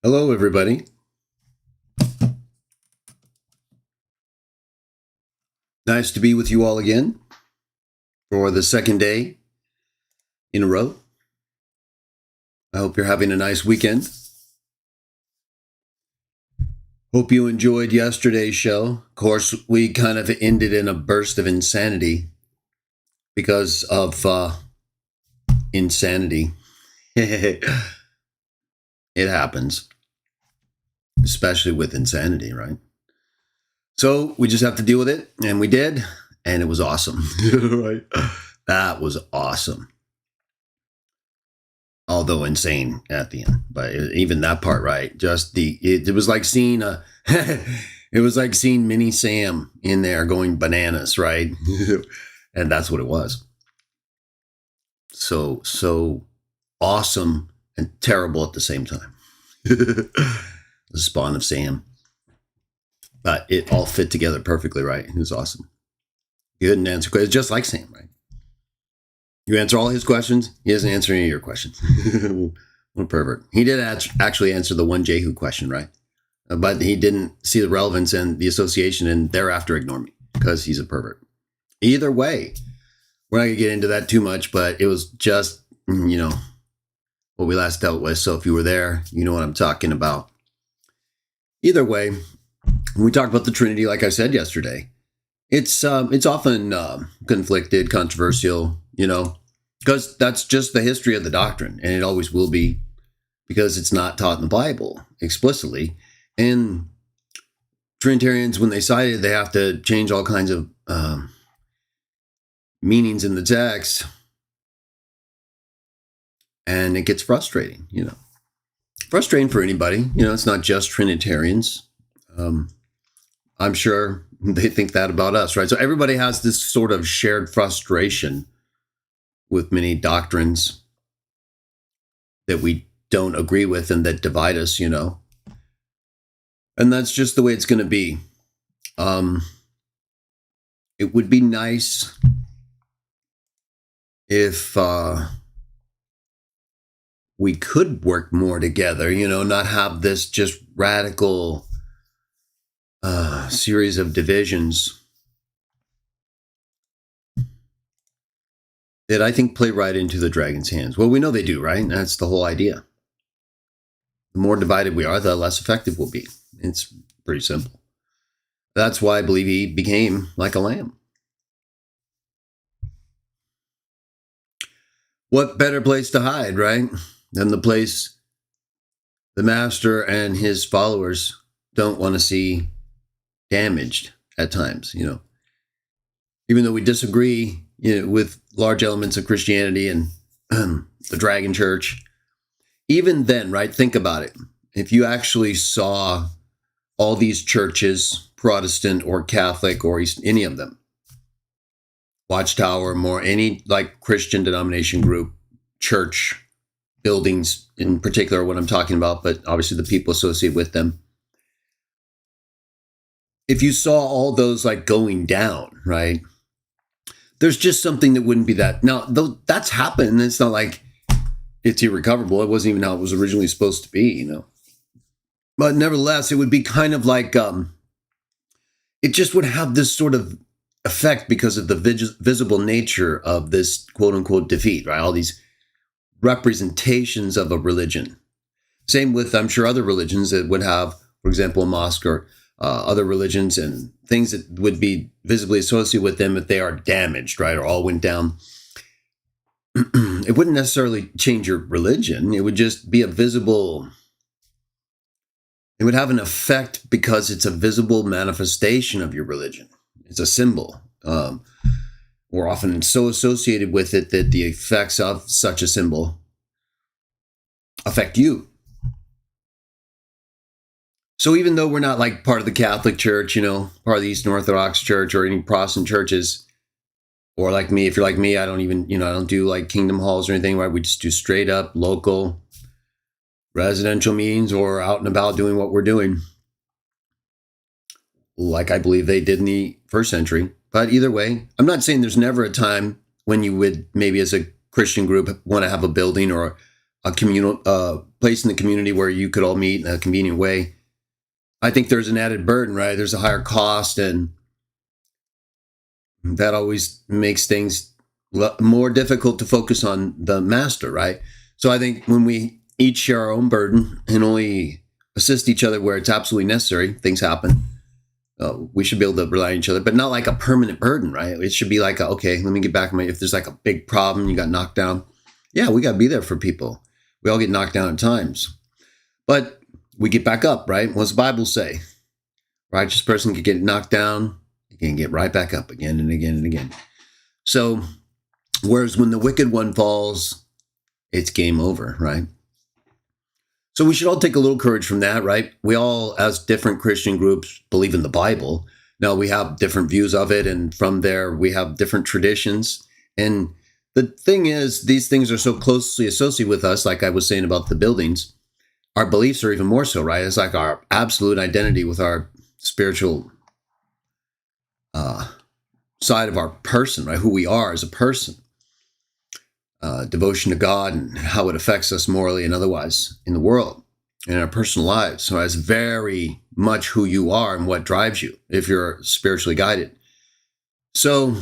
Hello, everybody. Nice to be with you all again for the second day in a row. I hope you're having a nice weekend. Hope you enjoyed yesterday's show. Of course, we kind of ended in a burst of insanity because of insanity. It happens, especially with insanity, right? So we just have to deal with it, and we did, and it was awesome. Right? That was awesome. Although insane at the end, but even that part, right? Just it was like seeing it was like seeing Mini Sam in there going bananas, right? And that's what it was. So awesome and terrible at the same time. The spawn of Sam. But it all fit together perfectly, right? It was awesome. You didn't answer questions, just like Sam, right? You answer all his questions, he doesn't answer any of your questions. What a pervert. He did actually answer the one Jehu question, right? But he didn't see the relevance and the association and thereafter ignore me because he's a pervert. Either way, we're not going to get into that too much, but it was just, what we last dealt with. So if you were there, you know what I'm talking about. Either way, when we talk about the Trinity, like I said yesterday, it's often conflicted, controversial, because that's just the history of the doctrine, and it always will be, because it's not taught in the Bible explicitly. And Trinitarians, when they cite it, they have to change all kinds of meanings in the text, and it gets frustrating, Frustrating for anybody, it's not just Trinitarians. I'm sure they think that about us, right? So everybody has this sort of shared frustration with many doctrines that we don't agree with and that divide us, And that's just the way it's going to be. It would be nice if we could work more together, not have this just radical series of divisions that I think play right into the dragon's hands. Well, we know they do, right? That's the whole idea. The more divided we are, the less effective we'll be. It's pretty simple. That's why I believe he became like a lamb. What better place to hide, right? Than the place the master and his followers don't want to see damaged at times, Even though we disagree, with large elements of Christianity and the Dragon Church, even then, right? Think about it. If you actually saw all these churches, Protestant or Catholic or any of them, Watchtower, more any like Christian denomination group, church buildings in particular, what I'm talking about, but obviously the people associated with them. If you saw all those like going down, right? There's just something that wouldn't be that. Now, though that's happened, it's not like it's irrecoverable. It wasn't even how it was originally supposed to be, But nevertheless, it would be kind of like, it just would have this sort of effect because of the visible nature of this quote unquote defeat, right? All these representations of a religion. Same with, I'm sure, other religions that would have, for example, a mosque or other religions and things that would be visibly associated with them if they are damaged, right, or all went down. It wouldn't necessarily change your religion. It would just be a visible, it would have an effect because it's a visible manifestation of your religion. It's a symbol. We're often so associated with it that the effects of such a symbol affect you. So even though we're not like part of the Catholic Church, part of the Eastern Orthodox Church or any Protestant churches, or like me, if you're like me, I don't even, I don't do like kingdom halls or anything, right? We just do straight up local residential meetings or out and about doing what we're doing. Like I believe they did in the first century. But either way, I'm not saying there's never a time when you would maybe as a Christian group want to have a building or a communal place in the community where you could all meet in a convenient way, I think there's an added burden, right? There's a higher cost, and that always makes things more difficult to focus on the master, right? So I think when we each share our own burden and only assist each other where it's absolutely necessary, things happen. We should be able to rely on each other, but not like a permanent burden, right? It should be like, okay, let me get back. If there's like a big problem, you got knocked down. Yeah, we got to be there for people. We all get knocked down at times, but we get back up, right? What's the Bible say? Righteous person can get knocked down, you can get right back up again and again and again. So, whereas when the wicked one falls, it's game over, right? So we should all take a little courage from that, right? We all, as different Christian groups, believe in the Bible. Now, we have different views of it, and from there, we have different traditions. And the thing is, these things are so closely associated with us, like I was saying about the buildings. Our beliefs are even more so, right? It's like our absolute identity with our spiritual side of our person, right? Who we are as a person. Devotion to God and how it affects us morally and otherwise in the world and in our personal lives. So that's very much who you are and what drives you if you're spiritually guided. So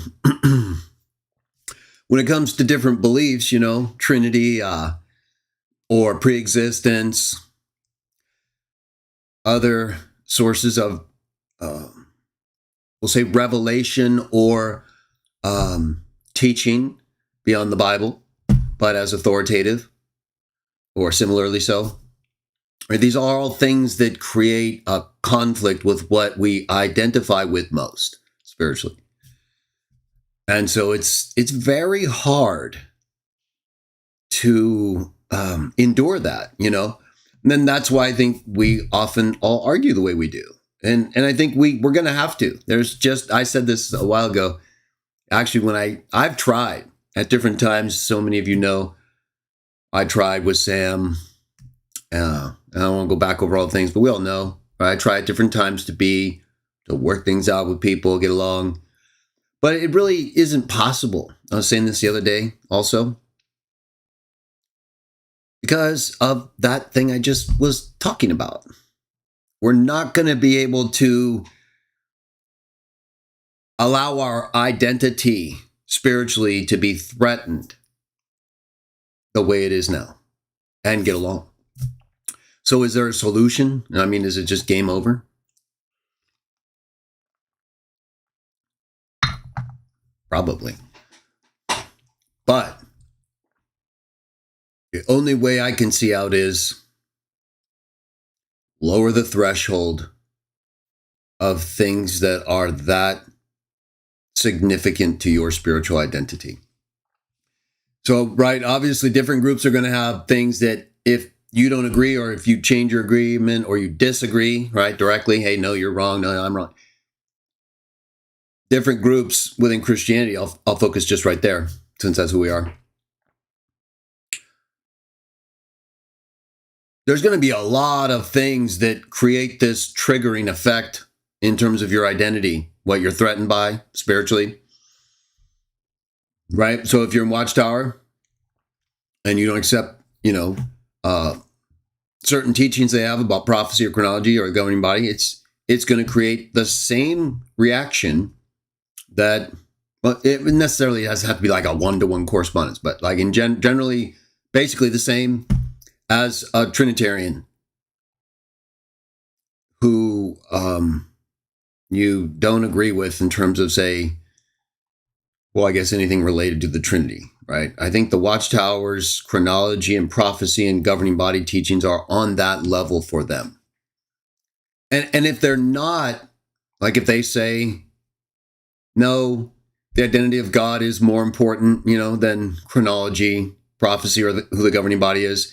when it comes to different beliefs, Trinity or pre-existence, other sources of, we'll say, revelation or teaching beyond the Bible, but as authoritative or similarly so. Right? These are all things that create a conflict with what we identify with most spiritually. And so it's very hard to endure that, And then that's why I think we often all argue the way we do. And I think we're going to have to. I said this a while ago. Actually, when I've tried at different times, so many of you know, I tried with Sam. I don't want to go back over all the things, but we all know. Right? I try at different times to work things out with people, get along. But it really isn't possible. I was saying this the other day also. Because of that thing I just was talking about. We're not going to be able to allow our identity spiritually to be threatened the way it is now and get along. So is there a solution? I mean, is it just game over? Probably. But the only way I can see out is lower the threshold of things that are that significant to your spiritual identity. So, right, obviously different groups are going to have things that if you don't agree or if you change your agreement or you disagree, right, directly, hey, no, you're wrong, no, I'm wrong. Different groups within Christianity, I'll focus just right there since that's who we are. There's going to be a lot of things that create this triggering effect in terms of your identity, what you're threatened by spiritually. Right? So if you're in Watchtower and you don't accept, certain teachings they have about prophecy or chronology or the governing body, it's going to create the same reaction that, well, it necessarily doesn't have to be like a one-to-one correspondence, but like in generally, basically the same as a Trinitarian who you don't agree with in terms of, say, well, I guess anything related to the Trinity, right? I think the Watchtower's chronology and prophecy and governing body teachings are on that level for them. And if they're not, like if they say, no, the identity of God is more important, than chronology, prophecy, or who the governing body is,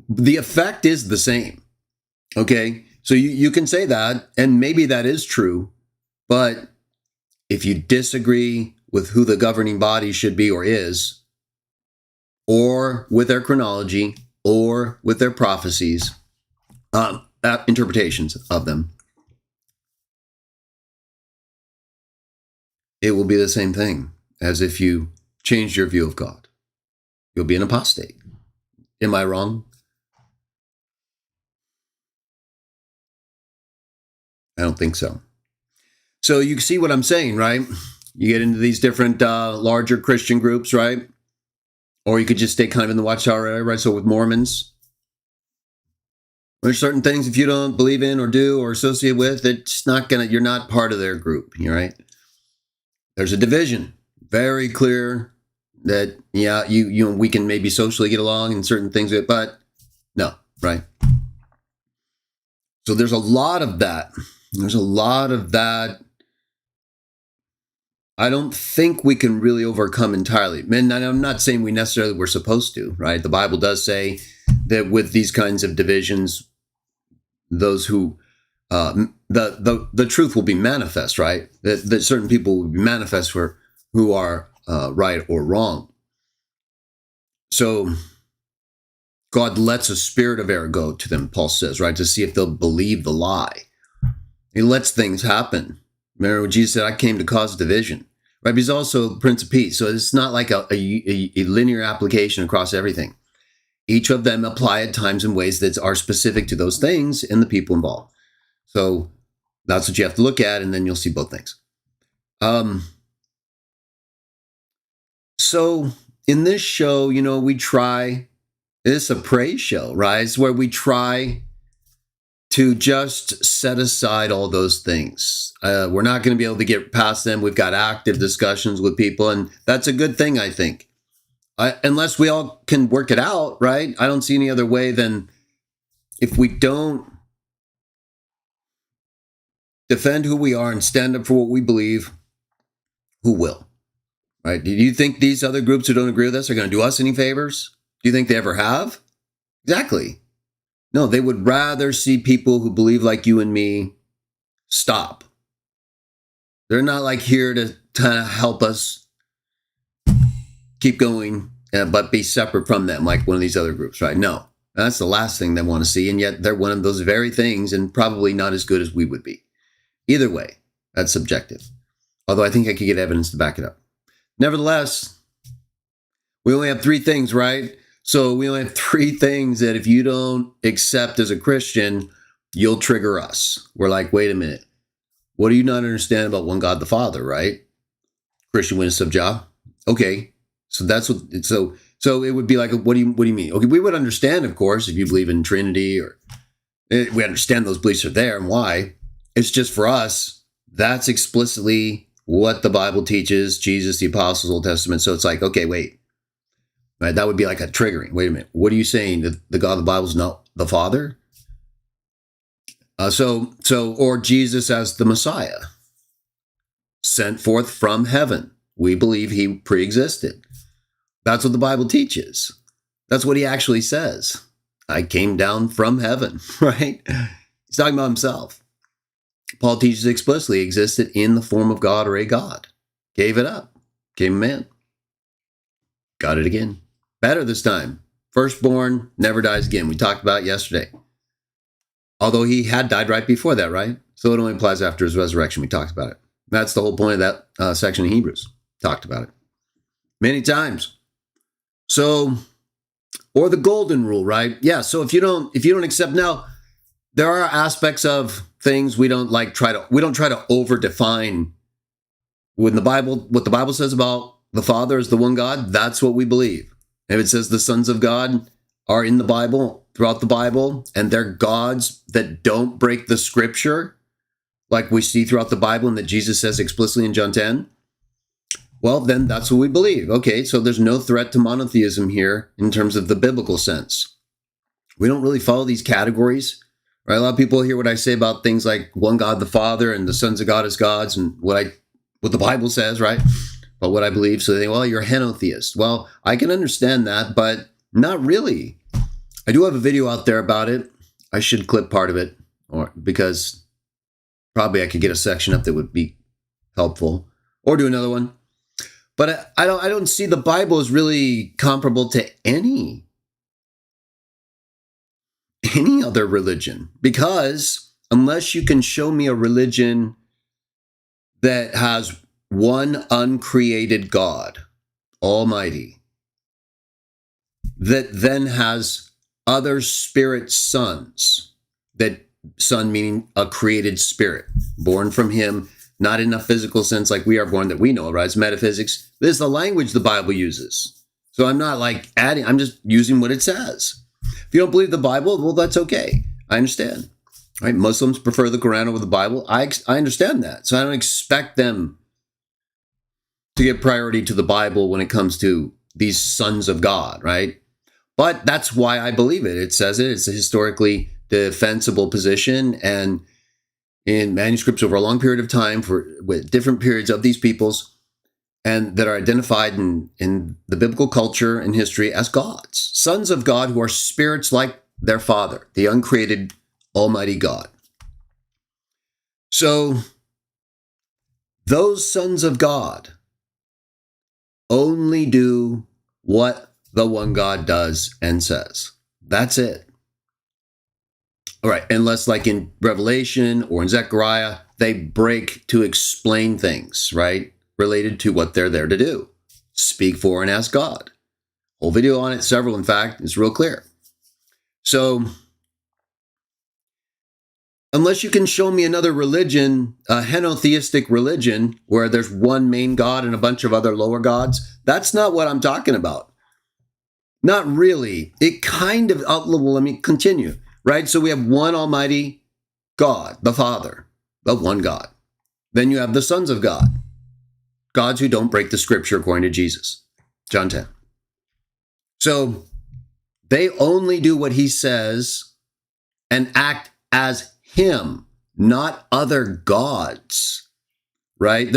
the effect is the same. Okay? So you can say that, and maybe that is true, but if you disagree with who the governing body should be or is, or with their chronology, or with their prophecies, interpretations of them, it will be the same thing as if you changed your view of God. You'll be an apostate. Am I wrong? I don't think so. So you see what I'm saying, right? You get into these different larger Christian groups, right? Or you could just stay kind of in the watchtower area, right? So with Mormons, there's certain things if you don't believe in or do or associate with, it's not gonna, you're not part of their group, right? There's a division, very clear that, yeah, we can maybe socially get along in certain things, but no, right? So there's a lot of that. There's a lot of that. I don't think we can really overcome entirely. And I'm not saying we necessarily we're supposed to, right? The Bible does say that with these kinds of divisions, those who the truth will be manifest, right? That certain people will be manifest for who are right or wrong. So God lets a spirit of error go to them, Paul says, right? To see if they'll believe the lie. He lets things happen. Remember when Jesus said, I came to cause division, right? But he's also Prince of Peace. So it's not like a linear application across everything. Each of them apply at times in ways that are specific to those things and the people involved. So that's what you have to look at, and then you'll see both things. So in this show, we try, it's a praise show, right? It's where we try to just set aside all those things. We're not going to be able to get past them. We've got active discussions with people, and that's a good thing, I think. Unless we all can work it out, right? I don't see any other way than if we don't defend who we are and stand up for what we believe, who will, right? Do you think these other groups who don't agree with us are going to do us any favors? Do you think they ever have? Exactly. No, they would rather see people who believe like you and me stop. They're not like here to kind of help us keep going, but be separate from them like one of these other groups, right? No, that's the last thing they want to see. And yet they're one of those very things and probably not as good as we would be. Either way, that's subjective. Although I think I could get evidence to back it up. Nevertheless, we only have three things, right? So we only have three things that if you don't accept as a Christian, you'll trigger us. We're like, wait a minute. What do you not understand about one God the Father, right? Christian witness of Jah. Okay. So that's what, so it would be like, what do you mean? Okay, we would understand, of course, if you believe in Trinity or we understand those beliefs are there and why. It's just for us, that's explicitly what the Bible teaches, Jesus, the apostles, Old Testament. So it's like, okay, wait. Right, that would be like a triggering. Wait a minute. What are you saying? That the God of the Bible is not the Father? Or Jesus as the Messiah, sent forth from heaven. We believe he pre-existed. That's what the Bible teaches. That's what he actually says. I came down from heaven, right? He's talking about himself. Paul teaches explicitly he existed in the form of God or a God. Gave it up. Became a man. Got it again. Better this time. Firstborn never dies again. We talked about it yesterday. Although he had died right before that, right? So it only applies after his resurrection. We talked about it. That's the whole point of that section of Hebrews. Talked about it many times. So, or the golden rule, right? Yeah. So if you don't accept, now there are aspects of things we don't try to over define. When the Bible, what the Bible says about the Father is the one God, that's what we believe. If it says the sons of God are in the Bible, throughout the Bible, and they're gods that don't break the scripture, like we see throughout the Bible and that Jesus says explicitly in John 10, well, then that's what we believe. Okay, so there's no threat to monotheism here in terms of the biblical sense. We don't really follow these categories, right? A lot of people hear what I say about things like one God the Father and the sons of God as gods and what the Bible says, right? But what I believe, so they think, well, you're a henotheist. Well, I can understand that, but not really. I do have a video out there about it. I should clip part of it, because probably I could get a section up that would be helpful, or do another one. But I don't see the Bible as really comparable to any other religion, because unless you can show me a religion that has one uncreated God, Almighty, that then has other spirit sons. That son meaning a created spirit, born from him, not in a physical sense like we are born that we know, right? It's metaphysics. This is the language the Bible uses. So I'm not like adding, I'm just using what it says. If you don't believe the Bible, well, that's okay. I understand. Right? Muslims prefer the Quran over the Bible. I understand that. So I don't expect them to give priority to the Bible when it comes to these sons of God, right? But that's why I believe it. It says it. It's a historically defensible position, and in manuscripts over a long period of time with different periods of these peoples, and that are identified in the biblical culture and history as gods, sons of God who are spirits like their Father, the uncreated Almighty God. So those sons of God only do what the one God does and says. That's it. All right, unless like in Revelation or in Zechariah, they break to explain things, right? Related to what they're there to do. Speak for and ask God. Whole video on it, several in fact, it's real clear. So unless you can show me another religion, a henotheistic religion, where there's one main God and a bunch of other lower gods, that's not what I'm talking about. Not really. It kind of, well, let me continue, right? So we have one almighty God, the Father, the one God. Then you have the sons of God, gods who don't break the scripture according to Jesus, John 10. So they only do what he says and act as him, not other gods, right?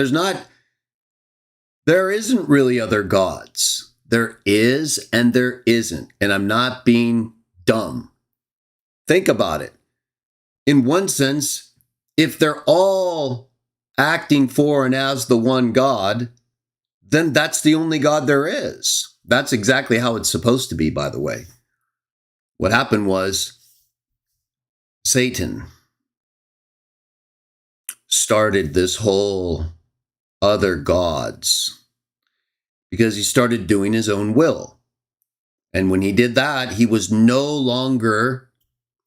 There isn't really other gods. There is and there isn't. And I'm not being dumb. Think about it. In one sense, if they're all acting for and as the one God, then that's the only God there is. That's exactly how it's supposed to be, by the way. What happened was Satan started this whole other gods because he started doing his own will. And when he did that, he was no longer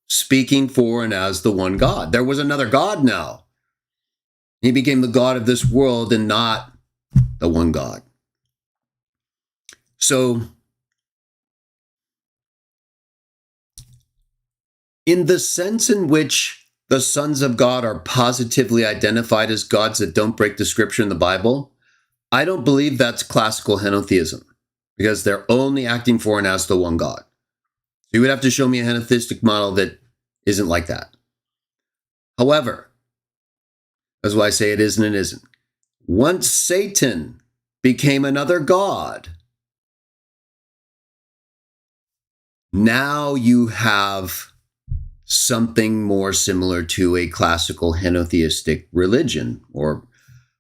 speaking for and as the one God. There was another God now. He became the God of this world and not the one God. So, in the sense in which the sons of God are positively identified as gods that don't break the scripture in the Bible, I don't believe that's classical henotheism, because they're only acting for and as the one God. So you would have to show me a henotheistic model that isn't like that. However, that's why I say it isn't and isn't. Once Satan became another god, now you have something more similar to a classical henotheistic religion, or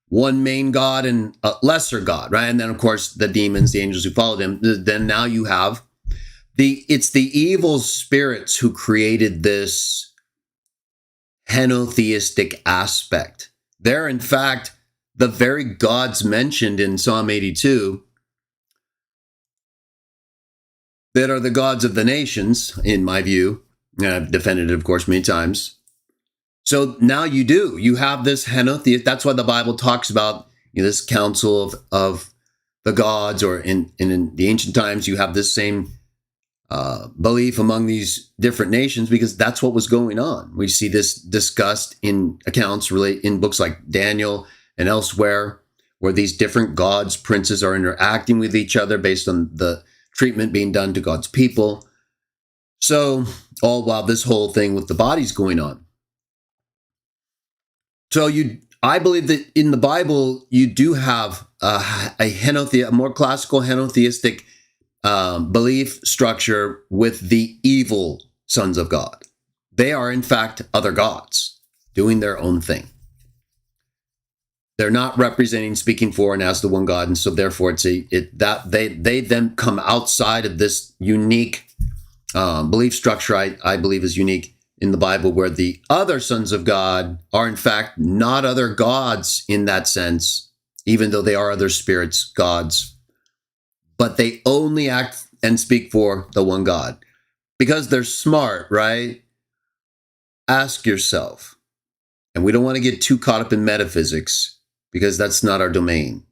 one main god and a lesser god, right? And then, of course, the demons, the angels who followed him. Then now you have it's the evil spirits who created this henotheistic aspect. They're, in fact, the very gods mentioned in Psalm 82 that are the gods of the nations, in my view. And I've defended it, of course, many times. So now you have this henotheist. That's why the Bible talks about this council of the gods, or in the ancient times, you have this same belief among these different nations, because that's what was going on. We see this discussed in accounts in books like Daniel and elsewhere, where these different gods, princes are interacting with each other based on the treatment being done to God's people. So all while this whole thing with the body's going on. So I believe that in the Bible, you do have a more classical henotheistic belief structure with the evil sons of God. They are, in fact, other gods doing their own thing. They're not representing, speaking for and as the one God, and so therefore they then come outside of this unique belief structure. I believe is unique in the Bible, where the other sons of God are, in fact, not other gods in that sense, even though they are other spirits, gods, but they only act and speak for the one God. Because they're smart, right? Ask yourself, and we don't want to get too caught up in metaphysics because that's not our domain,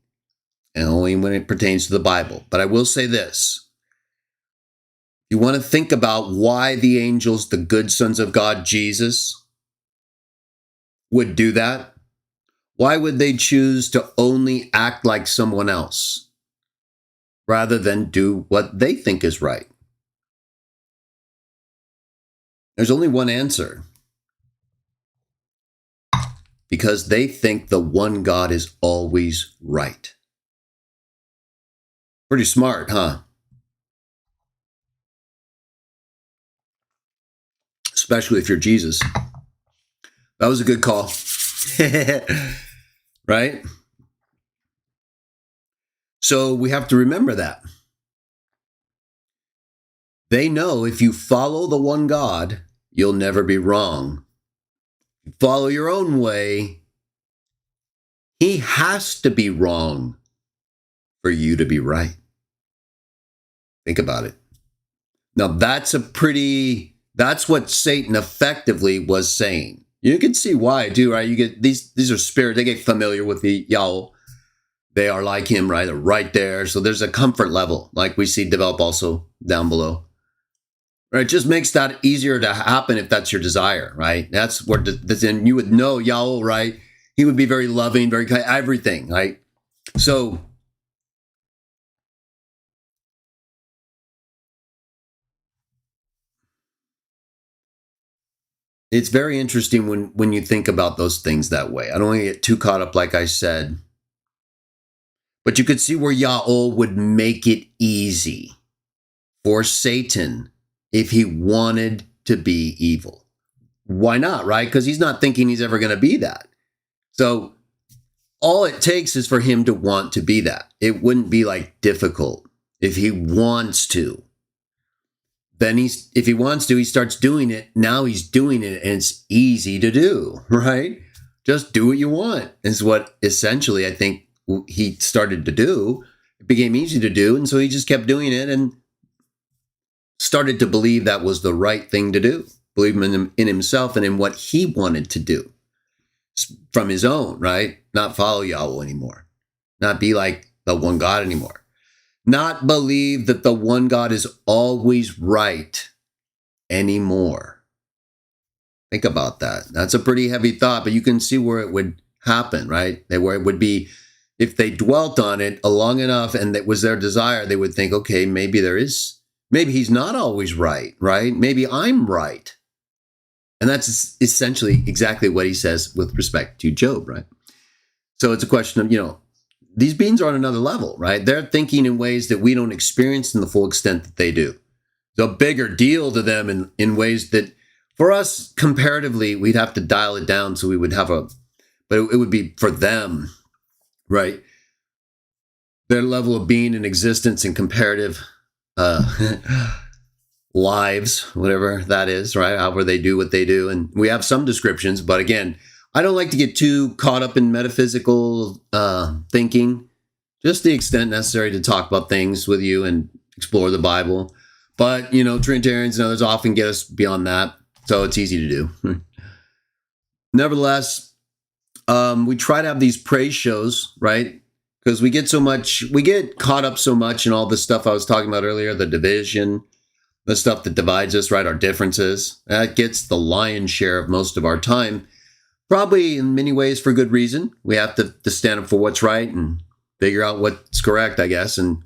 and only when it pertains to the Bible. But I will say this. You want to think about why the angels, the good sons of God, Jesus, would do that. Why would they choose to only act like someone else rather than do what they think is right? There's only one answer. Because they think the one God is always right. Pretty smart, huh? Especially if you're Jesus. That was a good call. Right? So we have to remember that. They know if you follow the one God, you'll never be wrong. If you follow your own way, he has to be wrong for you to be right. Think about it. Now that's what Satan effectively was saying. You can see why too, right? You get these are spirits, they get familiar with the Yahweh. They are like him, right? They're right there. So there's a comfort level, like we see develop also down below. Right? It just makes that easier to happen if that's your desire, right? That's where then you would know Yahweh, right? He would be very loving, very kind, everything, right? So it's very interesting when you think about those things that way. I don't want to get too caught up, like I said. But you could see where Yahweh would make it easy for Satan if he wanted to be evil. Why not, right? Because he's not thinking he's ever going to be that. So all it takes is for him to want to be that. It wouldn't be like difficult if he wants to. Then if he wants to, he starts doing it. Now he's doing it and it's easy to do, right? Just do what you want is what essentially I think he started to do. It became easy to do. And so he just kept doing it and started to believe that was the right thing to do. Believe in himself and in what he wanted to do from his own, right? Not follow Yahweh anymore. Not be like the one God anymore. Not believe that the one God is always right anymore. Think about that. That's a pretty heavy thought, but you can see where it would happen, right? Where it would be, if they dwelt on it long enough and that was their desire, they would think, okay, maybe he's not always right, right? Maybe I'm right. And that's essentially exactly what he says with respect to Job, right? So it's a question of, these beings are on another level, right? They're thinking in ways that we don't experience in the full extent that they do. It's a bigger deal to them in ways that for us, comparatively, we'd have to dial it down so we would have but it would be for them, right? Their level of being and existence and comparative lives, whatever that is, right? However they do what they do. And we have some descriptions, but again, I don't like to get too caught up in metaphysical thinking, just the extent necessary to talk about things with you and explore the Bible. But, Trinitarians and others often get us beyond that, so it's easy to do. Nevertheless, we try to have these praise shows, right? Because we get caught up so much in all the stuff I was talking about earlier, the division, the stuff that divides us, right? Our differences. That gets the lion's share of most of our time. Probably in many ways for good reason. We have to stand up for what's right and figure out what's correct, I guess. And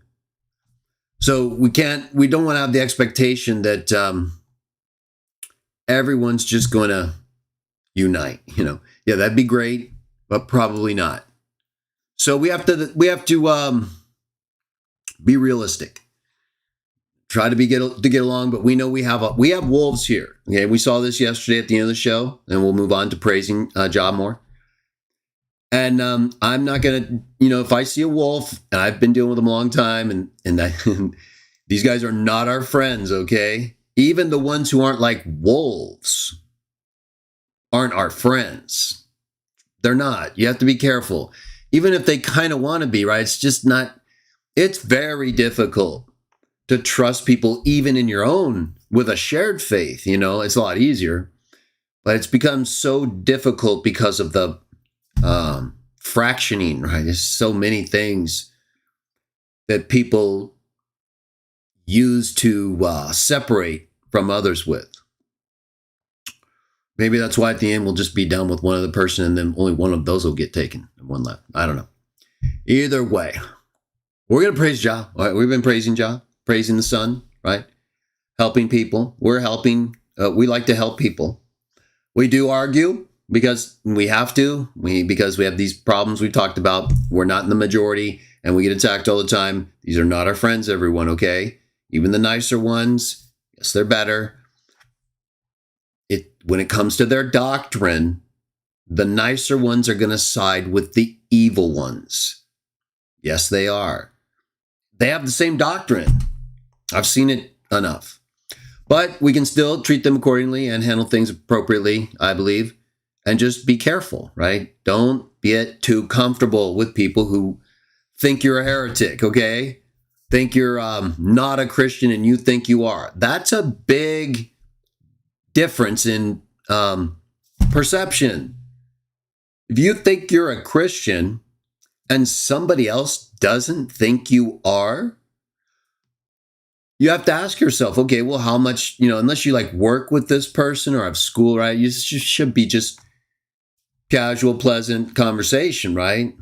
so we don't want to have the expectation that everyone's just going to unite, Yeah, that'd be great, but probably not. So we have to be realistic. Try to get along, but we know we have wolves here. Okay, we saw this yesterday at the end of the show, and we'll move on to praising Jah more. And I'm not gonna, if I see a wolf, and I've been dealing with them a long time, and these guys are not our friends. Okay, even the ones who aren't like wolves aren't our friends. They're not. You have to be careful, even if they kind of want to be. Right? It's just not. It's very difficult to trust people even in your own with a shared faith. You know, it's a lot easier, but it's become so difficult because of the fractioning, right? There's so many things that people use to separate from others with. Maybe that's why at the end we'll just be done with one other person and then only one of those will get taken and one left. I don't know. Either way, we're going to praise Jah. All right, we've been praising Jah, praising the Son, right? Helping people. We're helping. We like to help people. We do argue because we have to. Because we have these problems we've talked about. We're not in the majority and we get attacked all the time. These are not our friends, everyone, okay? Even the nicer ones, yes, they're better. When it comes to their doctrine, the nicer ones are going to side with the evil ones. Yes, they are. They have the same doctrine. I've seen it enough. But we can still treat them accordingly and handle things appropriately, I believe. And just be careful, right? Don't get too comfortable with people who think you're a heretic, okay? Think you're not a Christian and you think you are. That's a big difference in perception. If you think you're a Christian and somebody else doesn't think you are, you have to ask yourself, okay, well, how much, unless you like work with this person or have school, right? You should be just casual, pleasant conversation, right?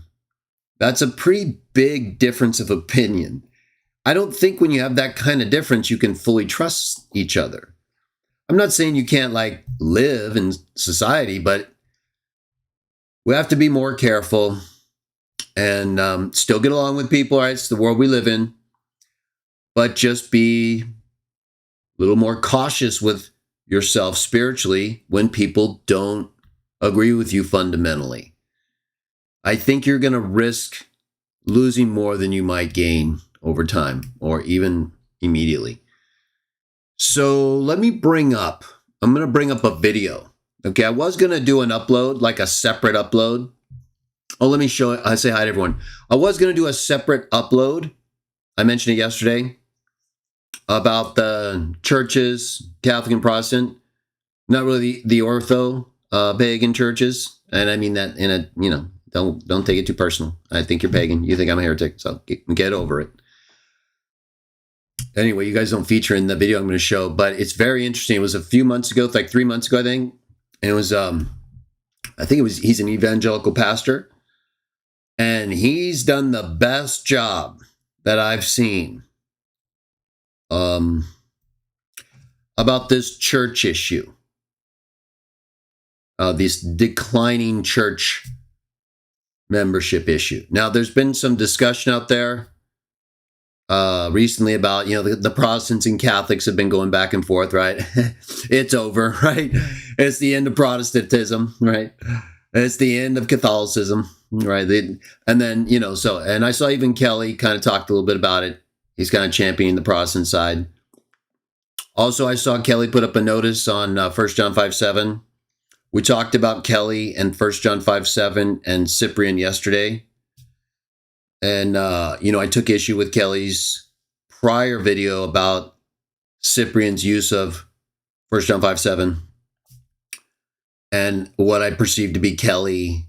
That's a pretty big difference of opinion. I don't think when you have that kind of difference, you can fully trust each other. I'm not saying you can't like live in society, but we have to be more careful and still get along with people, right? It's the world we live in, but just be a little more cautious with yourself spiritually when people don't agree with you fundamentally. I think you're going to risk losing more than you might gain over time or even immediately. So I'm going to bring up a video. Okay, I was going to do an upload, like a separate upload. Oh, let me show it. I say hi to everyone. I was going to do a separate upload. I mentioned it yesterday about the churches, Catholic and Protestant, not really the ortho pagan churches. And I mean that in a, don't take it too personal. I think you're pagan. You think I'm a heretic. So get over it. Anyway, you guys don't feature in the video I'm going to show, but it's very interesting. It was a few months ago, like 3 months ago, I think. And it was, he's an evangelical pastor. And he's done the best job that I've seen about this church issue. This declining church membership issue. Now, there's been some discussion out there recently about, the Protestants and Catholics have been going back and forth, right? It's over, right? It's the end of Protestantism, right? It's the end of Catholicism, right? And then, and I saw even Kelly kind of talked a little bit about it. He's kind of championing the Protestant side. Also, I saw Kelly put up a notice on 1 John 5:7. We talked about Kelly and 1 John 5:7 and Cyprian yesterday. And, I took issue with Kelly's prior video about Cyprian's use of 1 John 5:7 and what I perceived to be Kelly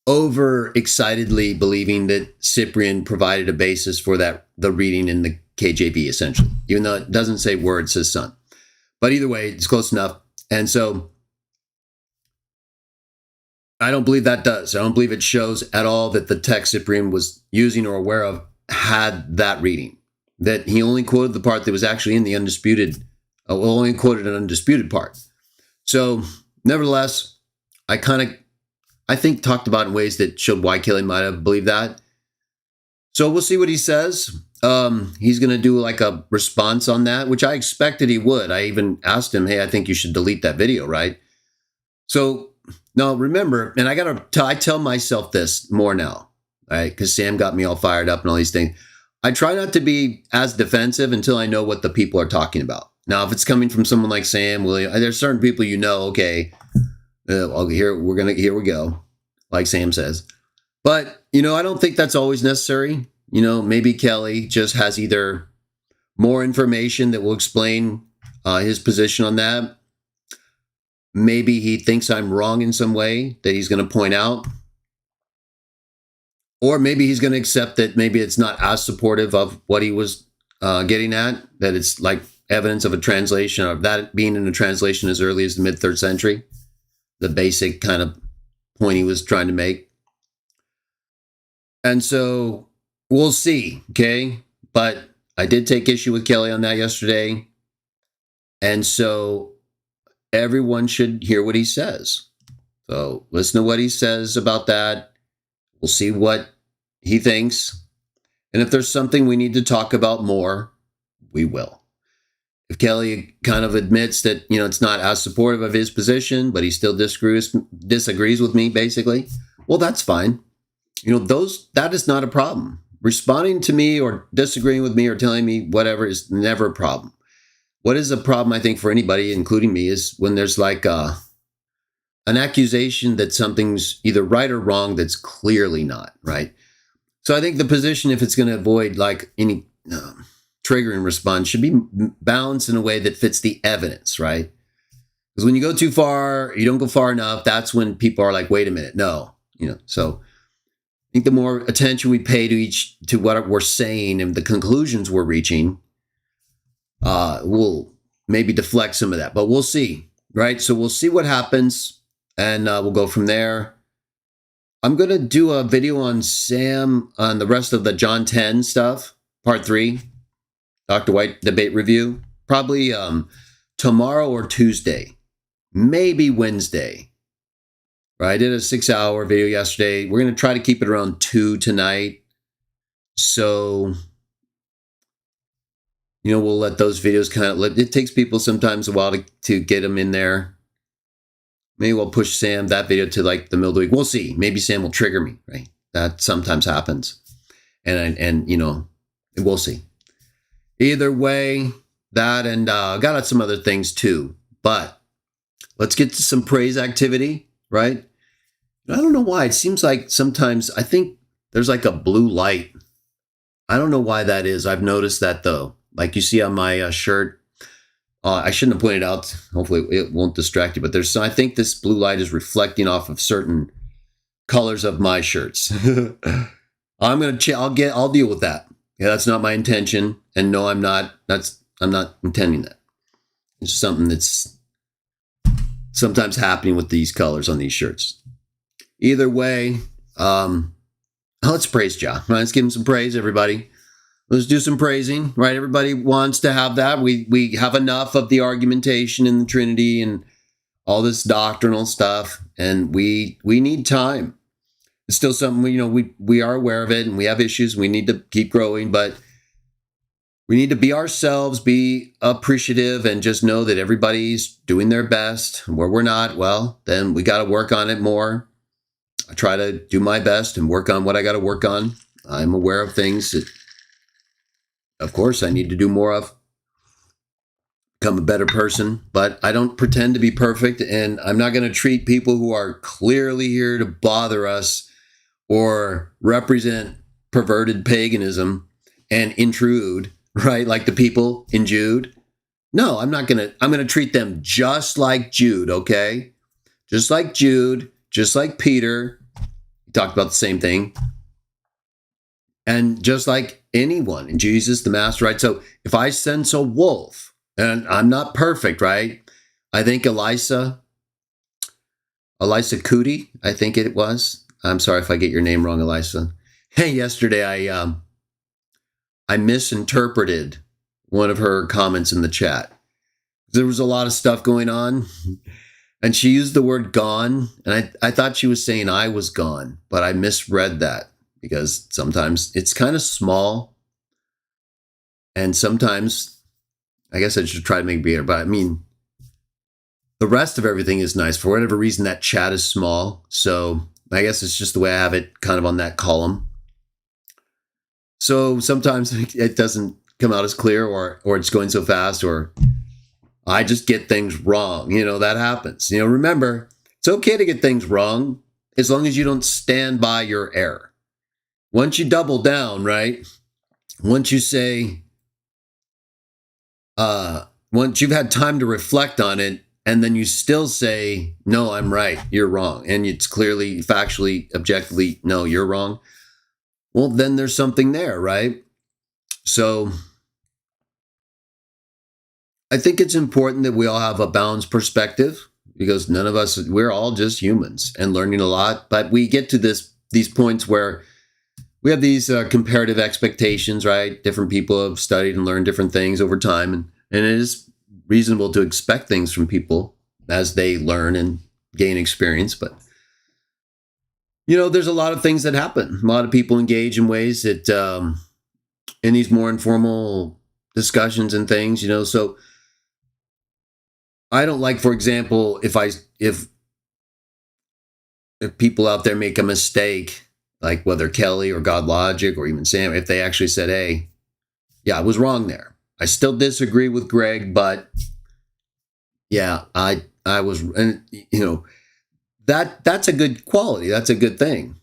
over-excitedly believing that Cyprian provided a basis for the reading in the KJV, essentially, even though it doesn't say word, it says son. But either way, it's close enough. And so I don't believe that does. I don't believe it shows at all that the text Cyprian was using or aware of had that reading. That he only quoted the part that was actually in the undisputed, only quoted an undisputed part. So, nevertheless, I think talked about in ways that showed why Kelly might have believed that. So we'll see what he says. He's going to do like a response on that, which I expected he would. I even asked him, hey, I think you should delete that video, right? So now remember, and I tell myself this more now, right? Because Sam got me all fired up and all these things. I try not to be as defensive until I know what the people are talking about. Now, if it's coming from someone like Sam, William, there's certain people okay, here we go, like Sam says. But, I don't think that's always necessary. Maybe Kelly just has either more information that will explain his position on that. Maybe he thinks I'm wrong in some way that he's going to point out. Or maybe he's going to accept that maybe it's not as supportive of what he was getting at, that it's like evidence of a translation, of that being in a translation as early as the mid-3rd century, the basic kind of point he was trying to make. And so we'll see, okay? But I did take issue with Kelly on that yesterday. And so everyone should hear what he says. So listen to what he says about that. We'll see what he thinks. And if there's something we need to talk about more, we will. If Kelly kind of admits that, it's not as supportive of his position, but he still disagrees with me, basically, well, that's fine. That is not a problem. Responding to me or disagreeing with me or telling me whatever is never a problem. What is a problem, I think, for anybody, including me, is when there's like an accusation that something's either right or wrong that's clearly not, right? So I think the position, if it's going to avoid like any triggering response, should be balanced in a way that fits the evidence, right? Because when you go too far, you don't go far enough, that's when people are like, wait a minute, no. So I think the more attention we pay to what we're saying and the conclusions we're reaching, will maybe deflect some of that, but we'll see, right? So we'll see what happens, and we'll go from there. I'm going to do a video on Sam on the rest of the John 10 stuff, part 3, Dr. White debate review, probably tomorrow or Tuesday, maybe Wednesday. Right? I did a 6-hour video yesterday. We're going to try to keep it around 2 tonight. So we'll let those videos kind of live. It takes people sometimes a while to get them in there. Maybe we'll push that video to like the middle of the week. We'll see. Maybe Sam will trigger me, right? That sometimes happens. And we'll see. Either way, that and got out some other things too. But let's get to some praise activity, right? I don't know why. It seems like sometimes I think there's like a blue light. I don't know why that is. I've noticed that though. Like you see on my shirt, I shouldn't have pointed out. Hopefully it won't distract you. But I think this blue light is reflecting off of certain colors of my shirts. I'll deal with that. Yeah, that's not my intention. And no, I'm not intending that. It's just something that's sometimes happening with these colors on these shirts. Either way, let's praise Jah. Right? Let's give him some praise, everybody. Let's do some praising, right? Everybody wants to have that. We have enough of the argumentation in the Trinity and all this doctrinal stuff, and we need time. It's still something we are aware of it, and we have issues. We need to keep growing, but we need to be ourselves, be appreciative, and just know that everybody's doing their best. Where we're not, well, then we got to work on it more. I try to do my best and work on what I got to work on. I'm aware of things that, of course, I need to do more of. Become a better person, but I don't pretend to be perfect, and I'm not going to treat people who are clearly here to bother us or represent perverted paganism and intrude, right? Like the people in Jude. No, I'm going to treat them just like Jude, okay? Just like Jude, just like Peter. He talked about the same thing. And just like anyone in Jesus, the master, right? So if I sense a wolf, and I'm not perfect, right? I think Elisa Cootie, I think it was. I'm sorry if I get your name wrong, Elisa. Hey, yesterday I misinterpreted one of her comments in the chat. There was a lot of stuff going on, and she used the word gone, and I thought she was saying I was gone, but I misread that because sometimes it's kind of small, and sometimes I guess I should try to make it bigger, but I mean, the rest of everything is nice. For whatever reason, that chat is small, so I guess it's just the way I have it kind of on that column. So sometimes it doesn't come out as clear, or it's going so fast, or I just get things wrong. That happens. Remember, it's okay to get things wrong as long as you don't stand by your error. Once you double down, right? Once you say, once you've had time to reflect on it, and then you still say, no, I'm right, you're wrong, and it's clearly, factually, objectively, no, you're wrong, well, then there's something there, right? So I think it's important that we all have a balanced perspective, because none of us, we're all just humans and learning a lot, but we get to these points where we have these comparative expectations, right? Different people have studied and learned different things over time, and it is reasonable to expect things from people as they learn and gain experience. But, there's a lot of things that happen. A lot of people engage in ways that, in these more informal discussions and things, so I don't like, for example, if people out there make a mistake, like whether Kelly or God Logic or even Sam, if they actually said, hey, yeah, I was wrong there. I still disagree with Greg, but yeah, I was, and that's a good quality. That's a good thing.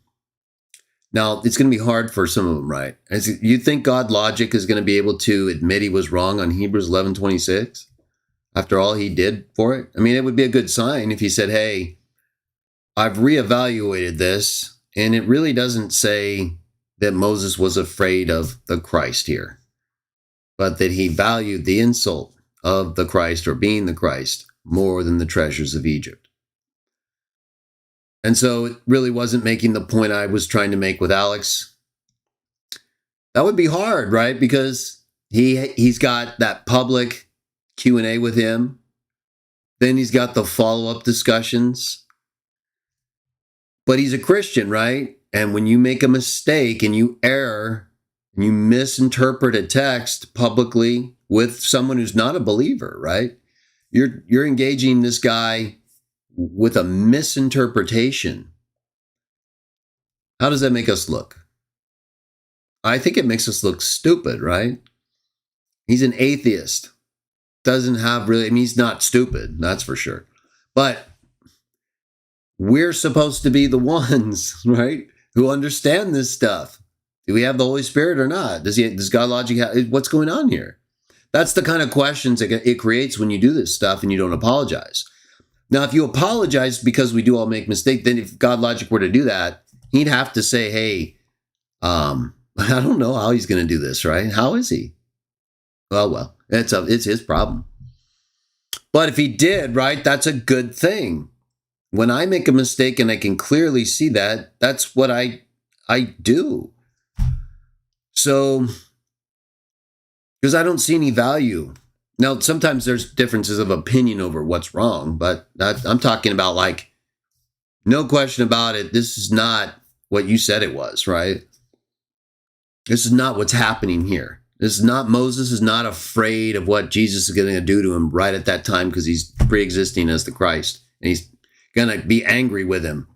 Now, it's going to be hard for some of them, right? You think God Logic is going to be able to admit he was wrong on Hebrews 11:26 after all he did for it? I mean, it would be a good sign if he said, hey, I've reevaluated this, and it really doesn't say that Moses was afraid of the Christ here, but that he valued the insult of the Christ, or being the Christ, more than the treasures of Egypt. And so it really wasn't making the point I was trying to make with Alex. That would be hard, right? Because he's got that public Q&A with him. Then he's got the follow-up discussions. But he's a Christian, right? And when you make a mistake and you err and you misinterpret a text publicly with someone who's not a believer, right? You're engaging this guy with a misinterpretation. How does that make us look? I think it makes us look stupid, right? He's an atheist. Doesn't have really, I mean, he's not stupid, that's for sure. But we're supposed to be the ones, right, who understand this stuff. Do we have the Holy Spirit or not? Does God Logic have, what's going on here? That's the kind of questions it creates when you do this stuff and you don't apologize. Now, if you apologize because we do all make mistakes, then if God Logic were to do that, he'd have to say, hey, I don't know how he's going to do this, right? How is he? Well, it's his problem. But if he did, right, that's a good thing. When I make a mistake and I can clearly see that, that's what I do. So, because I don't see any value. Now, sometimes there's differences of opinion over what's wrong, but I'm talking about, like, no question about it, this is not what you said it was, right? This is not what's happening here. Moses is not afraid of what Jesus is going to do to him right at that time because he's pre-existing as the Christ. And he's going to be angry with him,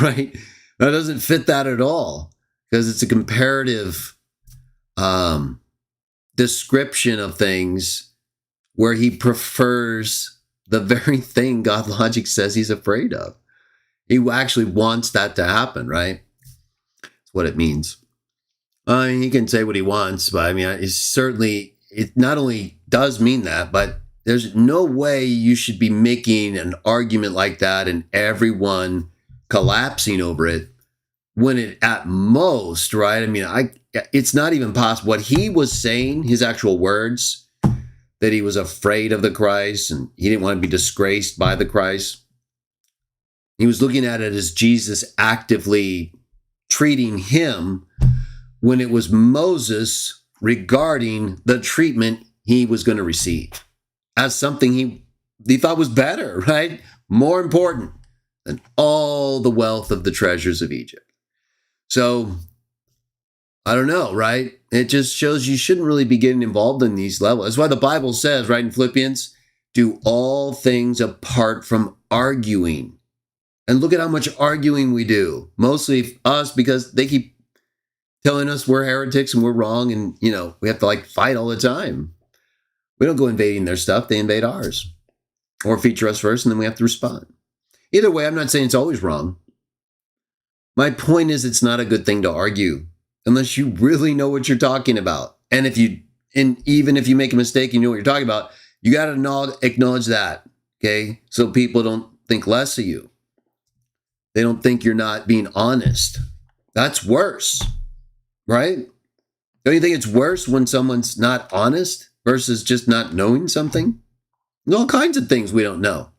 right? That doesn't fit that at all, because it's a comparative description of things where he prefers the very thing God Logic says he's afraid of. He actually wants that to happen, right? That's what it means. I mean, he can say what he wants, but I mean, it not only does mean that, but there's no way you should be making an argument like that and everyone collapsing over it when it, at most, right? I mean, it's not even possible. What he was saying, his actual words, that he was afraid of the Christ and he didn't want to be disgraced by the Christ. He was looking at it as Jesus actively treating him when it was Moses regarding the treatment he was going to receive as something he thought was better, right? More important than all the wealth of the treasures of Egypt. So, I don't know, right? It just shows you shouldn't really be getting involved in these levels. That's why the Bible says, right, in Philippians, do all things apart from arguing. And look at how much arguing we do. Mostly us, because they keep telling us we're heretics and we're wrong, and, we have to, fight all the time. We don't go invading their stuff. They invade ours. Or feature us first, and then we have to respond. Either way, I'm not saying it's always wrong. My point is, it's not a good thing to argue unless you really know what you're talking about. And if you and even if you make a mistake, you know what you're talking about, you got to acknowledge that, okay? So people don't think less of you. They don't think you're not being honest. That's worse, right? Don't you think it's worse when someone's not honest versus just not knowing something? There's all kinds of things we don't know.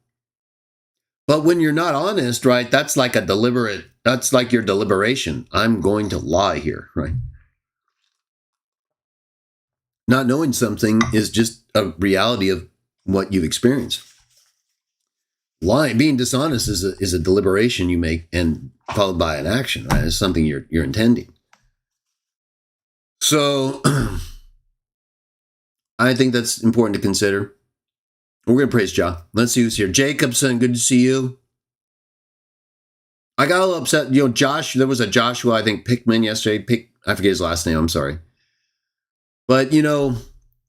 But when you're not honest, right, that's like that's like your deliberation. I'm going to lie here, right? Not knowing something is just a reality of what you've experienced. Lying, being dishonest is a deliberation you make and followed by an action, right? It's something you're intending. So I think that's important to consider. We're going to praise Jah. Let's see who's here. Jacobson, good to see you. I got a little upset. Josh, there was a Joshua, I think, Pickman yesterday. I forget his last name. I'm sorry. But,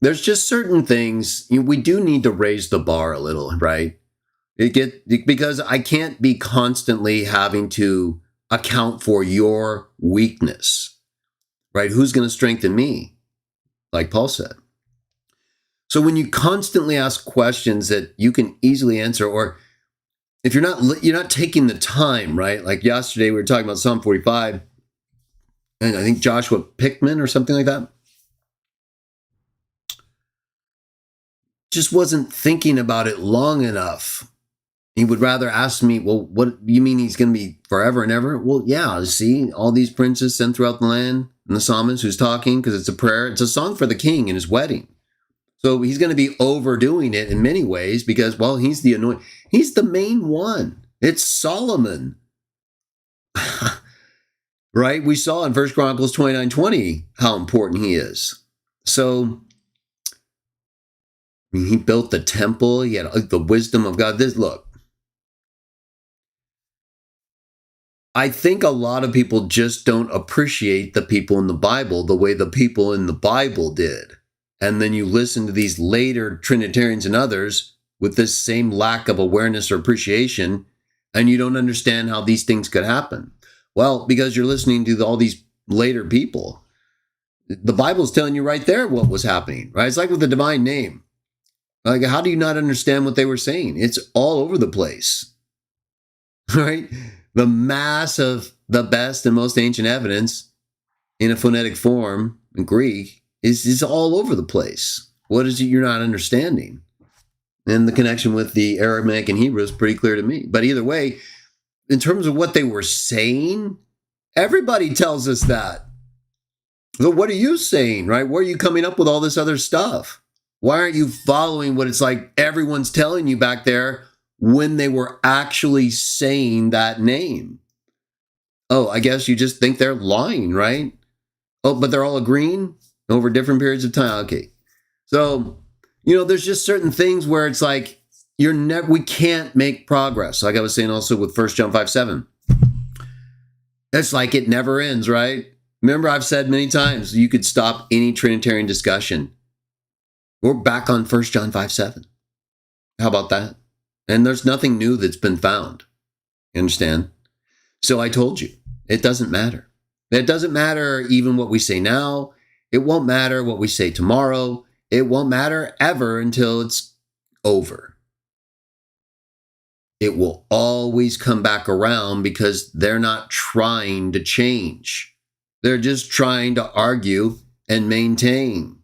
there's just certain things we do need to raise the bar a little, right? Because I can't be constantly having to account for your weakness, right? Who's going to strengthen me? Like Paul said. So when you constantly ask questions that you can easily answer, or if you're not taking the time, right? Like yesterday, we were talking about Psalm 45, and I think Joshua Pickman or something like that. Just wasn't thinking about it long enough. He would rather ask me, well, what do you mean he's going to be forever and ever? Well, yeah, see, all these princes sent throughout the land, and the psalmist who's talking, because it's a prayer, it's a song for the king in his wedding. So he's going to be overdoing it in many ways because, well, he's the anointed. He's the main one. It's Solomon. Right? We saw in 1 Chronicles 29:20 how important he is. So, I mean, he built the temple. He had the wisdom of God. Look, I think a lot of people just don't appreciate the people in the Bible the way the people in the Bible did. And then you listen to these later Trinitarians and others with this same lack of awareness or appreciation, and you don't understand how these things could happen. Well, because you're listening to all these later people. The Bible's telling you right there what was happening, right? It's like with the divine name. Like, how do you not understand what they were saying? It's all over the place, right? The mass of the best and most ancient evidence in a phonetic form in Greek is all over the place. What is it you're not understanding? And the connection with the Aramaic and Hebrew is pretty clear to me. But either way, in terms of what they were saying, everybody tells us that. So what are you saying, right? Where are you coming up with all this other stuff? Why aren't you following what it's like everyone's telling you back there when they were actually saying that name? Oh, I guess you just think they're lying, right? Oh, but they're all agreeing over different periods of time. Okay. So, there's just certain things where it's like we can't make progress. Like I was saying also with 1 John 5:7. It's like it never ends, right? Remember, I've said many times, you could stop any Trinitarian discussion. We're back on 1 John 5:7. How about that? And there's nothing new that's been found. You understand? So I told you, it doesn't matter. It doesn't matter even what we say now. It won't matter what we say tomorrow. It won't matter ever until it's over. It will always come back around because they're not trying to change. They're just trying to argue and maintain.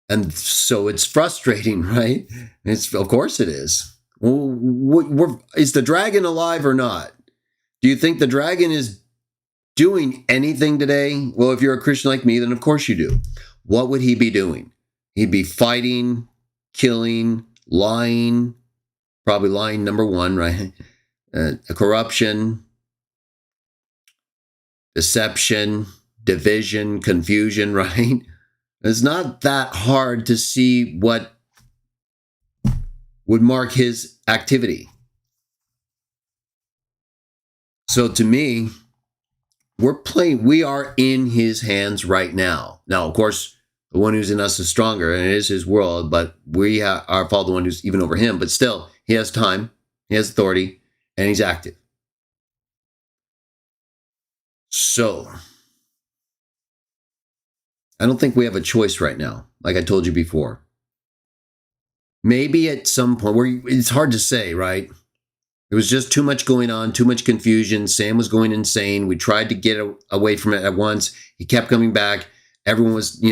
And so it's frustrating, right? Of course it is. Is the dragon alive or not? Do you think the dragon is doing anything today? Well, if you're a Christian like me, then of course you do. What would he be doing? He'd be fighting, killing, lying, probably lying number one, right? Corruption, deception, division, confusion, right? It's not that hard to see what would mark his activity. So to me, we are in his hands right now. Now, of course, the one who's in us is stronger, and it is his world, but we are the one who's even over him. But still, he has time, he has authority, and he's active. So, I don't think we have a choice right now, like I told you before. Maybe at some point, where it's hard to say, right? There was just too much going on, too much confusion. Sam was going insane. We tried to get away from it at once. He kept coming back. Everyone was,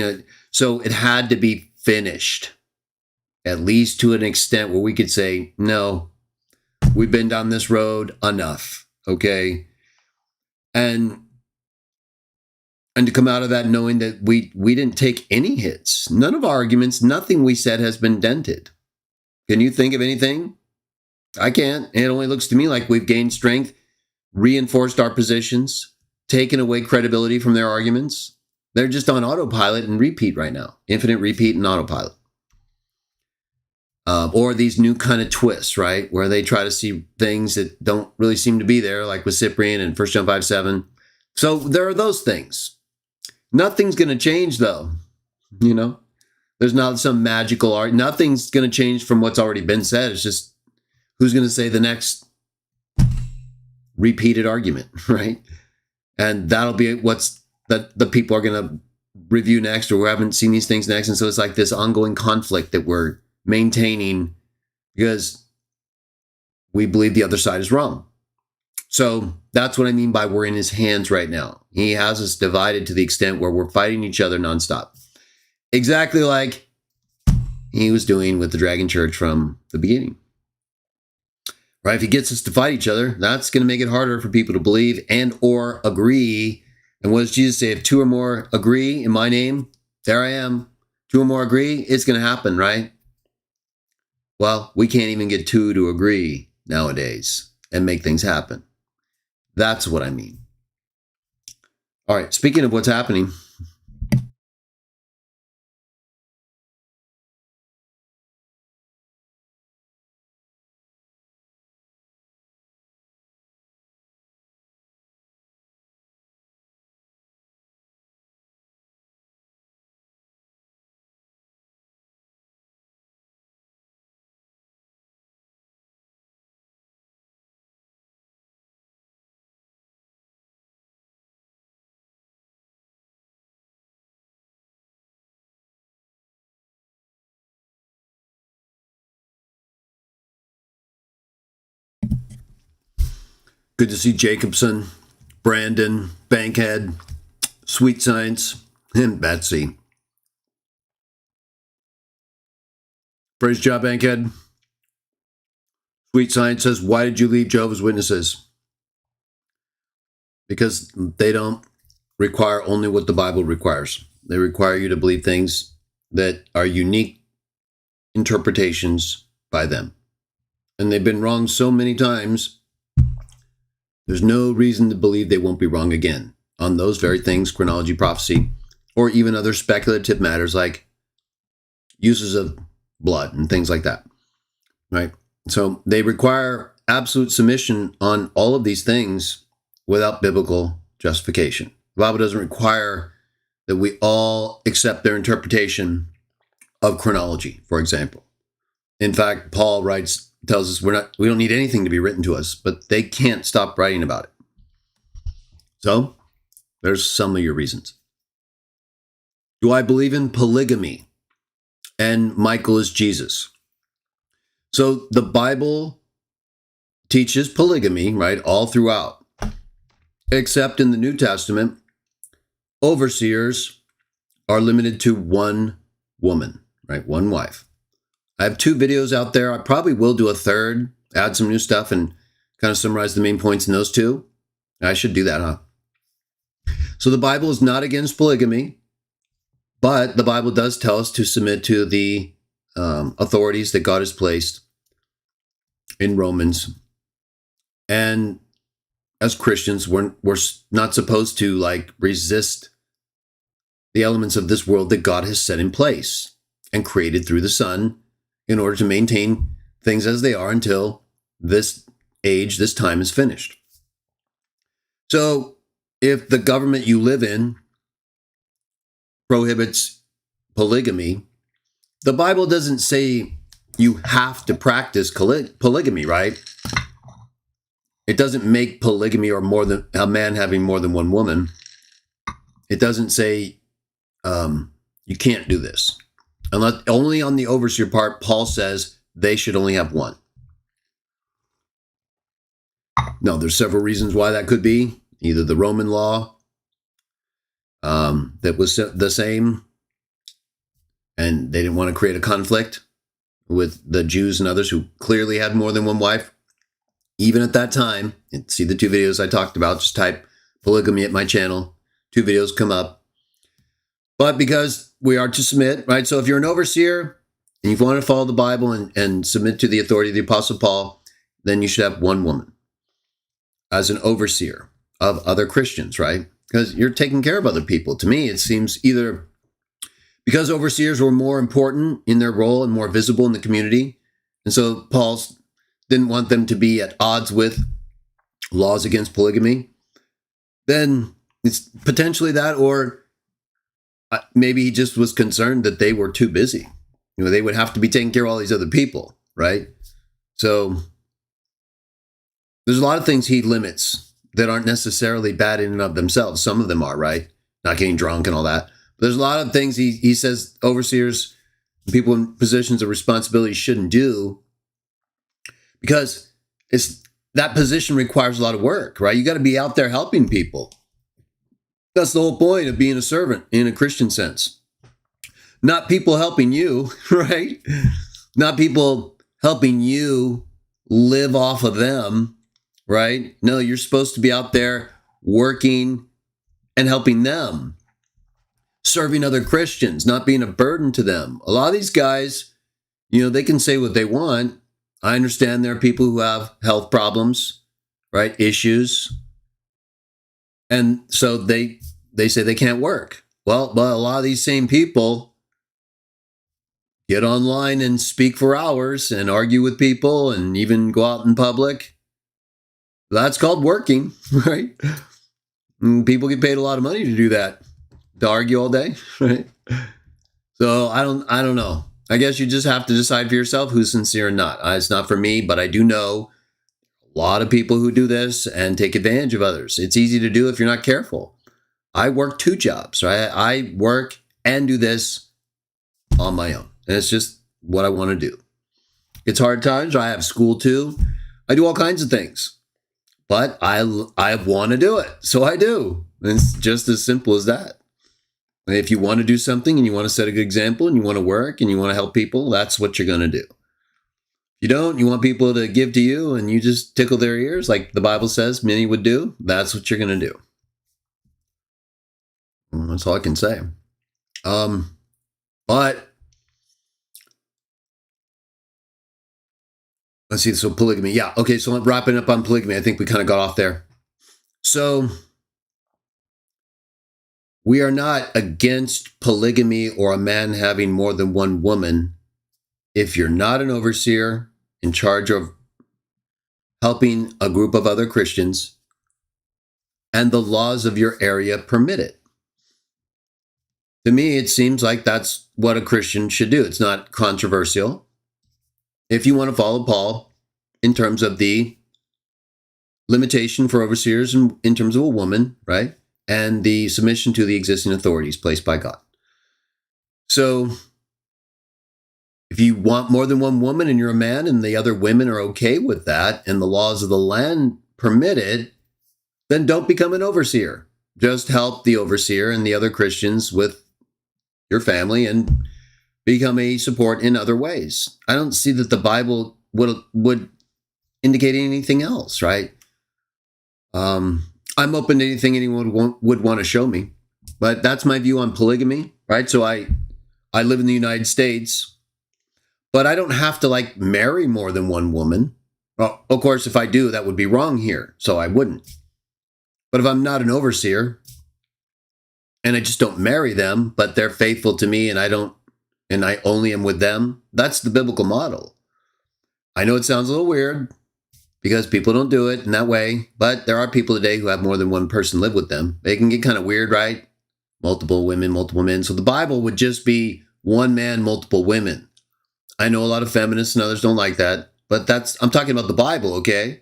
so it had to be finished, at least to an extent where we could say, no, we've been down this road enough, okay? And to come out of that knowing that we didn't take any hits. None of our arguments, nothing we said has been dented. Can you think of anything? I can't. It only looks to me like we've gained strength, reinforced our positions, taken away credibility from their arguments. They're just on autopilot and repeat right now. Infinite repeat and autopilot. Or these new kind of twists, right? Where they try to see things that don't really seem to be there, like with Cyprian and 1 John 5:7. So there are those things. Nothing's going to change, though. There's not some magical art. Nothing's going to change from what's already been said. It's just who's going to say the next repeated argument, right? And that'll be what's that the people are going to review next, or we haven't seen these things next. And so it's like this ongoing conflict that we're maintaining because we believe the other side is wrong. So that's what I mean by we're in his hands right now. He has us divided to the extent where we're fighting each other nonstop. Exactly like he was doing with the Dragon Church from the beginning. Right? If he gets us to fight each other, that's going to make it harder for people to believe and or agree. And what does Jesus say? If two or more agree in my name, there I am. Two or more agree, it's going to happen, right? Well, we can't even get two to agree nowadays and make things happen. That's what I mean. All right, speaking of what's happening. Good to see Jacobson, Brandon, Bankhead, Sweet Science, and Betsy. Praise job, Bankhead. Sweet Science says, why did you leave Jehovah's Witnesses? Because they don't require only what the Bible requires. They require you to believe things that are unique interpretations by them. And they've been wrong so many times, there's no reason to believe they won't be wrong again on those very things, chronology, prophecy, or even other speculative matters like uses of blood and things like that, right? So they require absolute submission on all of these things without biblical justification. The Bible doesn't require that we all accept their interpretation of chronology, for example. In fact, Paul tells us we don't need anything to be written to us, but they can't stop writing about it. So there's some of your reasons. Do I believe in polygamy? And Michael is Jesus. So the Bible teaches polygamy, right, all throughout, except in the New Testament, overseers are limited to one woman, right, one wife. I have 2 videos out there. I probably will do a third, add some new stuff and kind of summarize the main points in those 2. I should do that, huh? So the Bible is not against polygamy, but the Bible does tell us to submit to the authorities that God has placed in Romans. And as Christians, we're not supposed to resist the elements of this world that God has set in place and created through the Son in order to maintain things as they are until this time is finished. So if the government you live in prohibits polygamy, the Bible doesn't say you have to practice polygamy, right? It doesn't make polygamy or more than a man having more than one woman. It doesn't say You can't do this. Unless only on the overseer part, Paul says they should only have one. Now, there's several reasons why that could be. Either the Roman law that was the same, and they didn't want to create a conflict with the Jews and others who clearly had more than one wife. Even at that time, and see the 2 videos I talked about, just type polygamy at my channel. 2 videos come up. But because we are to submit, right? So if you're an overseer and you want to follow the Bible and submit to the authority of the Apostle Paul, then you should have one woman as an overseer of other Christians, right? Because you're taking care of other people. To me, it seems either because overseers were more important in their role and more visible in the community, and so Paul didn't want them to be at odds with laws against polygamy, then it's potentially that, or maybe he just was concerned that they were too busy. You know, they would have to be taking care of all these other people, right? So there's a lot of things he limits that aren't necessarily bad in and of themselves. Some of them are, right? Not getting drunk and all that. But there's a lot of things he says overseers, people in positions of responsibility shouldn't do, because that position requires a lot of work, right? You got to be out there helping people. That's the whole point of being a servant in a Christian sense. Not people helping you, right? Not people helping you live off of them, right? No, you're supposed to be out there working and helping them, serving other Christians, not being a burden to them. A lot of these guys, you know, they can say what they want. I understand there are people who have health problems, right? Issues. And so they say they can't work. Well, but a lot of these same people get online and speak for hours and argue with people and even go out in public. That's called working, right? And people get paid a lot of money to do that, to argue all day, right? So I don't know. I guess you just have to decide for yourself who's sincere and not. It's not for me, but I do know a lot of people who do this and take advantage of others. It's easy to do if you're not careful. I work 2 jobs, right? I work and do this on my own. And it's just what I want to do. It's hard times. I have school too. I do all kinds of things. But I want to do it. So I do. And it's just as simple as that. If you want to do something and you want to set a good example and you want to work and you want to help people, that's what you're going to do. If you don't, you want people to give to you and you just tickle their ears like the Bible says many would do, that's what you're going to do. Well, that's all I can say. But let's see. So polygamy. Yeah. Okay. So I'm wrapping up on polygamy. I think we kind of got off there. So we are not against polygamy or a man having more than one woman if you're not an overseer in charge of helping a group of other Christians and the laws of your area permit it. To me, it seems like that's what a Christian should do. It's not controversial. If you want to follow Paul in terms of the limitation for overseers in terms of a woman, right? And the submission to the existing authorities placed by God. So if you want more than one woman and you're a man and the other women are okay with that and the laws of the land permit it, then don't become an overseer. Just help the overseer and the other Christians with your family and become a support in other ways. I don't see that the Bible would indicate anything else, right? I'm open to anything anyone would want to show me, but that's my view on polygamy, right? So I live in the United States, but I don't have to marry more than one woman. Well, of course, if I do, that would be wrong here, so I wouldn't. But if I'm not an overseer and I just don't marry them, but they're faithful to me and I only am with them, that's the biblical model. I know it sounds a little weird, because people don't do it in that way. But there are people today who have more than one person live with them. They can get kind of weird, right? Multiple women, multiple men. So the Bible would just be one man, multiple women. I know a lot of feminists and others don't like that. But I'm talking about the Bible, okay?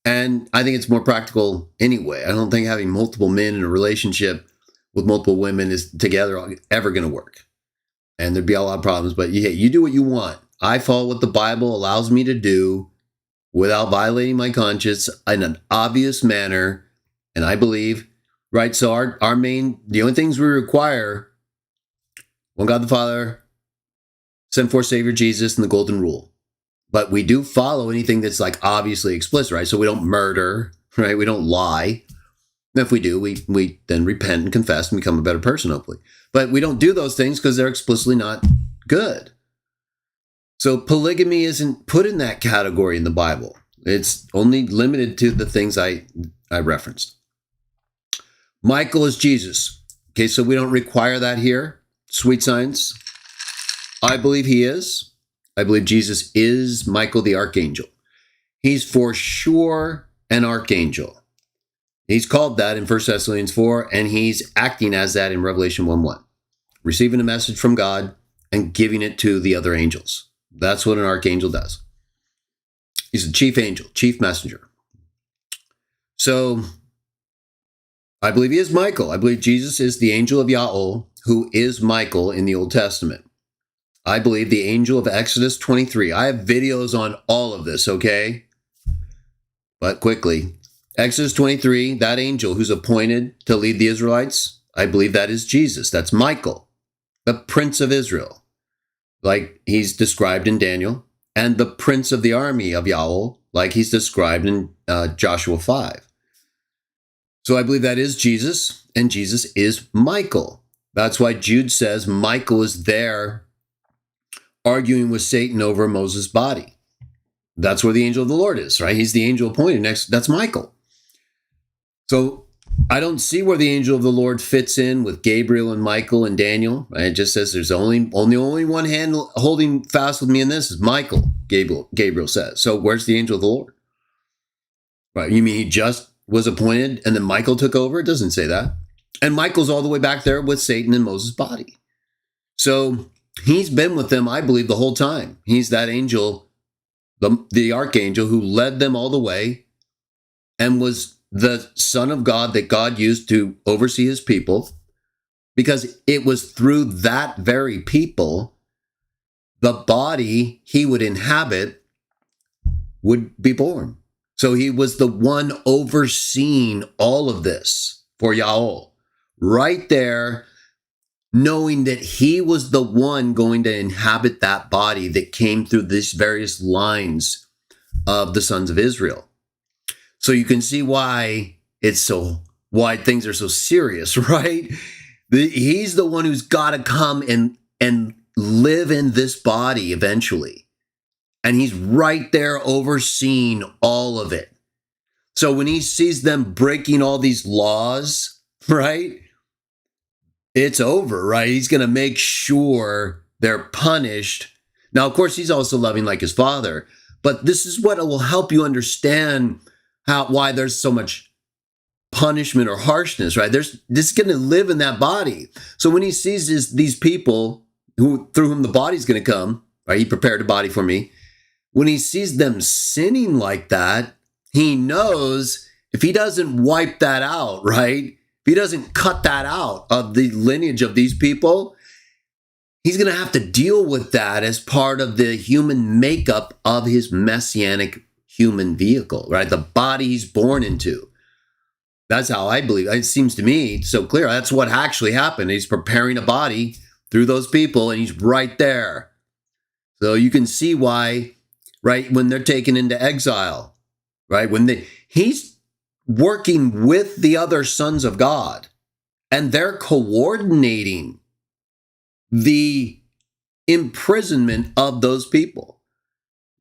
And I think it's more practical anyway. I don't think having multiple men in a relationship with multiple women is together ever going to work. And there'd be a lot of problems, but yeah, you do what you want. I follow what the Bible allows me to do without violating my conscience in an obvious manner. And I believe, right? So the only things we require, one God the Father, send forth Savior Jesus, and the golden rule. But we do follow anything that's like obviously explicit, right? So we don't murder, right? We don't lie. And if we do, we then repent and confess and become a better person, hopefully. But we don't do those things because they're explicitly not good. So polygamy isn't put in that category in the Bible. It's only limited to the things I referenced. Michael is Jesus. Okay, so we don't require that here. Sweet science. I believe he is. I believe Jesus is Michael the archangel. He's for sure an archangel. He's called that in 1 Thessalonians 4, and he's acting as that in Revelation 1:1, receiving a message from God and giving it to the other angels. That's what an archangel does. He's a chief angel, chief messenger. So I believe he is Michael. I believe Jesus is the angel of Yahweh, who is Michael in the Old Testament. I believe the angel of Exodus 23. I have videos on all of this, okay? But quickly, Exodus 23, that angel who's appointed to lead the Israelites, I believe that is Jesus. That's Michael, the Prince of Israel, like he's described in Daniel, and the Prince of the army of Yahweh, like he's described in Joshua 5. So I believe that is Jesus, and Jesus is Michael. That's why Jude says Michael is there arguing with Satan over Moses' body. That's where the angel of the Lord is, right? He's the angel appointed next. That's Michael. So I don't see where the angel of the Lord fits in with Gabriel and Michael and Daniel. Right? It just says there's only one hand holding fast with me in this is Michael, Gabriel says. So where's the angel of the Lord? Right? You mean he just was appointed and then Michael took over? It doesn't say that. And Michael's all the way back there with Satan and Moses' body. So he's been with them, I believe, the whole time. He's that angel, the archangel who led them all the way and was the Son of God that God used to oversee his people, because it was through that very people, the body he would inhabit would be born. So he was the one overseeing all of this for Yahweh, right there, knowing that he was the one going to inhabit that body that came through these various lines of the sons of Israel. So you can see why things are so serious, right? He's the one who's got to come and live in this body eventually. And he's right there overseeing all of it. So when he sees them breaking all these laws, right? It's over, right? He's going to make sure they're punished. Now, of course, he's also loving like his father, but this is what will help you understand why there's so much punishment or harshness, right? This is going to live in that body. So when he sees these people through whom the body's going to come, right? He prepared a body for me. When he sees them sinning like that, he knows if he doesn't wipe that out, right? If he doesn't cut that out of the lineage of these people, he's going to have to deal with that as part of the human makeup of his messianic human vehicle, right? The body he's born into. That's how I believe. It seems to me so clear. That's what actually happened. He's preparing a body through those people, and he's right there. So you can see why, right, when they're taken into exile, right? He's working with the other sons of God, and they're coordinating the imprisonment of those people.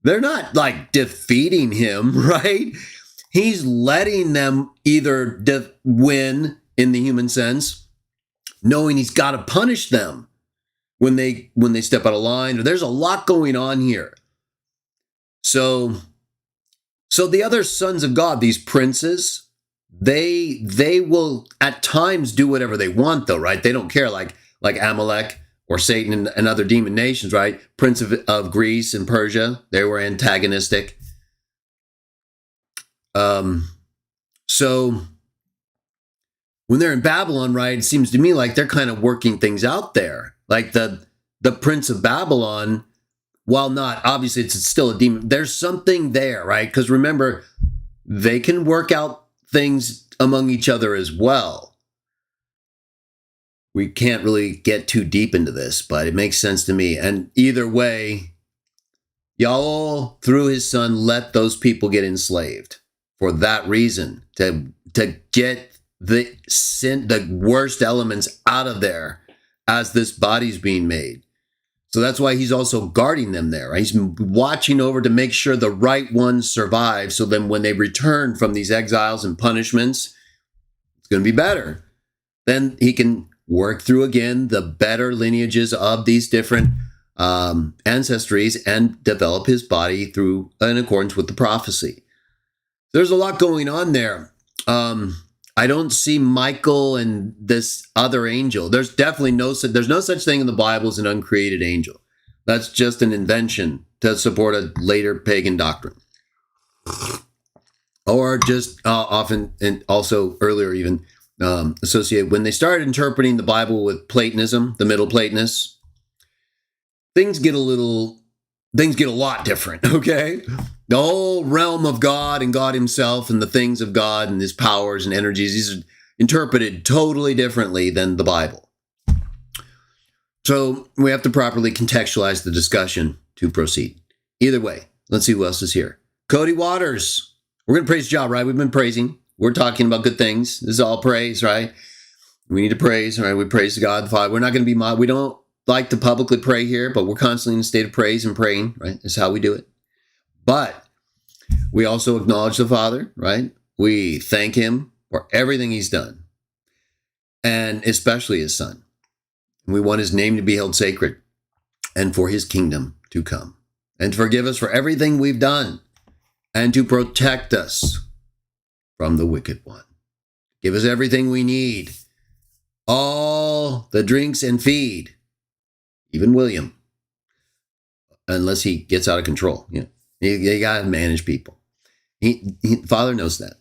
They're not like defeating him, right? He's letting them either win in the human sense, knowing he's got to punish them when they step out of line. There's a lot going on here. So the other sons of God, these princes, they will at times do whatever they want, though, right? They don't care, like Amalek or Satan and other demon nations, right? Prince of Greece and Persia, they were antagonistic. So when they're in Babylon, right, it seems to me like they're kind of working things out there. Like the prince of Babylon, while not, obviously it's still a demon, there's something there, right? Because remember, they can work out things among each other as well. We can't really get too deep into this, but it makes sense to me. And either way, Yahweh, through his son, let those people get enslaved for that reason, to get the sin, the worst elements out of there as this body's being made. So that's why he's also guarding them there. Right? He's watching over to make sure the right ones survive. So then when they return from these exiles and punishments, it's going to be better. Then he can work through again the better lineages of these different ancestries and develop his body through in accordance with the prophecy. There's a lot going on there. I don't see Michael and this other angel. There's definitely no such thing in the Bible as an uncreated angel. That's just an invention to support a later pagan doctrine. Or just often, and also earlier even, associated, when they started interpreting the Bible with Platonism, the Middle Platonists, things get a lot different, okay? The whole realm of God and God himself and the things of God and his powers and energies, these are interpreted totally differently than the Bible. So we have to properly contextualize the discussion to proceed. Either way, let's see who else is here. Cody Waters. We're going to praise Jah, right? We've been praising. We're talking about good things. This is all praise, right? We need to praise, right? We praise God the Father. We're not going to be we don't like to publicly pray here, but we're constantly in a state of praise and praying, right? That's how we do it. But we also acknowledge the Father, right? We thank him for everything he's done, and especially his son. We want his name to be held sacred and for his kingdom to come and to forgive us for everything we've done and to protect us from the wicked one. Give us everything we need, all the drinks and feed, even William, unless he gets out of control. You know, you got to manage people. Father knows that.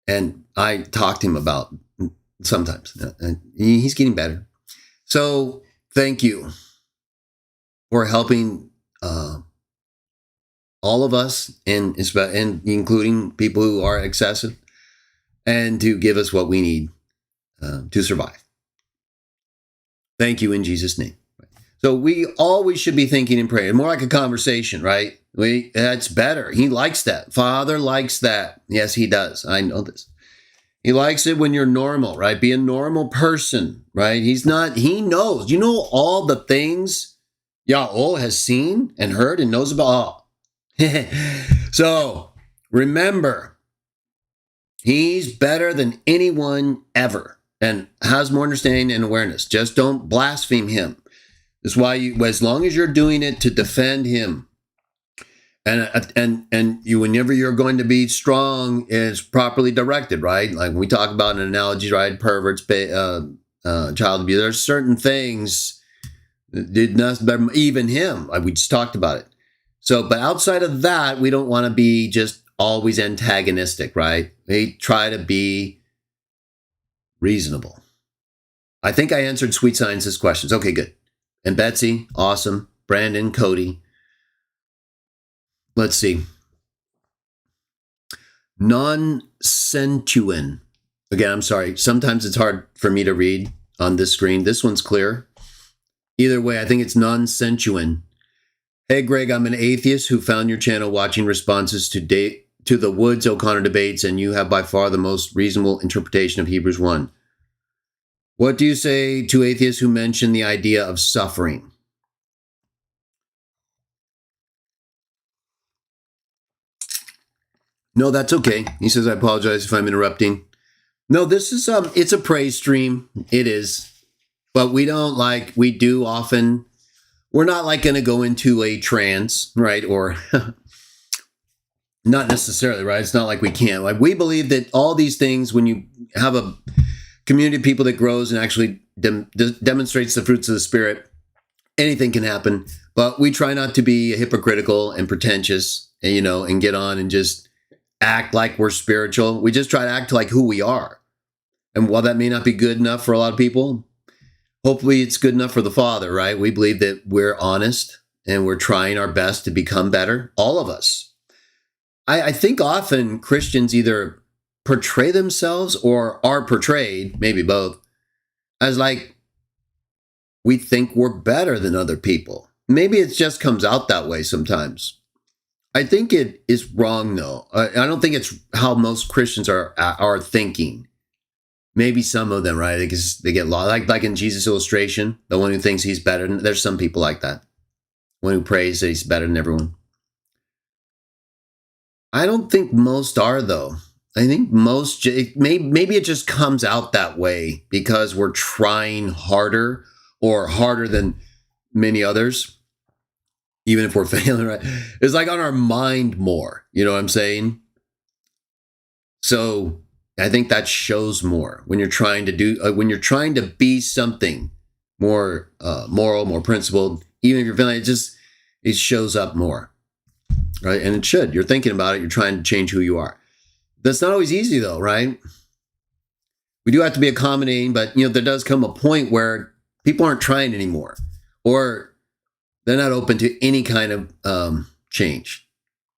And I talk to him about sometimes, and he's getting better. So thank you for helping all of us, and including people who are excessive, and to give us what we need to survive. Thank you in Jesus' name. So we always should be thinking and praying, more like a conversation, right? That's better. He likes that. Father likes that. Yes, he does. I know this. He likes it when you're normal, right? Be a normal person, right? He knows. You know all the things Yahweh has seen and heard and knows about. So remember, he's better than anyone ever and has more understanding and awareness. Just don't blaspheme him. That's why as long as you're doing it to defend him, and you, whenever you're going to be strong, is properly directed, right? Like we talk about in analogies, right? Perverts, child abuse. There's certain things that did not, even him. Like we just talked about it. So, but outside of that, we don't want to be just always antagonistic, right? We try to be reasonable. I think I answered Sweet Science's questions. Okay, good. And Betsy, awesome. Brandon, Cody. Let's see. Non-sensuin. Again, I'm sorry. Sometimes it's hard for me to read on this screen. This one's clear. Either way, I think it's non-sensuin. Hey, Greg, I'm an atheist who found your channel watching responses to the Woods O'Connor debates, and you have by far the most reasonable interpretation of Hebrews 1. What do you say to atheists who mention the idea of suffering? No, that's okay. He says, I apologize if I'm interrupting. No, this is, it's a praise stream. It is. But we do often, we're not like going to go into a trance, right? Or not necessarily, right? It's not like we can't. Like we believe that all these things, when you have a community of people that grows and actually demonstrates the fruits of the Spirit, anything can happen. But we try not to be hypocritical and pretentious, and get on and just act like we're spiritual. We just try to act like who we are. And while that may not be good enough for a lot of people, hopefully it's good enough for the Father, right? We believe that we're honest and we're trying our best to become better, all of us. I think often Christians either portray themselves or are portrayed, maybe both, as like we think we're better than other people. Maybe it just comes out that way sometimes. I think it is wrong, though. I don't think it's how most Christians are thinking. Maybe some of them, right? They get lost. Like in Jesus' illustration, the one who thinks he's better. There's some people like that. One who prays that he's better than everyone. I don't think most are, though. I think most, maybe it just comes out that way because we're trying harder or harder than many others, even if we're failing, right? It's like on our mind more, you know what I'm saying? So I think that shows more when you're trying to when you're trying to be something more moral, more principled, even if you're feeling it shows up more, right? And it should. You're thinking about it. You're trying to change who you are. That's not always easy, though, right? We do have to be accommodating, but there does come a point where people aren't trying anymore, or they're not open to any kind of change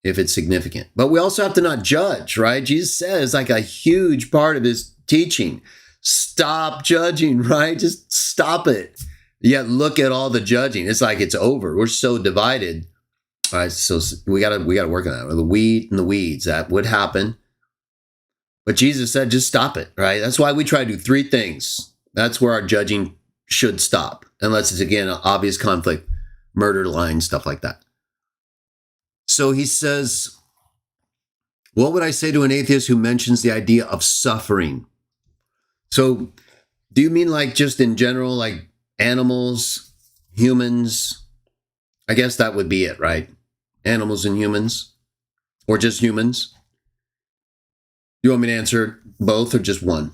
if it's significant. But we also have to not judge, right? Jesus says, like a huge part of his teaching, stop judging, right? Just stop it. Yet look at all the judging. It's like it's over. We're so divided. All right, so we gotta work on that. The wheat and the weeds, that would happen. But Jesus said, just stop it, right? That's why we try to do 3 things. That's where our judging should stop, unless it's, again, an obvious conflict, murder, lying, stuff like that. So he says, what would I say to an atheist who mentions the idea of suffering? So do you mean like just in general, like animals, humans? I guess that would be it, right? Animals and humans, or just humans? You want me to answer both or just one?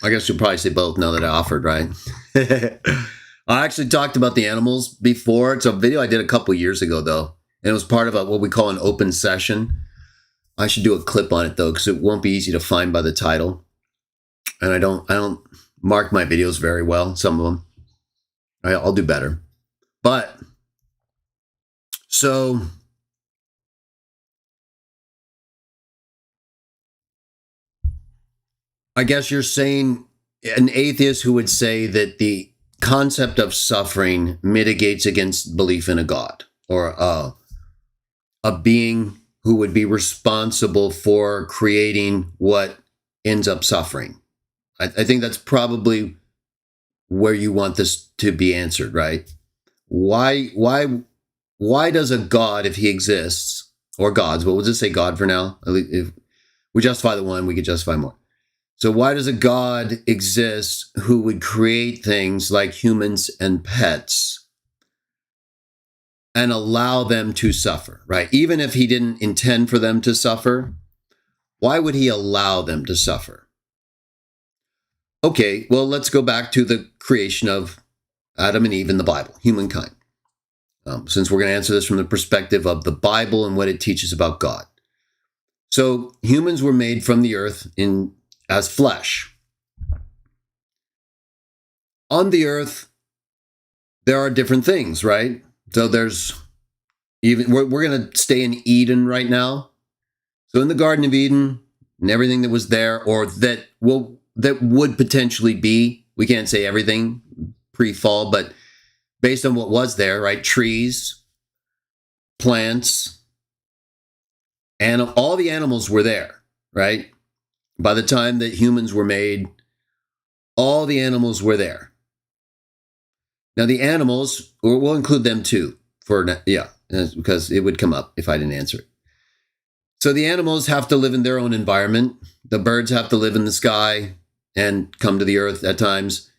I guess you'll probably say both now that I offered, right? I actually talked about the animals before. It's a video I did a couple years ago, though. And it was part of what we call an open session. I should do a clip on it, though, because it won't be easy to find by the title. And I don't mark my videos very well, some of them. I'll do better. But, so I guess you're saying an atheist who would say that the concept of suffering mitigates against belief in a God or a being who would be responsible for creating what ends up suffering. I think that's probably where you want this to be answered, right? Why does a God, if he exists, or gods, but we'll just say God for now. If we justify the one, we could justify more. So why does a God exist who would create things like humans and pets and allow them to suffer, right? Even if he didn't intend for them to suffer, why would he allow them to suffer? Okay, well, let's go back to the creation of Adam and Eve in the Bible, humankind. Since we're going to answer this from the perspective of the Bible and what it teaches about God. So humans were made from the earth as flesh. On the earth, there are different things, right? So we're going to stay in Eden right now. So in the Garden of Eden and everything that was there, or that would potentially be, we can't say everything pre-fall, but based on what was there, right? Trees, plants, and all the animals were there, right? By the time that humans were made, all the animals were there. Now the animals, we'll include them too, because it would come up if I didn't answer it. So the animals have to live in their own environment. The birds have to live in the sky and come to the earth at times.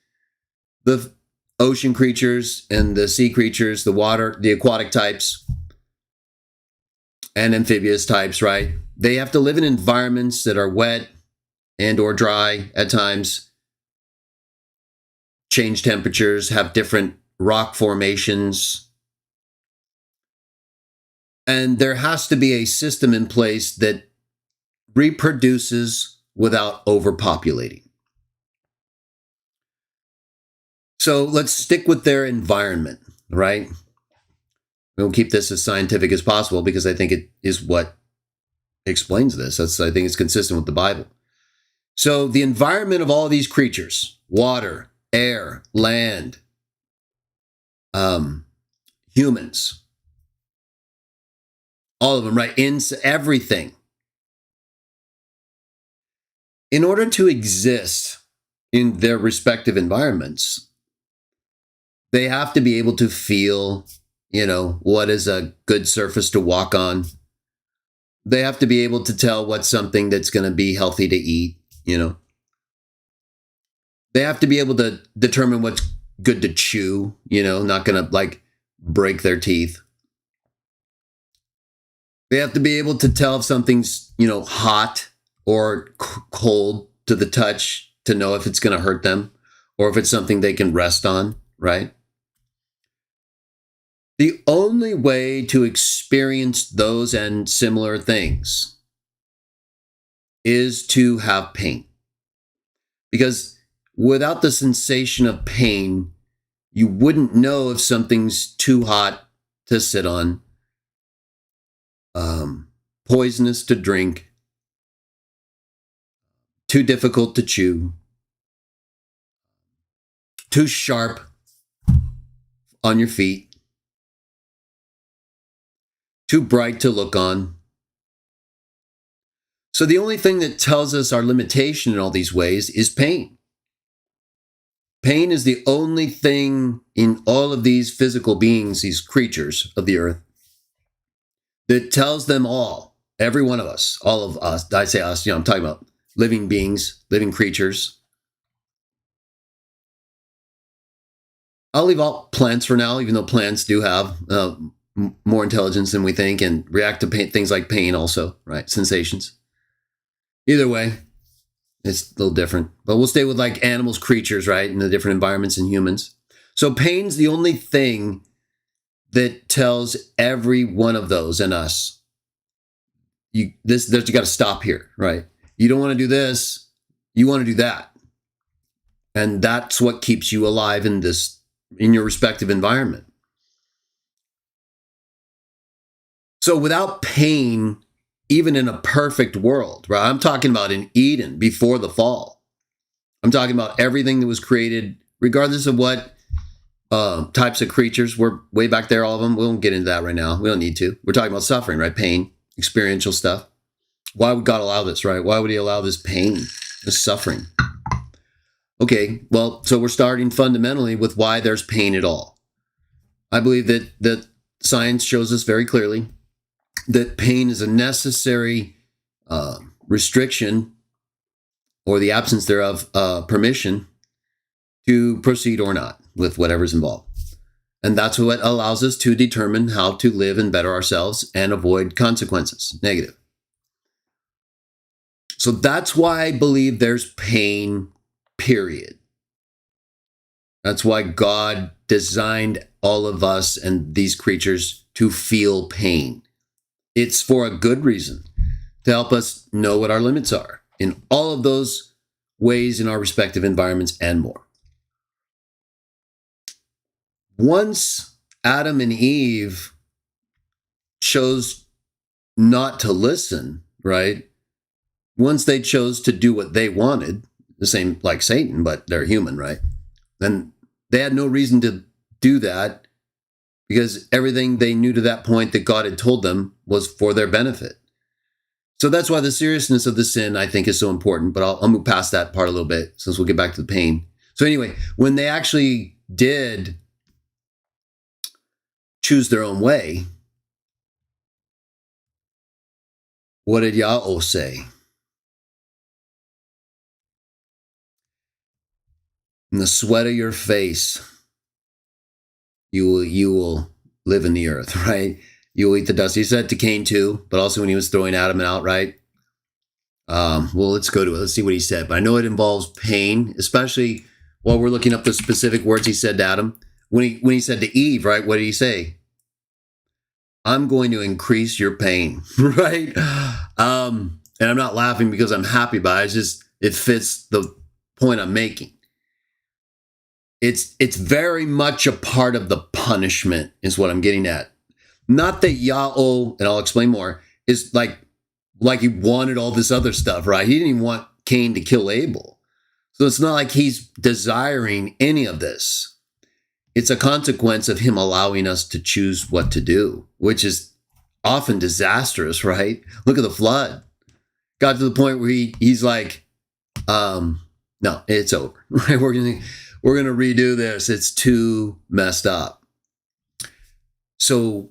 The ocean creatures and the sea creatures, the aquatic types and amphibious types, right? They have to live in environments that are wet and or dry at times, change temperatures, have different rock formations. And there has to be a system in place that reproduces without overpopulating. So let's stick with their environment, right? We'll keep this as scientific as possible because I think it is what explains this. I think it's consistent with the Bible. So the environment of all these creatures, water, air, land, humans, all of them, right? Everything. In order to exist in their respective environments, they have to be able to feel, what is a good surface to walk on. They have to be able to tell what's something that's going to be healthy to eat, They have to be able to determine what's good to chew, not going to break their teeth. They have to be able to tell if something's, hot or cold to the touch to know if it's going to hurt them or if it's something they can rest on, right? The only way to experience those and similar things is to have pain. Because without the sensation of pain, you wouldn't know if something's too hot to sit on, poisonous to drink, too difficult to chew, too sharp on your feet, too bright to look on. So the only thing that tells us our limitation in all these ways is pain. Pain is the only thing in all of these physical beings, these creatures of the earth, that tells them all, every one of us, all of us, I say us, I'm talking about living beings, living creatures. I'll leave out plants for now, even though plants do have more intelligence than we think and react to things like pain also, right? Sensations. Either way, it's a little different. But we'll stay with animals, creatures, right? In the different environments and humans. So pain's the only thing that tells every one of those and us, you got to stop here, right? You don't want to do this, you want to do that. And that's what keeps you alive in your respective environment. So without pain, even in a perfect world, right? I'm talking about in Eden before the fall. I'm talking about everything that was created, regardless of what types of creatures were way back there, all of them. We won't get into that right now. We don't need to. We're talking about suffering, right? Pain, experiential stuff. Why would God allow this, right? Why would he allow this pain, this suffering? Okay, well, so we're starting fundamentally with why there's pain at all. I believe that science shows us very clearly that pain is a necessary restriction or the absence thereof permission to proceed or not with whatever's involved. And that's what allows us to determine how to live and better ourselves and avoid consequences, negative. So that's why I believe there's pain, period. That's why God designed all of us and these creatures to feel pain. It's for a good reason, to help us know what our limits are in all of those ways in our respective environments and more. Once Adam and Eve chose not to listen, right? Once they chose to do what they wanted, the same like Satan, but they're human, right? Then they had no reason to do that because everything they knew to that point that God had told them was for their benefit. So that's why the seriousness of the sin, I think, is so important. But I'll move past that part a little bit since we'll get back to the pain. So anyway, when they actually did choose their own way, what did Yahweh say? In the sweat of your face, you will live in the earth, right? You will eat the dust. He said to Cain too, but also when he was throwing Adam out, right? Well, let's go to it. Let's see what he said. But I know it involves pain, especially while we're looking up the specific words he said to Adam. When he said to Eve, right? What did he say? I'm going to increase your pain, right? And I'm not laughing because I'm happy about it. It's just, it fits the point I'm making. It's very much a part of the punishment is what I'm getting at. Not that Yahweh, and I'll explain more, is like he wanted all this other stuff, right? He didn't even want Cain to kill Abel. So it's not like he's desiring any of this. It's a consequence of him allowing us to choose what to do, which is often disastrous, right? Look at the flood. Got to the point where he's like, no, it's over, right? We're gonna redo this. It's too messed up. So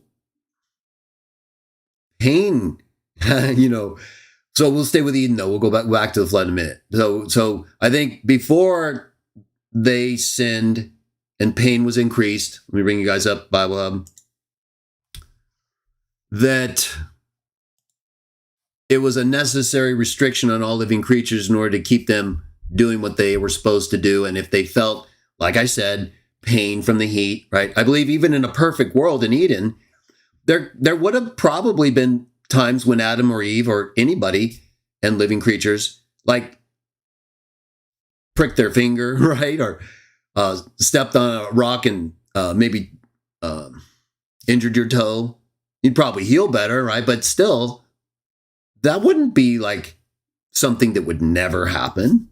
pain, so we'll stay with Eden though. We'll go back to the flood in a minute. So I think before they sinned and pain was increased, let me bring you guys up, Bible Hub, that it was a necessary restriction on all living creatures in order to keep them doing what they were supposed to do. And if they felt, like I said, pain from the heat, right? I believe even in a perfect world in Eden, there would have probably been times when Adam or Eve or anybody and living creatures like pricked their finger, right? Or stepped on a rock and maybe injured your toe. You'd probably heal better, right? But still, that wouldn't be like something that would never happen,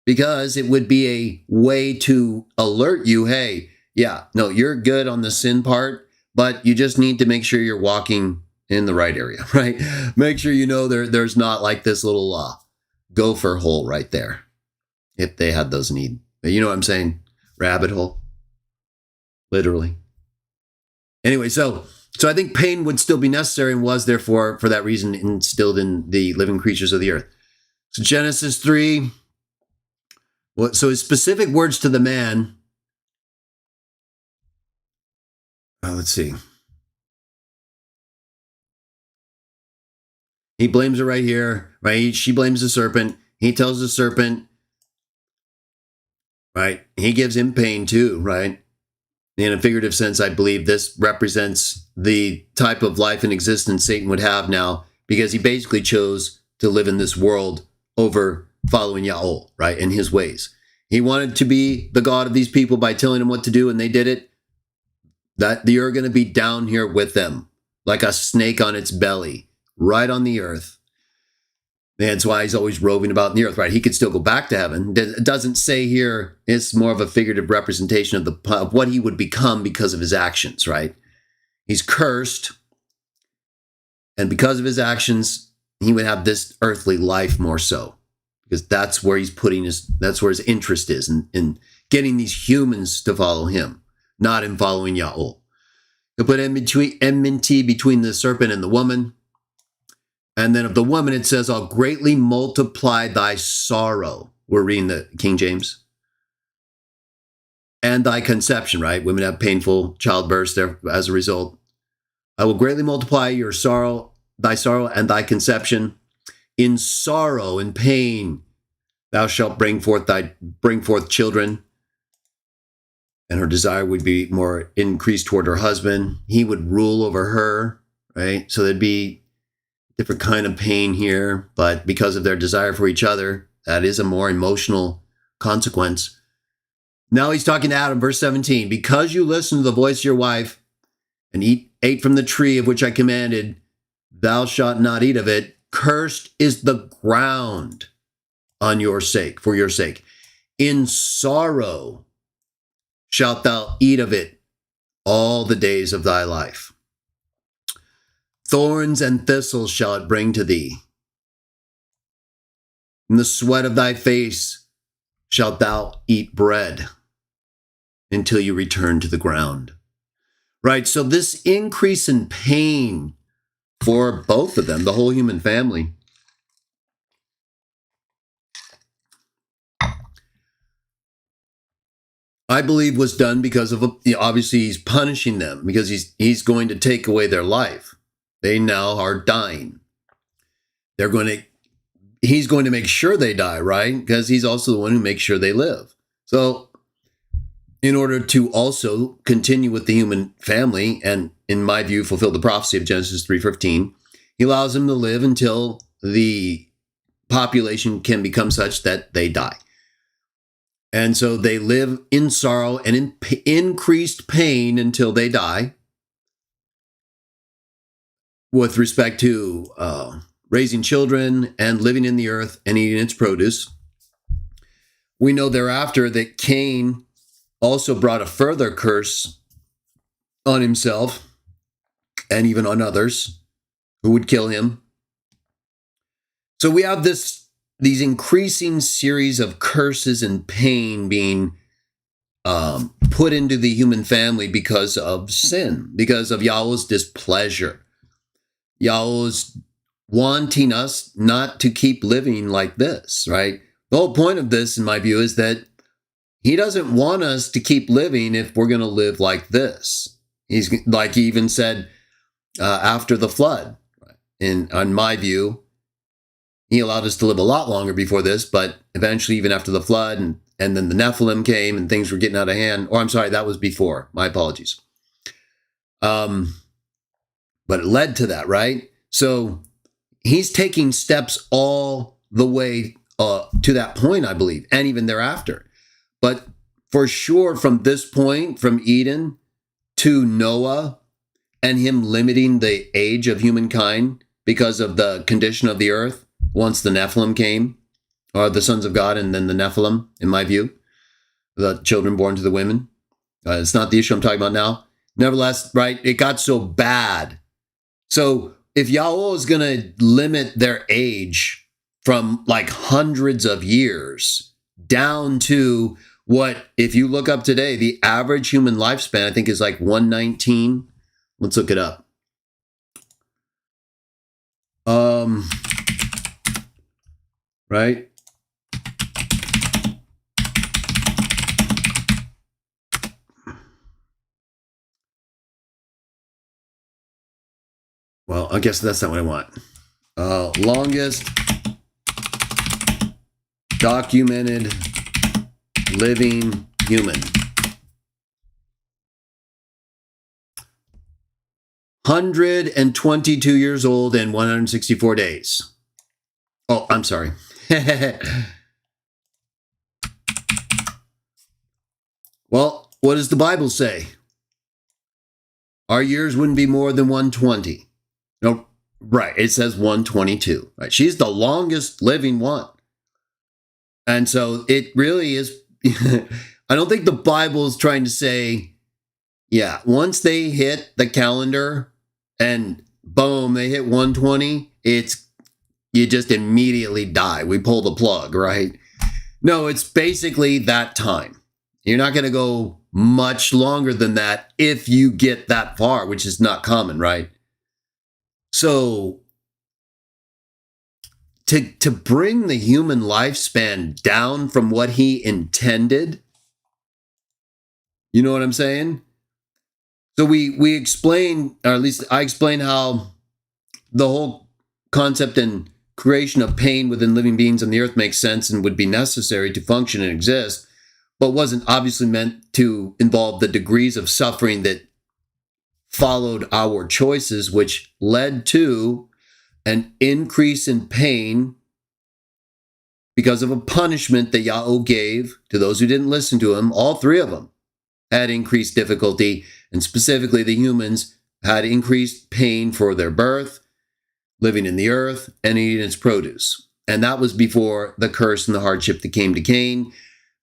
because it would be a way to alert you, hey, yeah, no, you're good on the sin part, but you just need to make sure you're walking in the right area, right? Make sure you know there's not like this little gopher hole right there, if they had those need. You know what I'm saying? Rabbit hole, literally. Anyway, so I think pain would still be necessary and was therefore, for that reason, instilled in the living creatures of the earth. So Genesis 3, so his specific words to the man, let's see. He blames her right here, right? She blames the serpent. He tells the serpent, right? He gives him pain too, right? In a figurative sense, I believe this represents the type of life and existence Satan would have now, because he basically chose to live in this world over following Yahweh, right? In his ways. He wanted to be the God of these people by telling them what to do, and they did it. That you're going to be down here with them, like a snake on its belly, right on the earth. That's why he's always roving about in the earth, right? He could still go back to heaven. It doesn't say here, it's more of a figurative representation of what he would become because of his actions, right? He's cursed, and because of his actions, he would have this earthly life more so, because that's where he's that's where his interest is, in getting these humans to follow him, not in following Yahweh. He'll put enmity between the serpent and the woman. And then of the woman, it says, I'll greatly multiply thy sorrow. We're reading the King James. And thy conception, right? Women have painful childbirths there as a result. I will greatly multiply your sorrow, thy sorrow and thy conception. In sorrow and pain, thou shalt bring forth children. And her desire would be more increased toward her husband. He would rule over her, right? So there'd be different kind of pain here, but because of their desire for each other, that is a more emotional consequence. Now he's talking to Adam, verse 17, because you listened to the voice of your wife and ate from the tree of which I commanded, thou shalt not eat of it. Cursed is the ground on your sake, for your sake. In sorrow shalt thou eat of it all the days of thy life. Thorns and thistles shall it bring to thee. In the sweat of thy face shalt thou eat bread until you return to the ground. Right, so this increase in pain for both of them, the whole human family, I believe was done because of, obviously he's punishing them, because he's going to take away their life. They now are dying. He's going to make sure they die, right? Because he's also the one who makes sure they live. So in order to also continue with the human family and, in my view, fulfill the prophecy of Genesis 3:15, he allows them to live until the population can become such that they die. And so they live in sorrow and in increased pain until they die with respect to raising children and living in the earth and eating its produce. We know thereafter that Cain also brought a further curse on himself and even on others who would kill him. So we have these increasing series of curses and pain being put into the human family because of sin, because of Yahweh's displeasure. Yahweh's wanting us not to keep living like this, right? The whole point of this, in my view, is that he doesn't want us to keep living if we're going to live like this. He's like he even said after the flood, on my view, he allowed us to live a lot longer before this, but eventually, even after the flood, and then the Nephilim came and things were getting out of hand. Or I'm sorry, that was before. My apologies. But it led to that, right? So he's taking steps all the way to that point, I believe, and even thereafter. But for sure, from this point, from Eden to Noah, and him limiting the age of humankind because of the condition of the earth, once the Nephilim came, or the sons of God and then the Nephilim, in my view, the children born to the women. It's not the issue I'm talking about now. Nevertheless, right, it got so bad. So if Yahweh is going to limit their age from like hundreds of years down to what, if you look up today, the average human lifespan, I think, is like 119. Let's look it up. Right? Well, I guess that's not what I want. Longest documented living human. 122 years old and 164 days. Oh, I'm sorry. Well, what does the Bible say? Our years wouldn't be more than 120. No, right. It says 122. Right. She's the longest living one. And so it really is. I don't think the Bible is trying to say, yeah, once they hit the calendar and boom, they hit 120, you just immediately die. We pull the plug, right? No, it's basically that time. You're not going to go much longer than that if you get that far, which is not common, right? So to bring the human lifespan down from what he intended, you know what I'm saying? So we explain, or at least I explain, how the whole concept and creation of pain within living beings on the earth makes sense and would be necessary to function and exist, but wasn't obviously meant to involve the degrees of suffering that followed our choices, which led to an increase in pain because of a punishment that Yahweh gave to those who didn't listen to him. All three of them had increased difficulty, and specifically the humans had increased pain for their birth, living in the earth, and eating its produce. And that was before the curse and the hardship that came to Cain,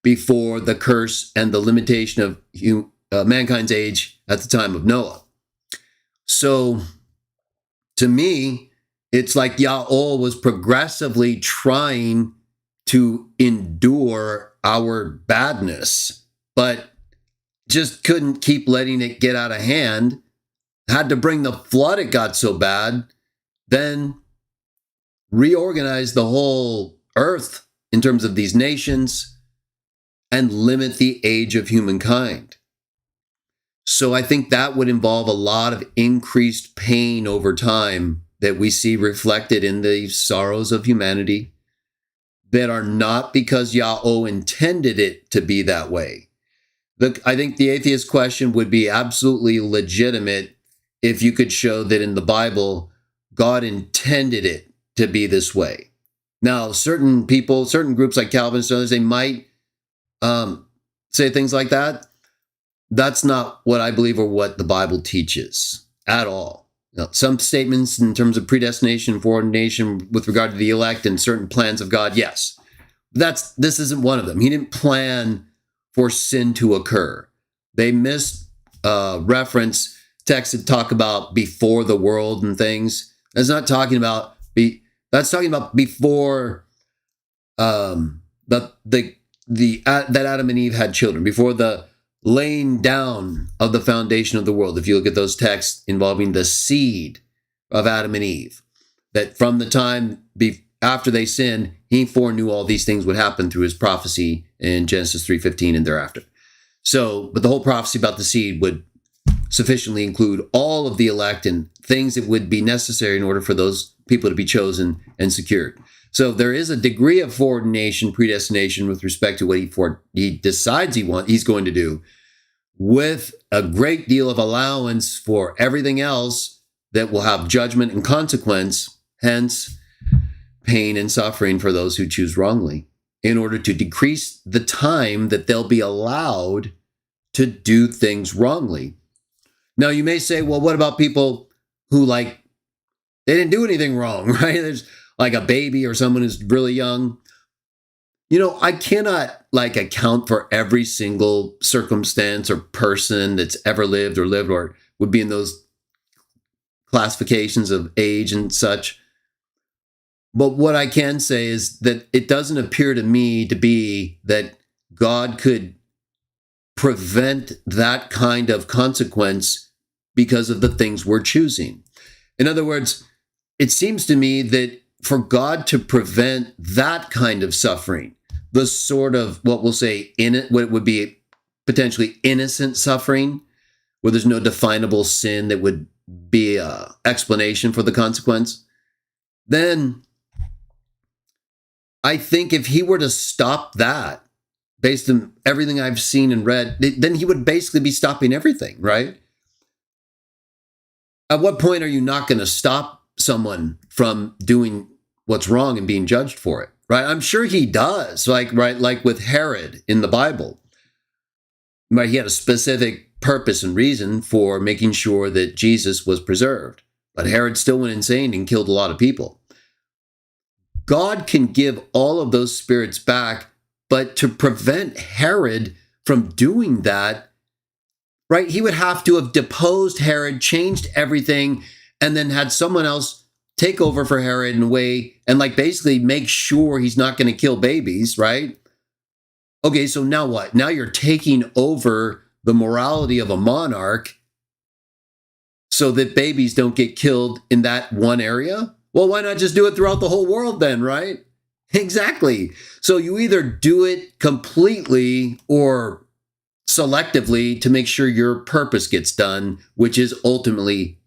before the curse and the limitation of mankind's age at the time of Noah. So, to me, it's like Yahweh was progressively trying to endure our badness, but just couldn't keep letting it get out of hand. Had to bring the flood, it got so bad, then reorganize the whole earth in terms of these nations and limit the age of humankind. So I think that would involve a lot of increased pain over time that we see reflected in the sorrows of humanity that are not because Yahweh intended it to be that way. I think the atheist question would be absolutely legitimate if you could show that in the Bible, God intended it to be this way. Now, certain people, certain groups like Calvinists and others, they might say things like that. That's not what I believe or what the Bible teaches at all. Now, some statements in terms of predestination, foreordination with regard to the elect and certain plans of God, yes. This isn't one of them. He didn't plan for sin to occur. They missed reference texts that talk about before the world and things. That's not talking about that's talking about before that Adam and Eve had children, before the laying down of the foundation of the world. If you look at those texts involving the seed of Adam and Eve, that from the time after they sinned, he foreknew all these things would happen through his prophecy in Genesis 3:15 and thereafter. So, but the whole prophecy about the seed would sufficiently include all of the elect and things that would be necessary in order for those people to be chosen and secured. So there is a degree of foreordination, predestination with respect to what he decides he's going to do, with a great deal of allowance for everything else that will have judgment and consequence, hence pain and suffering for those who choose wrongly, in order to decrease the time that they'll be allowed to do things wrongly. Now, you may say, well, what about people who, they didn't do anything wrong, right? There's like a baby or someone who's really young. I cannot account for every single circumstance or person that's ever lived or would be in those classifications of age and such. But what I can say is that it doesn't appear to me to be that God could prevent that kind of consequence because of the things we're choosing. In other words, it seems to me that for God to prevent that kind of suffering, the sort of what would be potentially innocent suffering, where there's no definable sin that would be an explanation for the consequence, then I think if he were to stop that, based on everything I've seen and read, then he would basically be stopping everything, right? At what point are you not going to stop someone from doing what's wrong and being judged for it, right? I'm sure he does, like with Herod in the Bible. Right? He had a specific purpose and reason for making sure that Jesus was preserved. But Herod still went insane and killed a lot of people. God can give all of those spirits back, but to prevent Herod from doing that, right, he would have to have deposed Herod, changed everything, and then had someone else take over for Herod in a way and basically make sure he's not going to kill babies, right? Okay, so now what? Now you're taking over the morality of a monarch so that babies don't get killed in that one area? Well, why not just do it throughout the whole world then, right? Exactly. So you either do it completely or selectively to make sure your purpose gets done, which is ultimately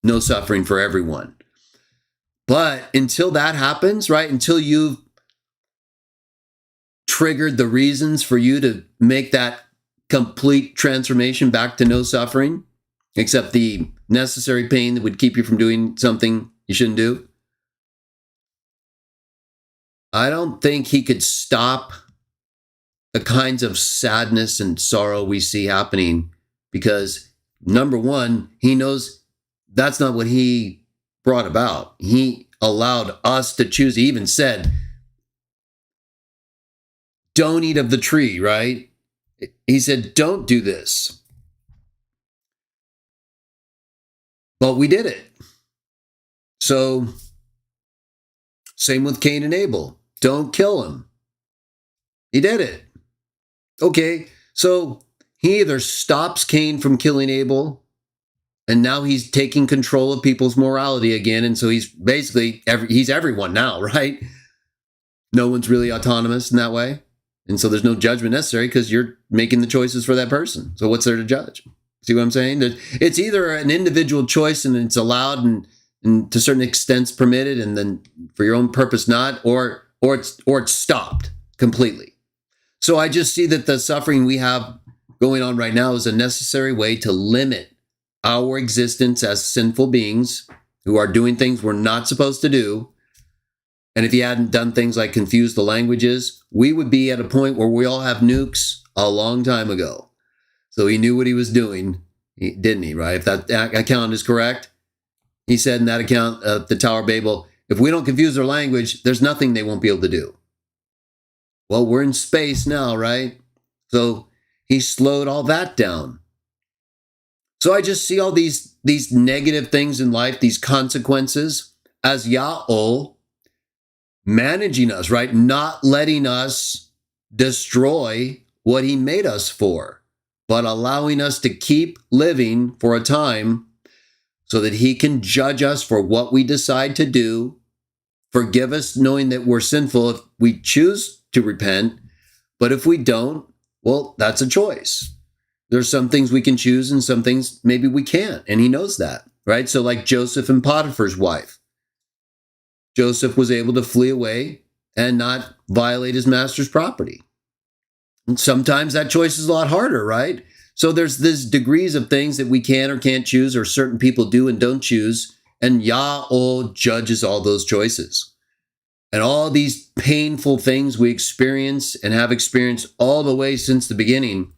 no suffering for everyone. But until that happens, right, until you've triggered the reasons for you to make that complete transformation back to no suffering, except the necessary pain that would keep you from doing something you shouldn't do, I don't think he could stop the kinds of sadness and sorrow we see happening because, number one, he knows that's not what he brought about. He allowed us to choose. He even said, don't eat of the tree, right? He said, don't do this. But we did it. So, same with Cain and Abel. Don't kill him. He did it. Okay, so he either stops Cain from killing Abel, and now he's taking control of people's morality again, and so he's basically, he's everyone now, right? No one's really autonomous in that way, and so there's no judgment necessary because you're making the choices for that person. So what's there to judge? See what I'm saying? It's either an individual choice and it's allowed and to certain extents permitted, and then for your own purpose not, or it's stopped completely. So I just see that the suffering we have going on right now is a necessary way to limit our existence as sinful beings who are doing things we're not supposed to do, And if he hadn't done things like confuse the languages, we would be at a point where we all have nukes a long time ago. So he knew what he was doing, didn't he, right? If that account is correct, he said in that account, the Tower of Babel, if we don't confuse their language, there's nothing they won't be able to do. Well, we're in space now, right? So he slowed all that down. So I just see all these negative things in life, these consequences, as Yahweh managing us, right? Not letting us destroy what he made us for, but allowing us to keep living for a time so that he can judge us for what we decide to do, forgive us knowing that we're sinful if we choose to repent, but if we don't, well, that's a choice. There's some things we can choose and some things maybe we can't, and he knows that, right? So like Joseph and Potiphar's wife. Joseph was able to flee away and not violate his master's property. And sometimes that choice is a lot harder, right? So there's this degrees of things that we can or can't choose, or certain people do and don't choose, and Yahweh judges all those choices. And all these painful things we experience and have experienced all the way since the beginning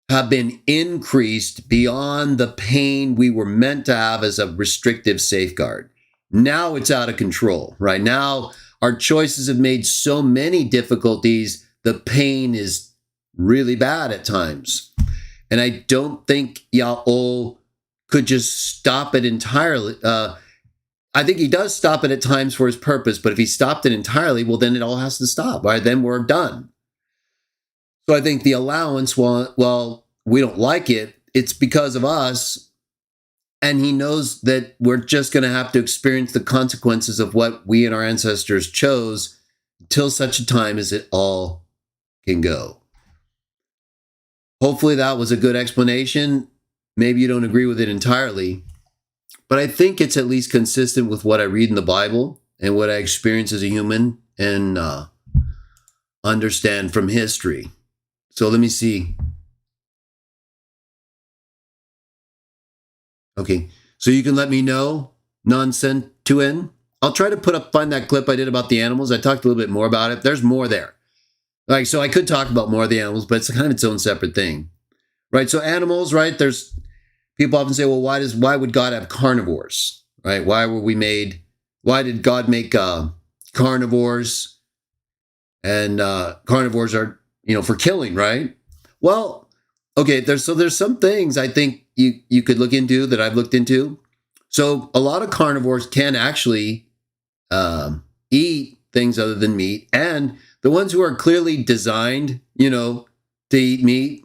have been increased beyond the pain we were meant to have as a restrictive safeguard. Now it's out of control, right? Now our choices have made so many difficulties, the pain is really bad at times. And I don't think Yahweh could just stop it entirely. I think he does stop it at times for his purpose, but if he stopped it entirely, well, then it all has to stop, right? Then we're done. So I think the allowance, well, we don't like it, it's because of us. And he knows that we're just going to have to experience the consequences of what we and our ancestors chose until such a time as it all can go. Hopefully that was a good explanation. Maybe you don't agree with it entirely, but I think it's at least consistent with what I read in the Bible and what I experience as a human and understand from history. So let me see. Okay, so you can let me know, non-sent-to-in. I'll try to find that clip I did about the animals. I talked a little bit more about it. There's more there. Like, so I could talk about more of the animals, but it's kind of its own separate thing. Right, so animals, right, there's, people often say, well, why would God have carnivores? Right, why did God make carnivores? And carnivores are, for killing, right? Well, okay, there's some things I think you could look into that I've looked into. So a lot of carnivores can actually eat things other than meat. And the ones who are clearly designed, to eat meat,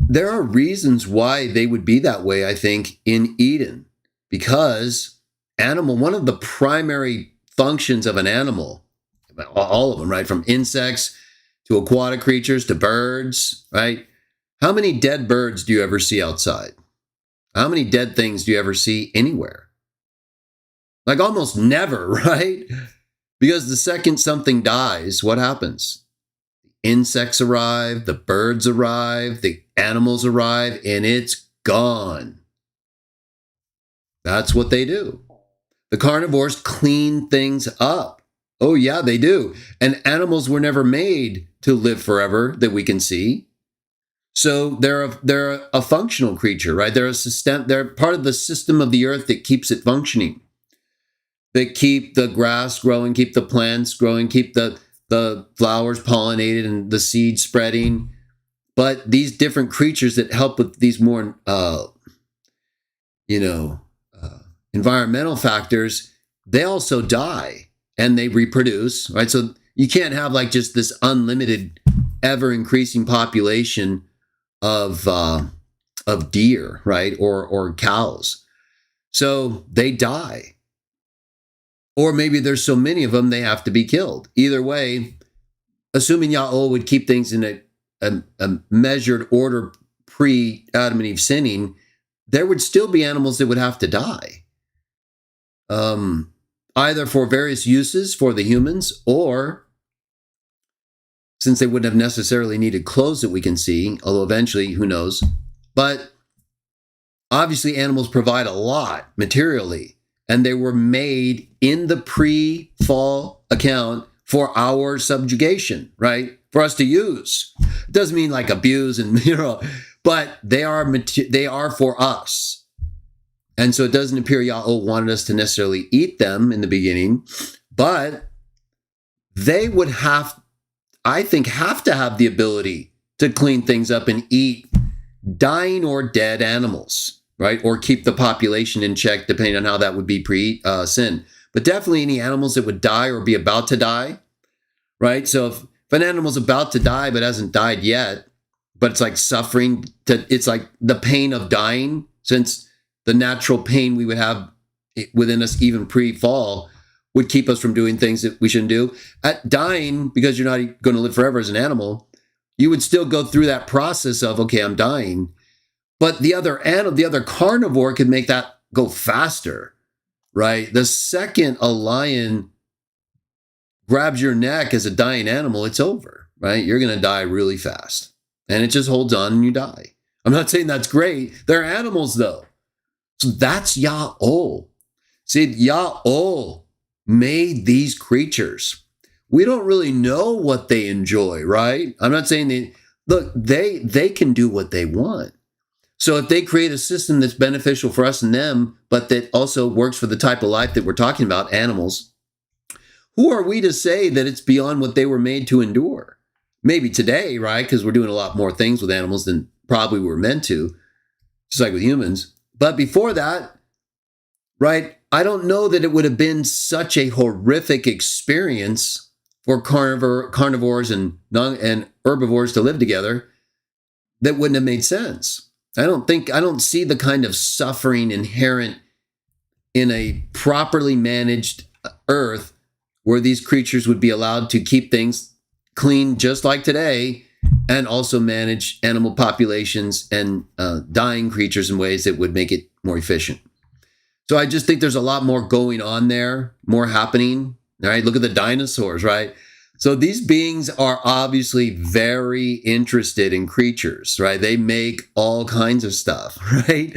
there are reasons why they would be that way, I think, in Eden. Because one of the primary functions of an animal, all of them, right, from insects to aquatic creatures to birds, right? How many dead birds do you ever see outside? How many dead things do you ever see anywhere? Like almost never, right? Because the second something dies, what happens? Insects arrive, the birds arrive, the animals arrive, and it's gone. That's what they do. The carnivores clean things up. Oh yeah, they do. And animals were never made to live forever that we can see. So they're a functional creature, right? They're part of the system of the earth that keeps it functioning. That keep the grass growing, keep the plants growing, keep the flowers pollinated and the seeds spreading. But these different creatures that help with these more, environmental factors, they also die and they reproduce, right? So you can't have like just this unlimited, ever increasing population of deer, right? Or cows. So they die. Or maybe there's so many of them, they have to be killed. Either way, assuming Yahweh would keep things in a measured order pre-Adam and Eve sinning, there would still be animals that would have to die. Either for various uses for the humans, or since they wouldn't have necessarily needed clothes that we can see, although eventually, who knows. But obviously animals provide a lot materially. and they were made in the pre-fall account for our subjugation, right? For us to use. It doesn't mean like abuse and, but they are for us. And so it doesn't appear Yahweh wanted us to necessarily eat them in the beginning, but they would have to have the ability to clean things up and eat dying or dead animals, right? Or keep the population in check, depending on how that would be pre-sin. But definitely any animals that would die or be about to die, right? So if an animal's about to die but hasn't died yet, but it's like suffering, it's like the pain of dying, since the natural pain we would have within us even pre-fall would keep us from doing things that we shouldn't do. At dying, because you're not going to live forever as an animal, you would still go through that process of, okay, I'm dying. But the other carnivore could make that go faster, right? The second a lion grabs your neck as a dying animal, it's over, right? You're going to die really fast. And it just holds on and you die. I'm not saying that's great. They're animals, though. So that's Yahweh. See, Yahweh made these creatures. We don't really know what they enjoy, right? I'm not saying they can do what they want. So if they create a system that's beneficial for us and them, but that also works for the type of life that we're talking about, animals, who are we to say that it's beyond what they were made to endure? Maybe today, right? Because we're doing a lot more things with animals than probably we're meant to, just like with humans. But before that, right, I don't know that it would have been such a horrific experience for carnivores and herbivores to live together. That wouldn't have made sense. I don't see the kind of suffering inherent in a properly managed earth where these creatures would be allowed to keep things clean just like today and also manage animal populations and dying creatures in ways that would make it more efficient. So I just think there's a lot more going on there, more happening. All right, look at the dinosaurs, right? So these beings are obviously very interested in creatures, right? They make all kinds of stuff, right?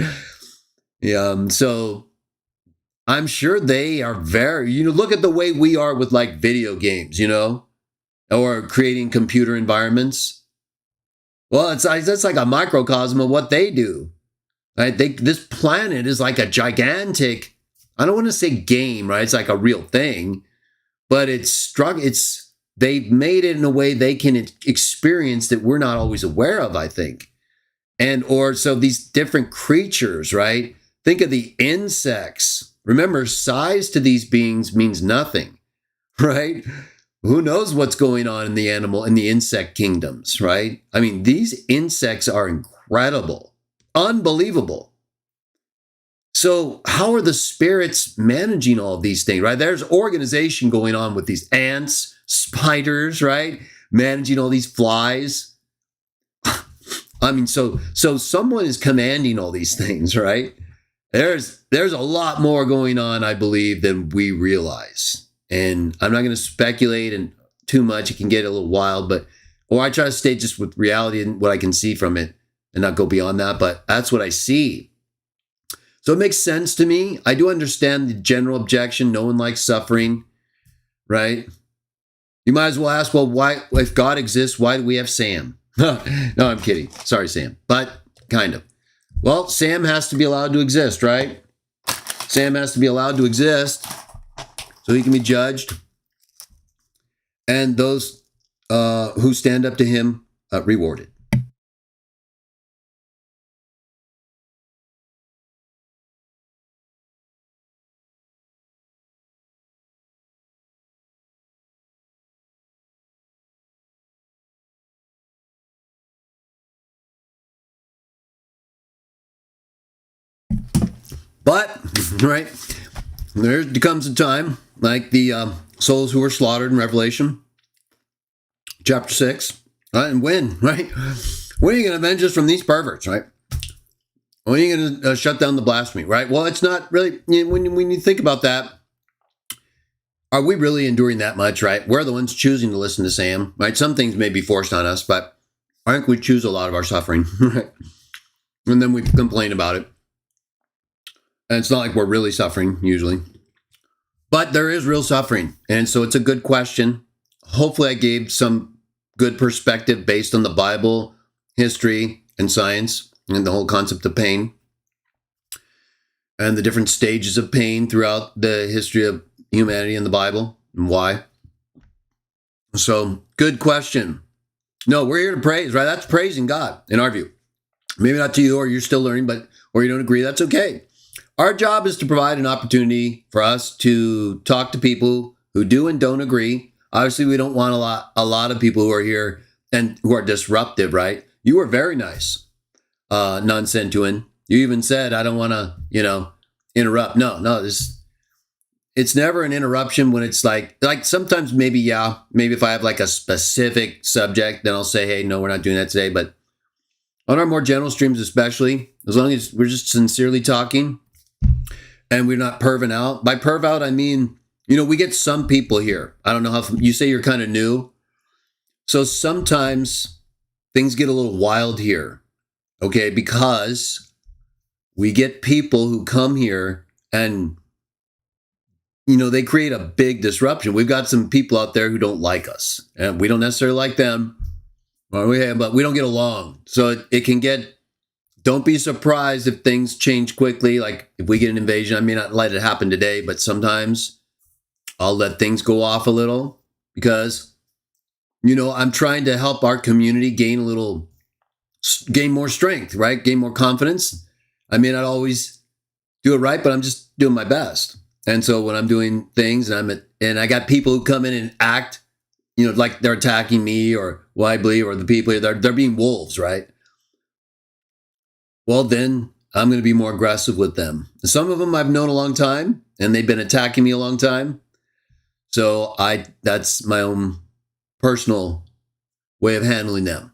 So I'm sure they are very, look at the way we are with like video games, or creating computer environments. Well, that's like a microcosm of what they do. Right? This planet is like a gigantic, I don't want to say game, right? It's like a real thing, but they've made it in a way they can experience that we're not always aware of, I think. So these different creatures, right? Think of the insects. Remember, size to these beings means nothing, right? Who knows what's going on in the insect kingdoms, right? I mean, these insects are incredible. Unbelievable. So how are the spirits managing all of these things, right? There's organization going on with these ants, spiders, right? Managing all these flies. I mean, so someone is commanding all these things, right? There's a lot more going on, I believe, than we realize. And I'm not going to speculate and too much. It can get a little wild, or I try to stay just with reality and what I can see from it, and not go beyond that, but that's what I see. So it makes sense to me. I do understand the general objection. No one likes suffering, right? You might as well ask, well, why, if God exists, why do we have Sam? No, I'm kidding. Sorry, Sam, but kind of. Well, Sam has to be allowed to exist, right? Sam has to be allowed to exist so he can be judged. And those who stand up to him, rewarded. But, right, there comes a time, like the souls who were slaughtered in Revelation, chapter 6, right? And when, right? When are you going to avenge us from these perverts, right? When are you going to shut down the blasphemy, right? Well, it's not really, when you think about that, are we really enduring that much, right? We're the ones choosing to listen to Sam, right? Some things may be forced on us, but I think we choose a lot of our suffering, right? And then we complain about it. And it's not like we're really suffering usually, but there is real suffering. And so it's a good question. Hopefully I gave some good perspective based on the Bible, history, and science, and the whole concept of pain and the different stages of pain throughout the history of humanity in the Bible and why. So good question. No, we're here to praise, right? That's praising God in our view. Maybe not to you, or you're still learning, or you don't agree. That's okay. Our job is to provide an opportunity for us to talk to people who do and don't agree. Obviously, we don't want a lot of people who are here and who are disruptive, right? You were very nice, non-sentuan. You even said, I don't want to, interrupt. No, it's never an interruption when it's like sometimes maybe if I have like a specific subject, then I'll say, hey, no, we're not doing that today. But on our more general streams, especially, as long as we're just sincerely talking and we're not perving out. By perv out, I mean, we get some people here. I don't know how you say you're kind of new. So sometimes things get a little wild here, okay? Because we get people who come here and, they create a big disruption. We've got some people out there who don't like us, and we don't necessarily like them, but we don't get along. So it can get, don't be surprised if things change quickly. Like if we get an invasion, I may not let it happen today, but sometimes I'll let things go off a little because, I'm trying to help our community gain more strength, right? Gain more confidence. I may not always do it right, but I'm just doing my best. And so when I'm doing things and I got people who come in and act, like they're attacking me or what I believe, or the people, they're being wolves, right? Well, then I'm going to be more aggressive with them. Some of them I've known a long time and they've been attacking me a long time. So that's my own personal way of handling them.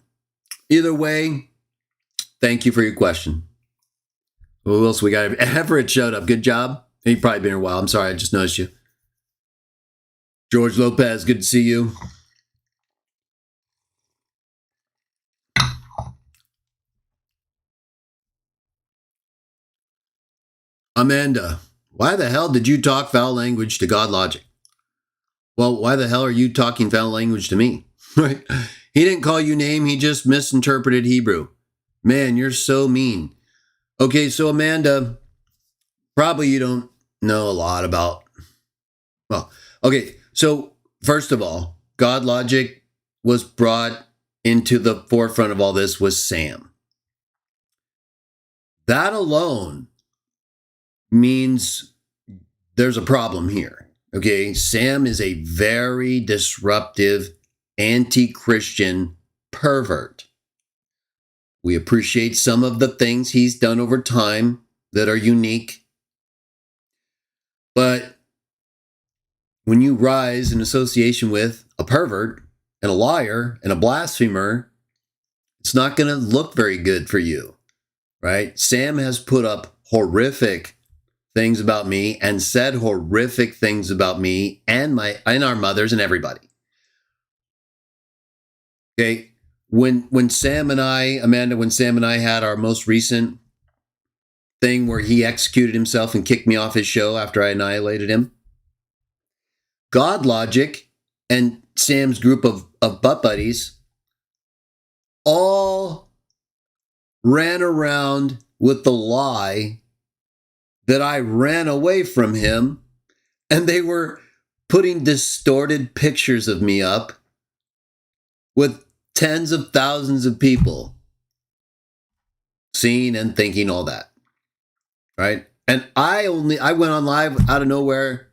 Either way, thank you for your question. Who else we got? Everett showed up. Good job. You've probably been here a while. I'm sorry, I just noticed you. George Lopez, good to see you. Amanda, why the hell did you talk foul language to God Logic? Well, why the hell are you talking foul language to me? Right? He didn't call you name. He just misinterpreted Hebrew. Man, you're so mean. Okay, so Amanda, probably you don't know a lot about, okay, so first of all, God Logic was brought into the forefront of all this was Sam. That alone means there's a problem here, okay? Sam is a very disruptive, anti-Christian pervert. We appreciate some of the things he's done over time that are unique. But when you rise in association with a pervert and a liar and a blasphemer, it's not going to look very good for you, right? Sam has put up horrific things about me and said horrific things about me and our mothers and everybody. Okay, when Sam and I, Amanda, had our most recent thing where he executed himself and kicked me off his show after I annihilated him, God Logic and Sam's group of butt buddies all ran around with the lie that I ran away from him, and they were putting distorted pictures of me up with tens of thousands of people seeing and thinking all that, right? And I went on live out of nowhere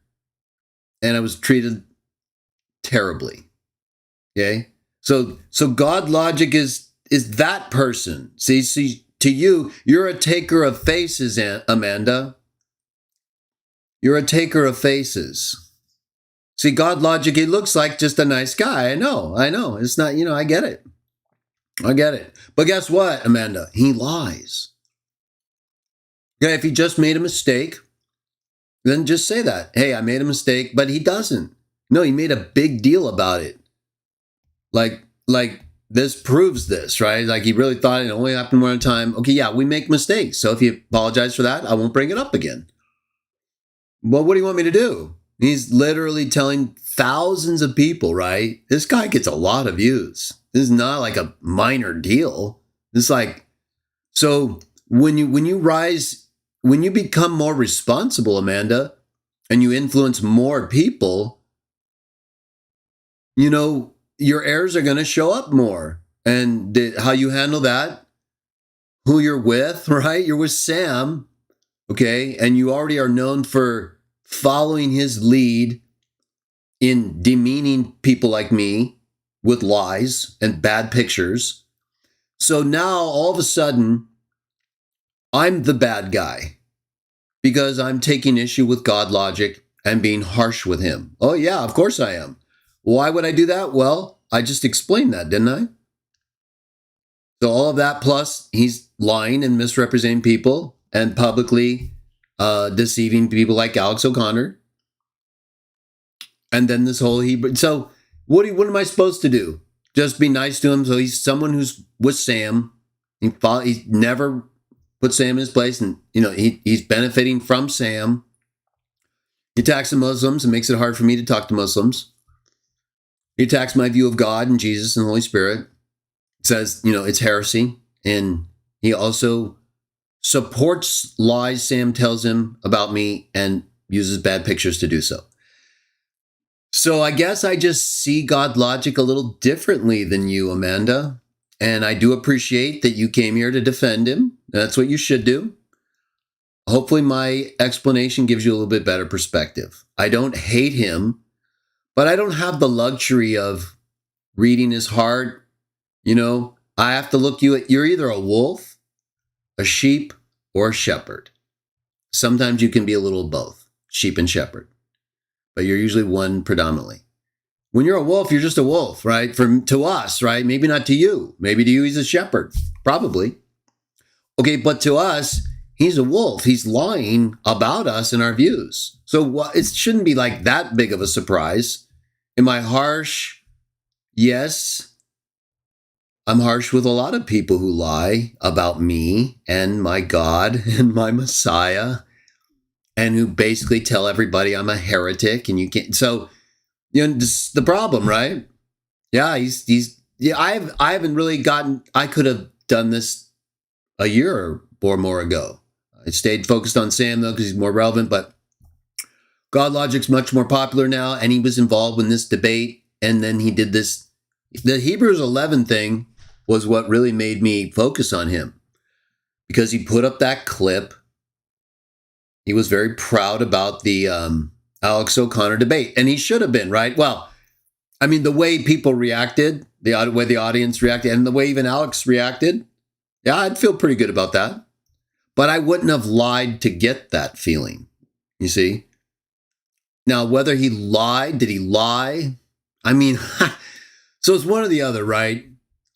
and I was treated terribly. Okay? So God Logic is that person. See, to you, you're a taker of faces, Amanda. You're a taker of faces. See, God Logic, he looks like just a nice guy. I know. It's not, I get it. But guess what, Amanda? He lies. Okay, if he just made a mistake, then just say that. Hey, I made a mistake, but he doesn't. No, he made a big deal about it. Like this proves this, right? Like he really thought it only happened one time. Okay, yeah, we make mistakes. So if you apologize for that, I won't bring it up again. Well, what do you want me to do? He's literally telling thousands of people, right? This guy gets a lot of views. This is not like a minor deal. It's like, so when you rise, when you become more responsible, Amanda, and you influence more people, you know, your heirs are going to show up more. And how you handle that, who you're with, right? You're with Sam, okay? And you already are known for following his lead in demeaning people like me with lies and bad pictures. So now all of a sudden, I'm the bad guy because I'm taking issue with God logic and being harsh with him. Oh, yeah, of course I am. Why would I do that? Well, I just explained that, didn't I? So all of that plus he's lying and misrepresenting people and publicly deceiving people like Alex O'Connor. And then this whole Hebrew. So what am I supposed to do? Just be nice to him. So he's someone who's with Sam. He never put Sam in his place. And, you know, he's benefiting from Sam. He attacks the Muslims and makes it hard for me to talk to Muslims. He attacks my view of God and Jesus and the Holy Spirit. Says, you know, it's heresy. And he also supports lies Sam tells him about me and uses bad pictures to do so. So I guess I just see God logic a little differently than you, Amanda. And I do appreciate that you came here to defend him. That's what you should do. Hopefully my explanation gives you a little bit better perspective. I don't hate him, but I don't have the luxury of reading his heart. You know, I have to look you at, you're either a wolf, a sheep, or a shepherd. Sometimes you can be a little of both, sheep and shepherd, but you're usually one predominantly. When you're a wolf, you're just a wolf, right? To us, right? Maybe not to you. Maybe to you, he's a shepherd, probably. Okay, but to us, he's a wolf. He's lying about us and our views. So it shouldn't be like that big of a surprise. Am I harsh? Yes. I'm harsh with a lot of people who lie about me and my God and my Messiah and who basically tell everybody I'm a heretic and you can't. So, you know, this is the problem, right? Yeah, I haven't really I could have done this a year or more ago. I stayed focused on Sam though, because he's more relevant, but God Logic's much more popular now. And he was involved in this debate. And then he did this, the Hebrews 11 thing was what really made me focus on him because he put up that clip. He was very proud about the Alex O'Connor debate, and he should have been, right? Well, I mean, the way people reacted, the way the audience reacted, and the way even Alex reacted, yeah, I'd feel pretty good about that. But I wouldn't have lied to get that feeling, you see? Now, whether he lied, did he lie? I mean, so it's one or the other, right?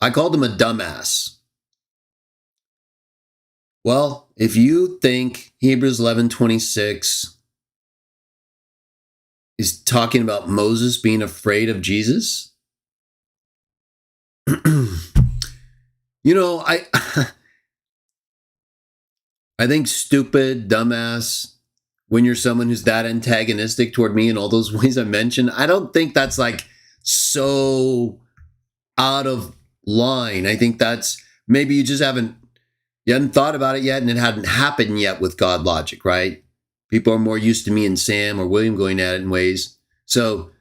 I called him a dumbass. Well, if you think Hebrews 11:26 is talking about Moses being afraid of Jesus, you know, I think stupid, dumbass, when you're someone who's that antagonistic toward me in all those ways I mentioned, I don't think that's like so out of line. I think that's maybe you hadn't thought about it yet and it hadn't happened yet with God logic, right? People are more used to me and Sam or William going at it in ways. So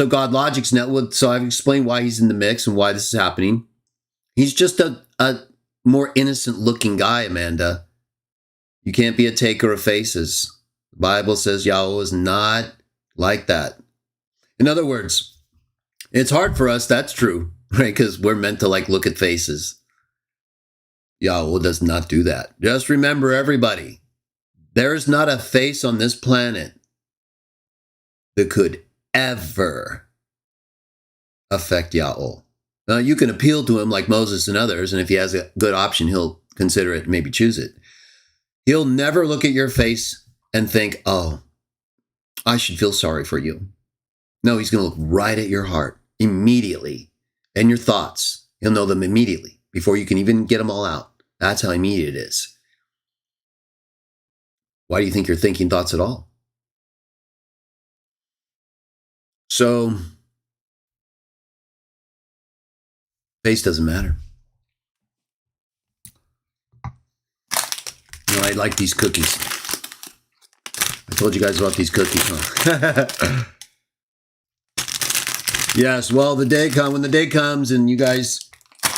God logic's now, so I've explained why he's in the mix and why this is happening. He's just a more innocent looking guy, Amanda. You can't be a taker of faces. The Bible says Yahweh is not like that. In other words, it's hard for us, that's true, right? Because we're meant to like look at faces. Yahweh does not do that. Just remember, everybody, there is not a face on this planet that could ever affect Yahweh. Now, you can appeal to him like Moses and others, and if he has a good option, he'll consider it and maybe choose it. He'll never look at your face and think, oh, I should feel sorry for you. No, he's going to look right at your heart immediately and your thoughts. He'll know them immediately before you can even get them all out. That's how immediate it is. Why do you think you're thinking thoughts at all? So, face doesn't matter. You know, I like these cookies. I told you guys about these cookies, huh? Yes, well, when the day comes and you guys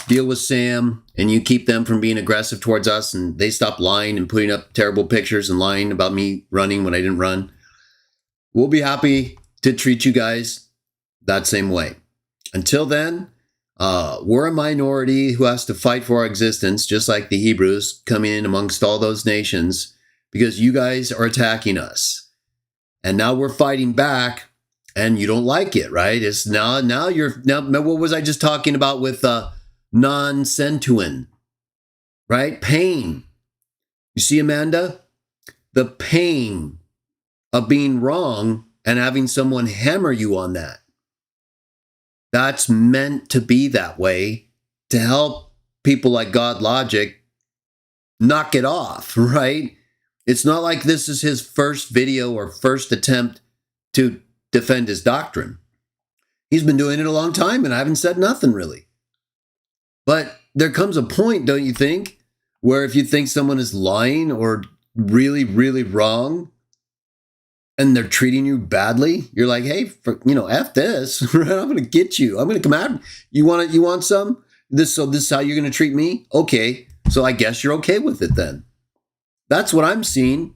deal with Sam and you keep them from being aggressive towards us and they stop lying and putting up terrible pictures and lying about me running when I didn't run, we'll be happy to treat you guys that same way. Until then, we're a minority who has to fight for our existence, just like the Hebrews coming in amongst all those nations, because you guys are attacking us. And now we're fighting back, and you don't like it, right? It's now what was I just talking about with non-sentuin, right? Pain. You see, Amanda? The pain of being wrong and having someone hammer you on that. That's meant to be that way to help people like God Logic knock it off, right? It's not like this is his first video or first attempt to defend his doctrine. He's been doing it a long time and I haven't said nothing really. But there comes a point, don't you think, where if you think someone is lying or really, really wrong, and they're treating you badly, you're like, hey, F this, right? I'm going to get you. I'm going to come out. You want some? This is how you're going to treat me? Okay. So I guess you're okay with it then. That's what I'm seeing.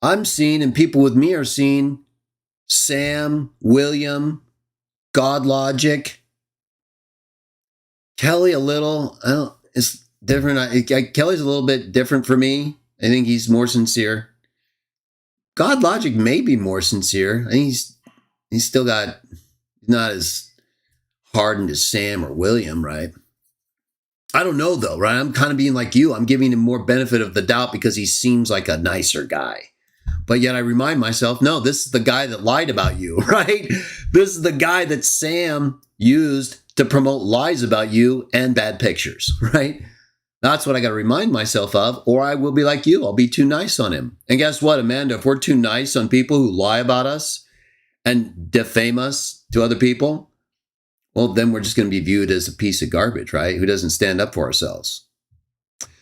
And people with me are seeing Sam, William, God Logic, Kelly a little. It's different. Kelly's a little bit different for me. I think he's more sincere. God Logic may be more sincere. I think he's still got, not as hardened as Sam or William, right? I don't know though, right? I'm kind of being like you. I'm giving him more benefit of the doubt because he seems like a nicer guy. But yet I remind myself, no, this is the guy that lied about you, right? This is the guy that Sam used to promote lies about you and bad pictures, right? That's what I got to remind myself of, or I will be like you. I'll be too nice on him. And guess what, Amanda? If we're too nice on people who lie about us and defame us to other people, well, then we're just going to be viewed as a piece of garbage, right? Who doesn't stand up for ourselves.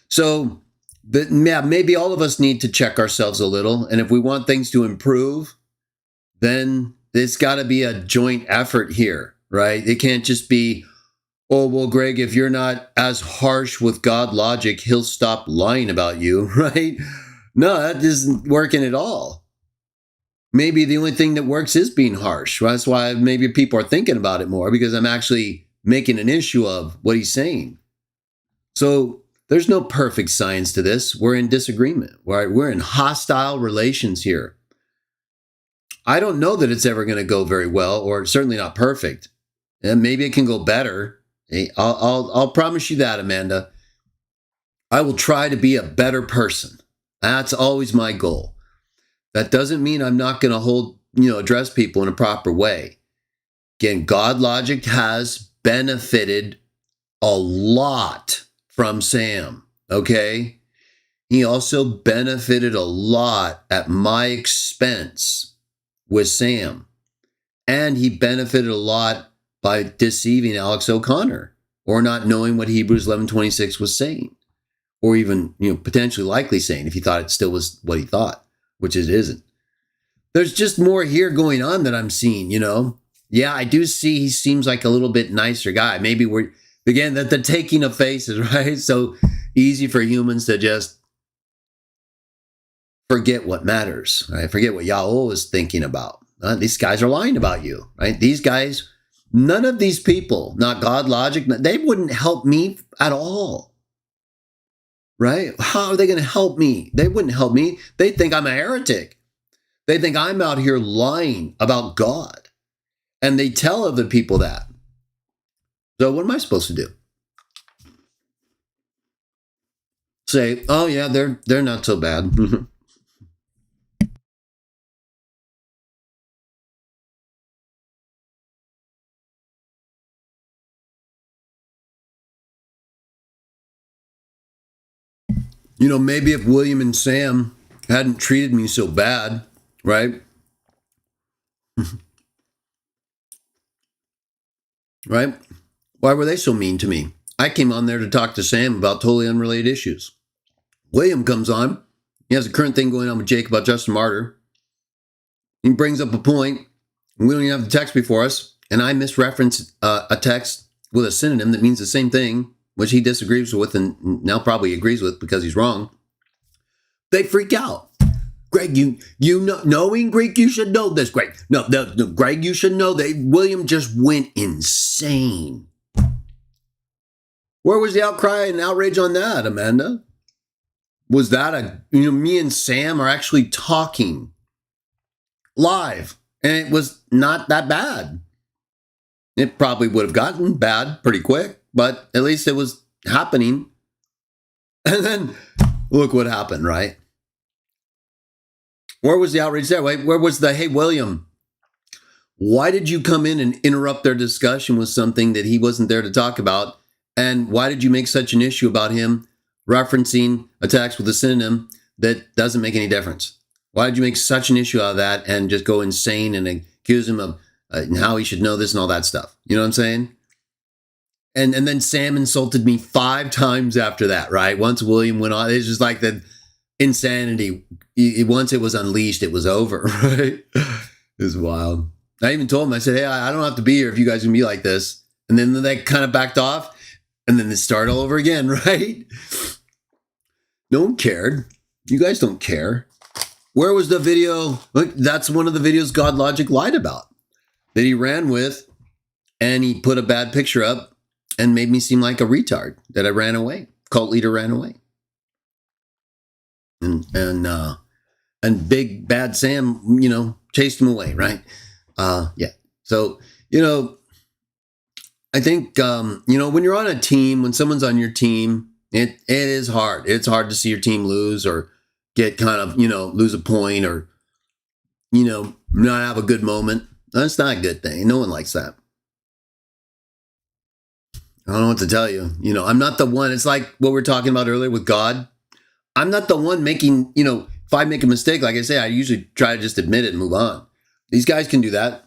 So, maybe all of us need to check ourselves a little. And if we want things to improve, then it's got to be a joint effort here, right? It can't just be, oh, well, Greg, if you're not as harsh with God Logic, he'll stop lying about you, right? No, that isn't working at all. Maybe the only thing that works is being harsh. Right? That's why maybe people are thinking about it more, because I'm actually making an issue of what he's saying. So there's no perfect science to this. We're in disagreement, right? We're in hostile relations here. I don't know that it's ever going to go very well, or certainly not perfect. And maybe it can go better. I'll promise you that, Amanda. I will try to be a better person. That's always my goal. That doesn't mean I'm not going to address people in a proper way. Again, God Logic has benefited a lot from Sam, okay? He also benefited a lot at my expense with Sam. And he benefited a lot by deceiving Alex O'Connor or not knowing what Hebrews 11:26 was saying, or even, potentially likely saying if he thought it still was what he thought, which it isn't. There's just more here going on that I'm seeing, Yeah, I do see he seems like a little bit nicer guy. Maybe again, the taking of faces, right? So easy for humans to just forget what matters, right? Forget what Yahweh is thinking about. These guys are lying about you, right? These guys, none of these people, not God Logic, they wouldn't help me at all, right? How are they going to help me? They wouldn't help me. They think I'm a heretic. They think I'm out here lying about God. And they tell other people that. So what am I supposed to do? Say, oh yeah, they're not so bad. Maybe if William and Sam hadn't treated me so bad, right? Right? Why were they so mean to me? I came on there to talk to Sam about totally unrelated issues. William comes on. He has a current thing going on with Jake about Justin Martyr. He brings up a point. We don't even have the text before us. And I misreference a text with a synonym that means the same thing, which he disagrees with and now probably agrees with because he's wrong. They freak out. Greg, you know, knowing Greek, you should know this, Greg. No, Greg, you should know that William just went insane. Where was the outcry and outrage on that, Amanda? Was that me and Sam are actually talking live, and it was not that bad. It probably would have gotten bad pretty quick, but at least it was happening. And then look what happened, right? Where was the outrage there? Where was the, hey, William, why did you come in and interrupt their discussion with something that he wasn't there to talk about? And why did you make such an issue about him referencing a text with a synonym that doesn't make any difference? Why did you make such an issue out of that and just go insane and accuse him of how he should know this and all that stuff? You know what I'm saying? And then Sam insulted me 5 times after that, right? Once William went on, it's just like the insanity. Once it was unleashed, it was over, right? It was wild. I even told him, I said, hey, I don't have to be here if you guys can be like this. And then they kind of backed off, and then they start all over again, right? No one cared. You guys don't care. Where was the video? Look, that's one of the videos God Logic lied about, that he ran with, and he put a bad picture up and made me seem like a retard, that I ran away. Cult leader ran away. And big bad Sam, chased him away, right? Yeah. So, I think, when you're on a team, when someone's on your team, it is hard. It's hard to see your team lose or get kind of, lose a point or, not have a good moment. That's not a good thing. No one likes that. I don't know what to tell you. I'm not the one. It's like what we were talking about earlier with God. I'm not the one making, if I make a mistake, like I say, I usually try to just admit it and move on. These guys can do that,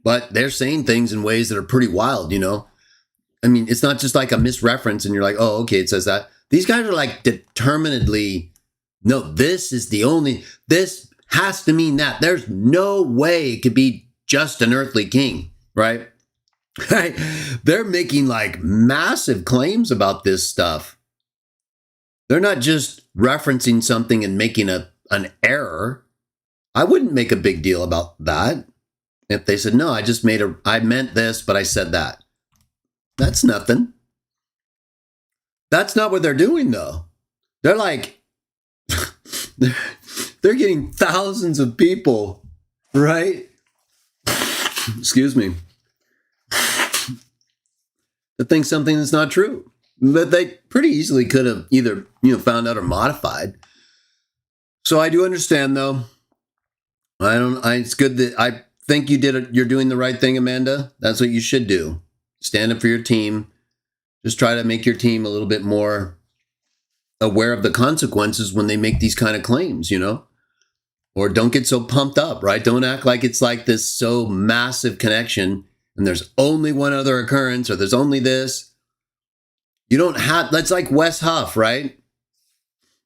but they're saying things in ways that are pretty wild, I mean, it's not just like a misreference and you're like, oh, okay, it says that. These guys are like determinedly, no, this has to mean that. There's no way it could be just an earthly king, right? Right? They're making like massive claims about this stuff. They're not just referencing something and making an error. I wouldn't make a big deal about that. If they said, no, I meant this, but I said that. That's nothing. That's not what they're doing, though. They're like, they're getting thousands of people, right? Excuse me. To think something that's not true. But they pretty easily could have either, found out or modified. So I do understand, though. It's good that I think you're doing the right thing, Amanda. That's what you should do. Stand up for your team. Just try to make your team a little bit more aware of the consequences when they make these kind of claims, Or don't get so pumped up, right? Don't act like it's like this so massive connection and there's only one other occurrence or there's only this. You don't have, that's like Wes Huff, right?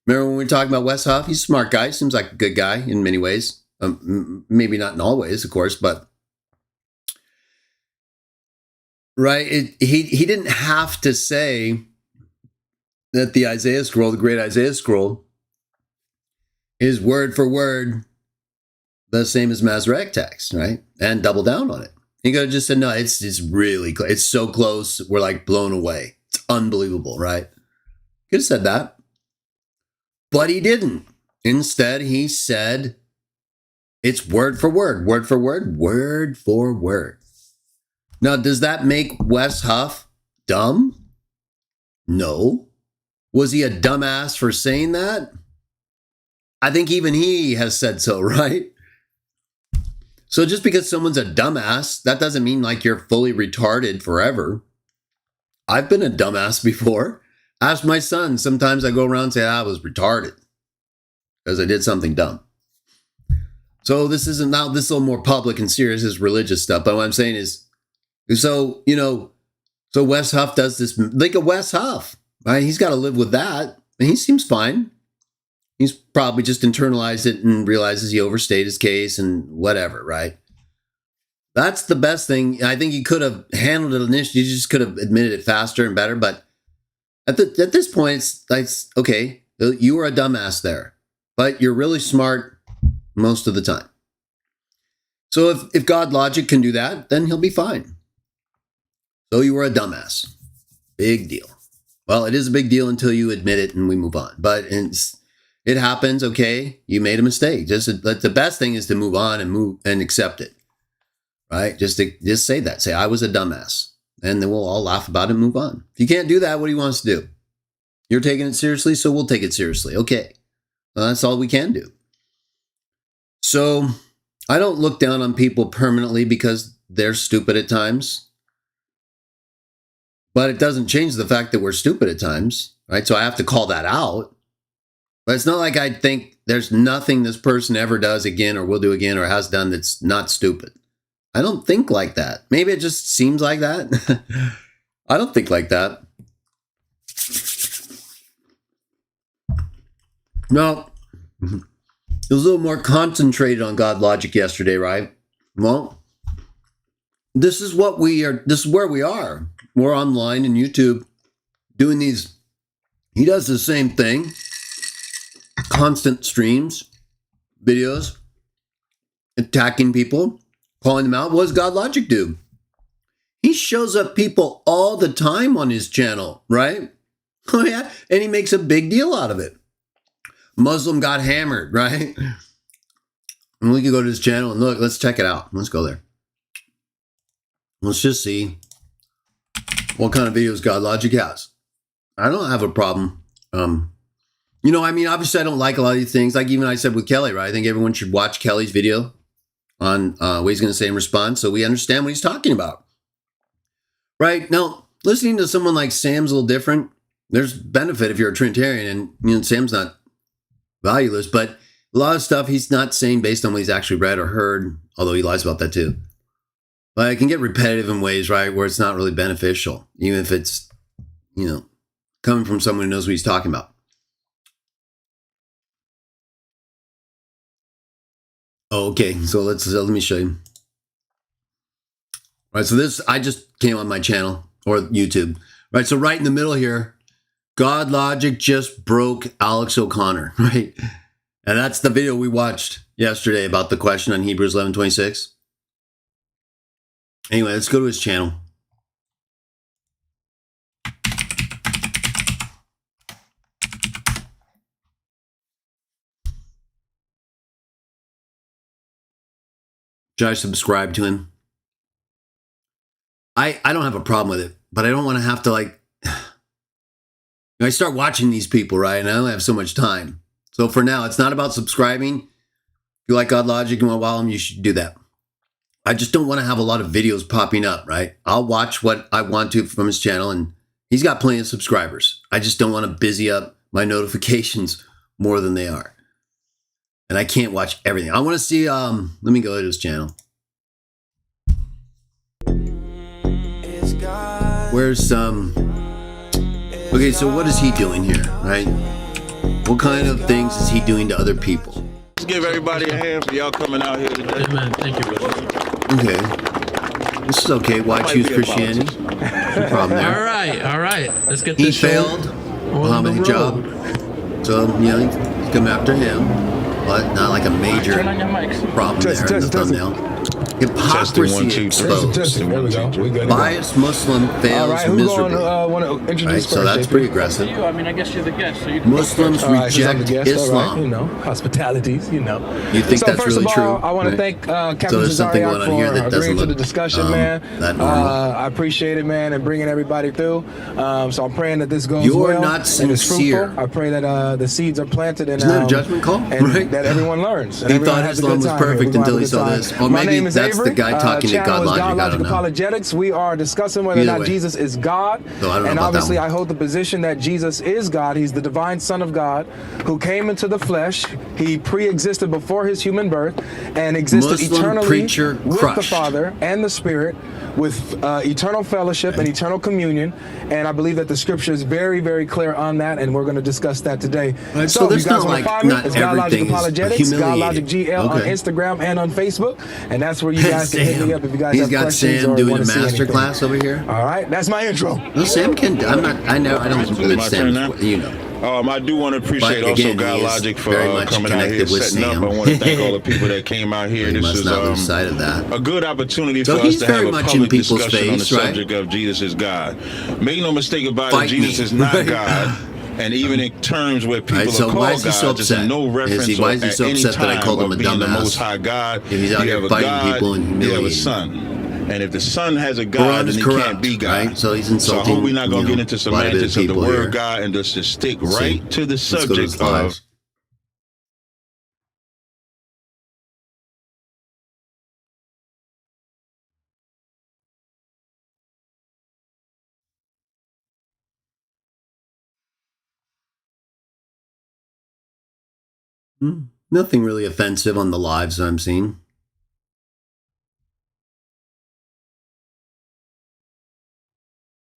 Remember when we were talking about Wes Huff? He's a smart guy. Seems like a good guy in many ways. Maybe not in all ways, of course, but right. He didn't have to say that the Isaiah scroll, the great Isaiah scroll, is word for word the same as Masoretic text, right? And double down on it. He could have just said, no, it's really close. It's so close. We're like blown away. It's unbelievable, right? Could have said that. But he didn't. Instead, he said, it's word for word, word for word, word for word. Now, does that make Wes Huff dumb? No. Was he a dumbass for saying that? I think even he has said so, right? So just because someone's a dumbass, that doesn't mean like you're fully retarded forever. I've been a dumbass before. Ask my son. Sometimes I go around and say, I was retarded. because I did something dumb. So this isn't now, this is a little more public and serious, is religious stuff. But what I'm saying is, so, so Wes Huff does this, like a Wes Huff, right? He's got to live with that. And he seems fine. He's probably just internalized it and realizes he overstayed his case and whatever, right? That's the best thing. I think he could have handled it initially. You just could have admitted it faster and better. But at this point, it's like, okay, you were a dumbass there, but you're really smart most of the time. So if God Logic can do that, then he'll be fine. So you were a dumbass. Big deal. Well, it is a big deal until you admit it and we move on. But it happens. Okay, you made a mistake. Just the best thing is to move on and accept it. Right? Just say that. Say, I was a dumbass. And then we'll all laugh about it and move on. If you can't do that, what do you want us to do? You're taking it seriously, so we'll take it seriously. Okay. Well, that's all we can do. So I don't look down on people permanently because they're stupid at times. But it doesn't change the fact that we're stupid at times, right? So I have to call that out. But it's not like I think there's nothing this person ever does again or will do again or has done that's not stupid. I don't think like that. Maybe it just seems like that. I don't think like that. No. It was a little more concentrated on God Logic yesterday, right? Well, this is what we are. This is where we are. We're online and YouTube doing these. He does the same thing. Constant streams, videos, attacking people, calling them out. What does God Logic do? He shows up people all the time on his channel, right? Oh yeah, and he makes a big deal out of it. Muslim got hammered, right? And we can go to his channel and look, let's check it out. Let's go there. Let's just see what kind of videos God Logic has. I don't have a problem. Obviously I don't like a lot of these things. Like even I said with Kelly, right? I think everyone should watch Kelly's video on what he's going to say in response so we understand what he's talking about. Right? Now, listening to someone like Sam's a little different. There's benefit if you're a Trinitarian, and Sam's not valueless, but a lot of stuff he's not saying based on what he's actually read or heard, although he lies about that too. But it can get repetitive in ways, right, where it's not really beneficial, even if it's, coming from someone who knows what he's talking about. Oh, okay, so let me show you. All right, so this, I just came on my channel, or YouTube. Right, so right in the middle here, God Logic just broke Alex O'Connor, right? And that's the video we watched yesterday about the question on Hebrews 11:26. Anyway, let's go to his channel. Should I subscribe to him? I don't have a problem with it, but I don't want to have to I start watching these people, right? And I only have so much time. So for now, it's not about subscribing. If you like God Logic and want to follow him, you should do that. I just don't want to have a lot of videos popping up, right? I'll watch what I want to from his channel, and he's got plenty of subscribers. I just don't want to busy up my notifications more than they are. And I can't watch everything. I want to see, let me go to his channel. Where's, okay, so what is he doing here, right? What kind of things is he doing to other people? Let's give everybody a hand for y'all coming out here today. Amen. Thank you, brother. Okay. This is okay. Why choose Christianity? No problem there. All right. Let's get this He failed Muhammad Hijab. So, he's coming after him. But not like a major problem there in the thumbnail. Hypocrisy exposed. There we go. We good. Biased Muslim fails miserably. Want to introduce So that's pretty aggressive. I guess you're the guest, so you can Muslims reject Islam. Hospitalities, You think that's really true? I want to thank Captain So there's something going on here that doesn't agreeing to the look discussion, man. that normal. I appreciate it, man, and bringing everybody through. So I'm praying that this goes You're well not and it's sincere. fruitful. I pray that the seeds are planted and Isn't that a judgment call? and Right? that everyone learns. And He everyone thought has a Islam good was time. perfect We're gonna until he have a saw good this. time. Or My maybe name is that's that's the guy talking to God Logic. I don't know. Apologetics. We are discussing whether or not Jesus is God. No, I don't know and about obviously, that one. I hold the position that Jesus is God. He's the divine Son of God who came into the flesh. He pre-existed before his human birth and existed Muslim eternally preacher with crushed. the Father and the Spirit, with eternal fellowship and eternal communion. And I believe that the scripture is very, very clear on that, and we're going to discuss that today. Right, so if there's you guys not want to like find me, not it's God Logic everything is Apologetics, God Logic humiliating. GL on Okay. Instagram and on Facebook, and that's where you guys can hit me up if you guys He's have got questions Sam or doing want a to see master anything. class over here. All right, that's my intro. No, Sam can. I don't Is it admit my turn now? Sam. You know. I do want to appreciate But again, also he God is Logic for very much coming out here, connected with setting Sam. up. I want to thank all the people that came out here. He This must is not lose sight of that. a good opportunity So for us he's to very have a much in public people's discussion on the face, right? subject of Jesus is God. Make no mistake about Fight it, Jesus me. is not Right. God. And even in terms where people Right, so are why called is he so God, there's upset? no reference Why is he at so any upset that I time called him of a being the dumbass? Most High God. If he's out You here have a fighting God, people and you have a humiliating son. And if the son has a Quran God, is then he corrupt, can't be God. right? So he's So I insulting, hope we're not going to get into a lot of semantics of the people word here. God and just stick Let's right see. to the Let's go to subject his of lives. Nothing really offensive on the lives I'm seeing.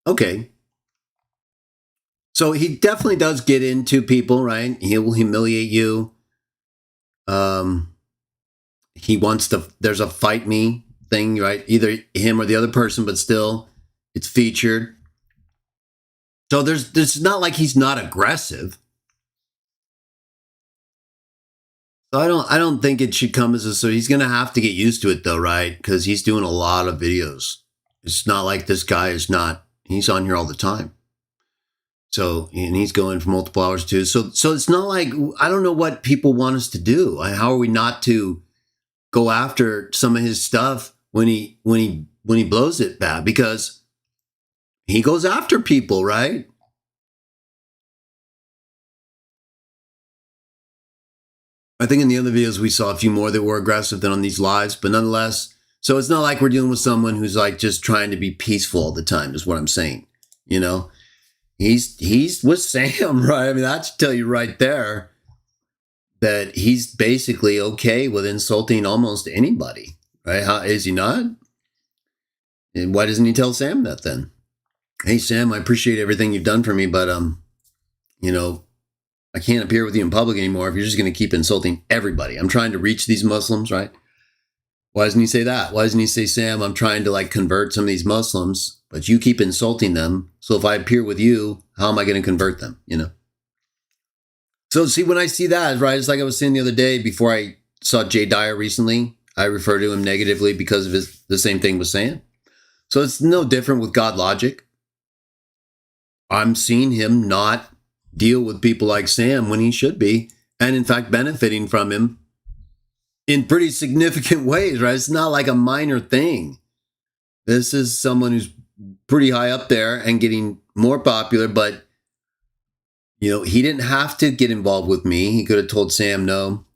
Okay. So he definitely does get into people, right? He will humiliate you. He wants to, there's a fight me thing, right? Either him or the other person, but still it's featured. So there's not like he's not aggressive. So I don't think it should come as a, so he's going to have to get used to it though, right? Because he's doing a lot of videos. It's not like this guy is not, he's on here all the time. So, and he's going for multiple hours too. So it's not like, I don't know what people want us to do. How are we not to go after some of his stuff when he blows it bad? Because he goes after people, right? I think in the other videos we saw a few more that were aggressive than on these lives, but nonetheless, so it's not like we're dealing with someone who's like just trying to be peaceful all the time, is what I'm saying. You know, he's with Sam, right? I mean, that should tell you right there that he's basically okay with insulting almost anybody, right? How is he not? And why doesn't he tell Sam that then? Hey, Sam, I appreciate everything you've done for me, but you know, I can't appear with you in public anymore if you're just going to keep insulting everybody. I'm trying to reach these Muslims, right? Why doesn't he say that? Why doesn't he say, Sam, I'm trying to like convert some of these Muslims, but you keep insulting them. So if I appear with you, how am I going to convert them? You know? So see, when I see that, right, it's like I was saying the other day before I saw Jay Dyer recently, I refer to him negatively because of the same thing was saying. So it's no different with God Logic. I'm seeing him not deal with people like Sam when he should be, and in fact benefiting from him in pretty significant ways, right? It's not like a minor thing. This is someone who's pretty high up there and getting more popular, but you know, he didn't have to get involved with me. He could have told Sam no.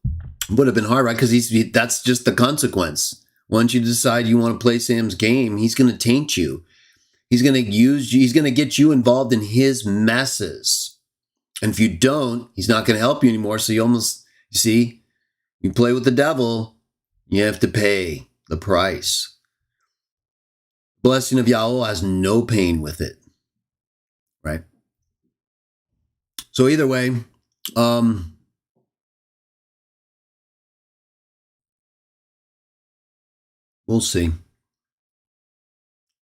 Would have been hard, right? Because that's just the consequence. Once you decide you want to play Sam's game, he's going to taint you. He's going to use you. He's going to get you involved in his messes. And if you don't, he's not going to help you anymore. So you see, you play with the devil, you have to pay the price. Blessing of Yahweh has no pain with it, right? So either way, we'll see.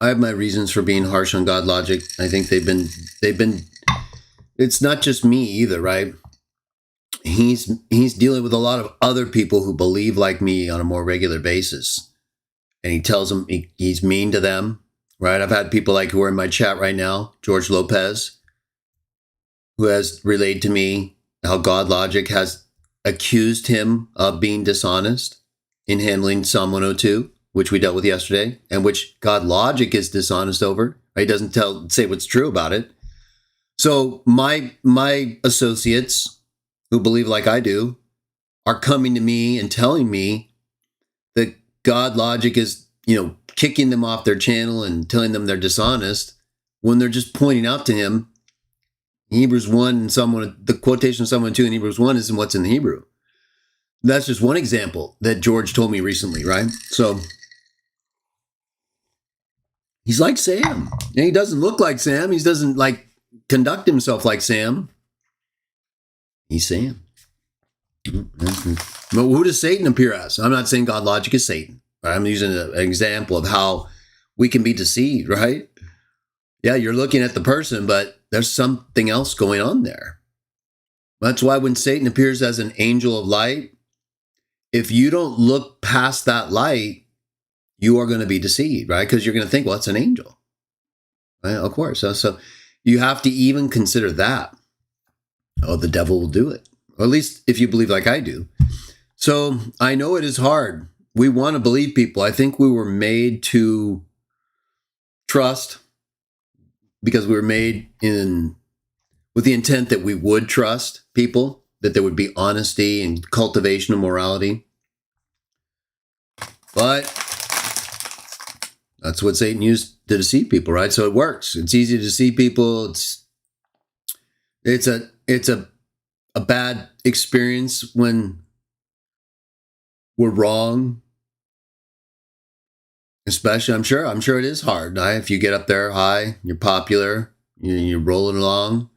I have my reasons for being harsh on God Logic. I think they've been, it's not just me either, right? He's dealing with a lot of other people who believe like me on a more regular basis. And he tells them he's mean to them, right? I've had people like who are in my chat right now, George Lopez, who has relayed to me how God Logic has accused him of being dishonest in handling Psalm 102, which we dealt with yesterday, and which God Logic is dishonest over. He doesn't say what's true about it. So my associates who believe like I do are coming to me and telling me that God logic is, kicking them off their channel and telling them they're dishonest when they're just pointing out to him Hebrews 1 and the quotation of Psalm 1:2 in Hebrews 1 isn't what's in the Hebrew. That's just one example that George told me recently, right? So he's like Sam. And he doesn't look like Sam. He doesn't conduct himself like Sam. He's Sam. But who does Satan appear as? I'm not saying God logic is Satan. Right? I'm using an example of how we can be deceived, right? Yeah, you're looking at the person, but there's something else going on there. That's why when Satan appears as an angel of light, if you don't look past that light, you are going to be deceived, right? Because you're going to think, well, it's an angel. Right? Of course. So you have to even consider that. Oh, the devil will do it. Or at least if you believe like I do. So I know it is hard. We want to believe people. I think we were made to trust because we were made with the intent that we would trust people, that there would be honesty and cultivation of morality. But that's what Satan used to deceive people, right? So it works. It's easy to deceive people. It's a bad experience when we're wrong. Especially, I'm sure it is hard. Right? If you get up there high, you're popular, you're rolling along.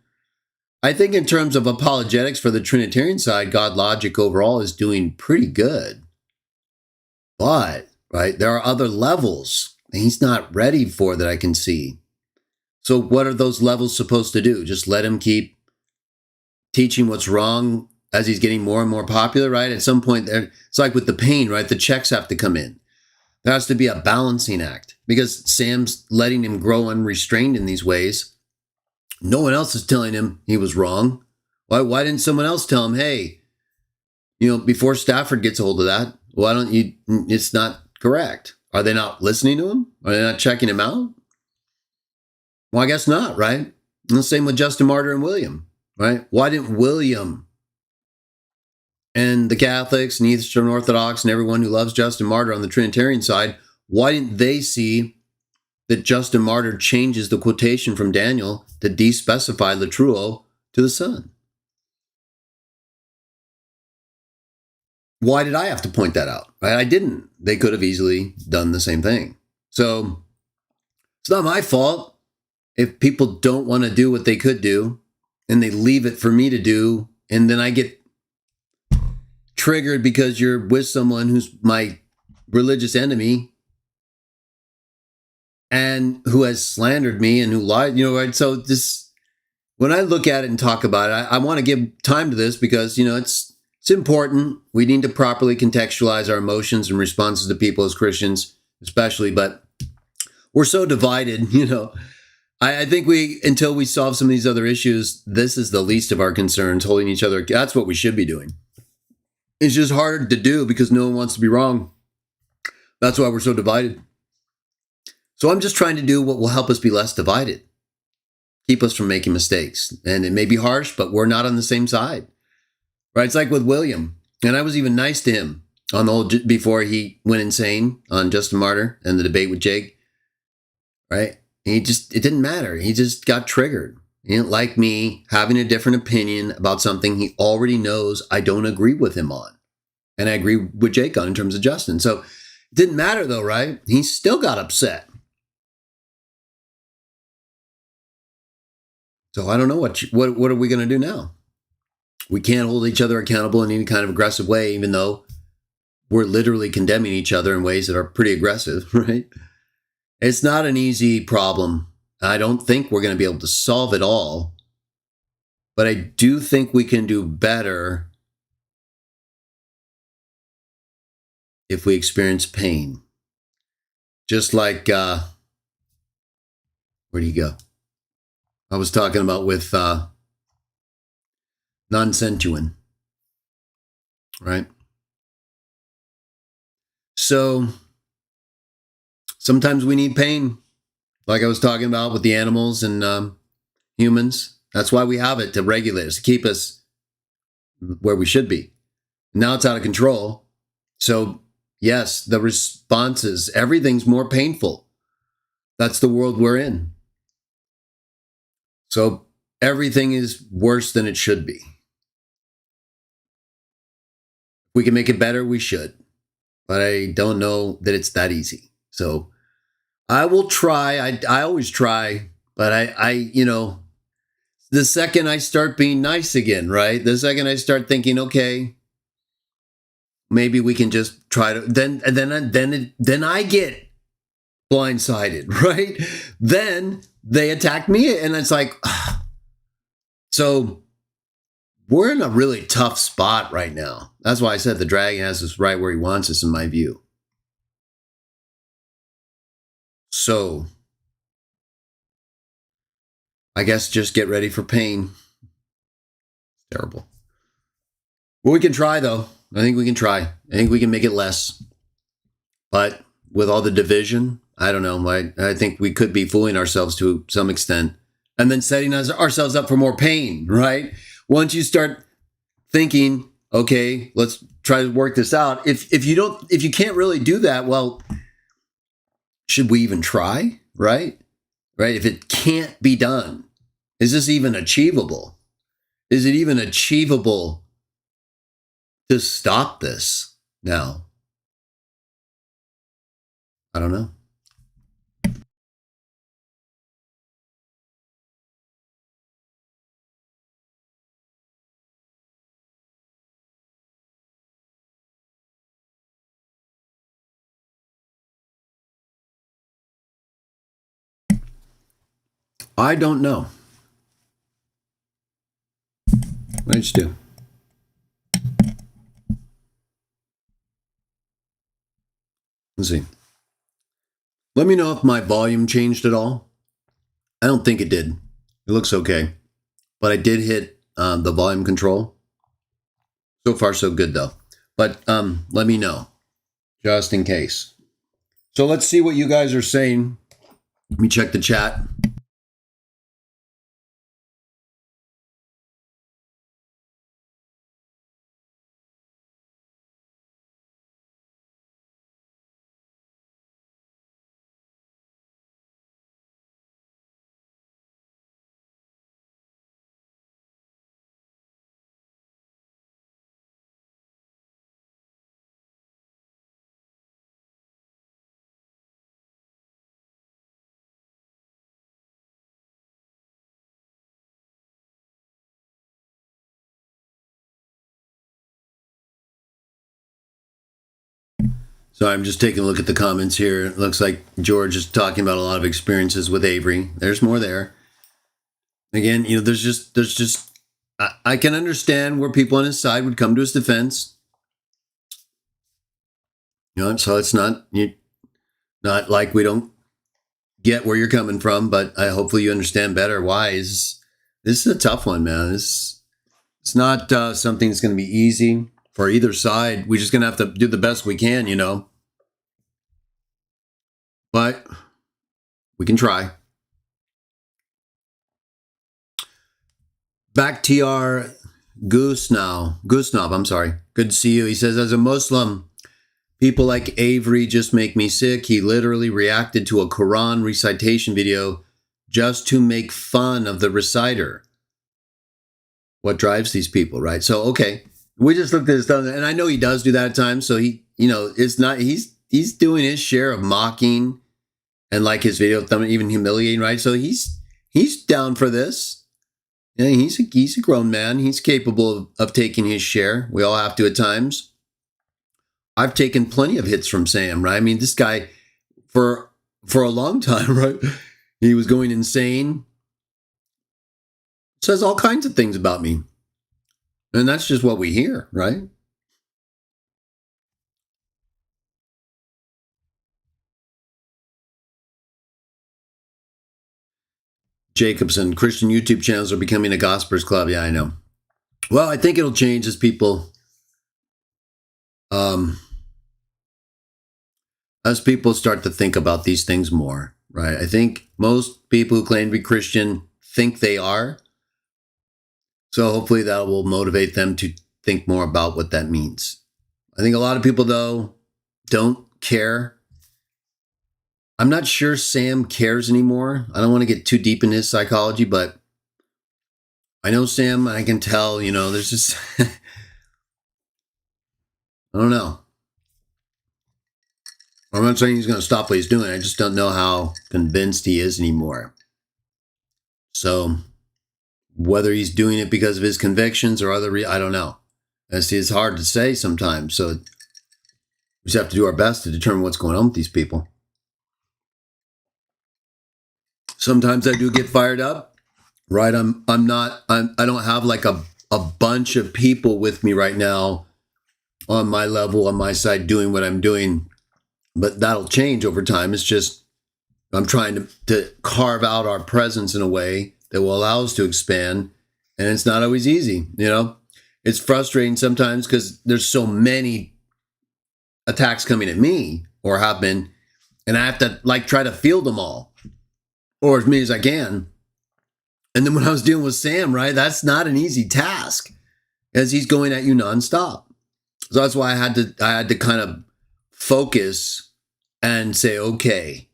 I think in terms of apologetics for the Trinitarian side, God logic overall is doing pretty good. But, right, there are other levels that he's not ready for that I can see. So what are those levels supposed to do? Just let him keep teaching what's wrong as he's getting more and more popular, right? At some point, it's like with the pain, right? The checks have to come in. There has to be a balancing act because Sam's letting him grow unrestrained in these ways. No one else is telling him he was wrong. Why didn't someone else tell him, hey, before Stafford gets a hold of that, why don't you, it's not correct. Are they not listening to him? Are they not checking him out? Well, I guess not, right? And the same with Justin Martyr and William, right? Why didn't William and the Catholics and Eastern Orthodox and everyone who loves Justin Martyr on the Trinitarian side, why didn't they see that Justin Martyr changes the quotation from Daniel to despecify Latruo to the Son? Why did I have to point that out? Right? I didn't. They could have easily done the same thing. So it's not my fault if people don't want to do what they could do and they leave it for me to do, and then I get triggered because you're with someone who's my religious enemy and who has slandered me and who lied, right? So this, when I look at it and talk about it, I want to give time to this because, it's important. We need to properly contextualize our emotions and responses to people as Christians, especially, but we're so divided, I think until we solve some of these other issues, this is the least of our concerns, holding each other. That's what we should be doing. It's just hard to do because no one wants to be wrong. That's why we're so divided. So I'm just trying to do what will help us be less divided. Keep us from making mistakes. And it may be harsh, but we're not on the same side. Right? It's like with William. And I was even nice to him on the whole, before he went insane on Justin Martyr and the debate with Jake. Right? It didn't matter. He just got triggered. He didn't like me having a different opinion about something he already knows I don't agree with him on. And I agree with Jake on in terms of Justin. So it didn't matter though, right? He still got upset. So I don't know what are we going to do now? We can't hold each other accountable in any kind of aggressive way, even though we're literally condemning each other in ways that are pretty aggressive, right? It's not an easy problem. I don't think we're going to be able to solve it all, but I do think we can do better if we experience pain. Just like, where'd he go? I was talking about with non-sensuin, right? So sometimes we need pain. Like I was talking about with the animals and humans. That's why we have it, to regulate us, to keep us where we should be. Now it's out of control. So yes, the responses, everything's more painful. That's the world we're in. So everything is worse than it should be. If we can make it better, we should. But I don't know that it's that easy. So I will try. I always try, but I the second I start being nice again, right? The second I start thinking, okay, maybe we can just try to, then I get blindsided, right? Then they attack me, and it's like, so we're in a really tough spot right now. That's why I said the dragon has us right where he wants us, in my view. So I guess just get ready for pain. Terrible. Well, we can try, though. I think we can try. I think we can make it less. But with all the division, I don't know. I think we could be fooling ourselves to some extent and then setting ourselves up for more pain, right? Once you start thinking, okay, let's try to work this out. If you can't really do that, well, should we even try, right? Right? If it can't be done, is this even achievable? Is it even achievable to stop this now? I don't know. I don't know. What did you do? Let's see. Let me know if my volume changed at all. I don't think it did. It looks okay. But I did hit the volume control. So far, so good, though. But let me know, just in case. So let's see what you guys are saying. Let me check the chat. So I'm just taking a look at the comments here. It looks like George is talking about a lot of experiences with Avery. There's more there. Again, there's just, I can understand where people on his side would come to his defense. So it's not like we don't get where you're coming from, but hopefully you understand better why. This is a tough one, man. It's not something that's going to be easy for either side. We're just going to have to do the best we can, But we can try. Back to our Goosnob, I'm sorry. Good to see you. He says, as a Muslim, people like Avery just make me sick. He literally reacted to a Quran recitation video just to make fun of the reciter. What drives these people, right? So, okay. We just looked at his stuff, and I know he does do that at times. So it's not, he's doing his share of mocking and like his video, even humiliating, right? So he's down for this. Yeah, he's a grown man. He's capable of taking his share. We all have to at times. I've taken plenty of hits from Sam, right? I mean, this guy, for a long time, right? He was going insane. Says all kinds of things about me. And that's just what we hear, right? Jacobson, Christian YouTube channels are becoming a gospelers club. Yeah, I know. Well, I think it'll change as people, start to think about these things more, right? I think most people who claim to be Christian think they are. So hopefully that will motivate them to think more about what that means. I think a lot of people, though, don't care. I'm not sure Sam cares anymore. I don't want to get too deep in his psychology, but I know Sam, I can tell, there's just, I don't know. I'm not saying he's going to stop what he's doing. I just don't know how convinced he is anymore. So whether he's doing it because of his convictions or other, I don't know. It's hard to say sometimes. So we just have to do our best to determine what's going on with these people. Sometimes I do get fired up, right? I don't have like a bunch of people with me right now on my level, on my side, doing what I'm doing, but that'll change over time. It's just, I'm trying to carve out our presence in a way that will allow us to expand. And it's not always easy, It's frustrating sometimes because there's so many attacks coming at me or have been, and I have to try to field them all, or as many as I can. And then when I was dealing with Sam, right, that's not an easy task as he's going at you nonstop. So that's why I had to kind of focus and say, okay,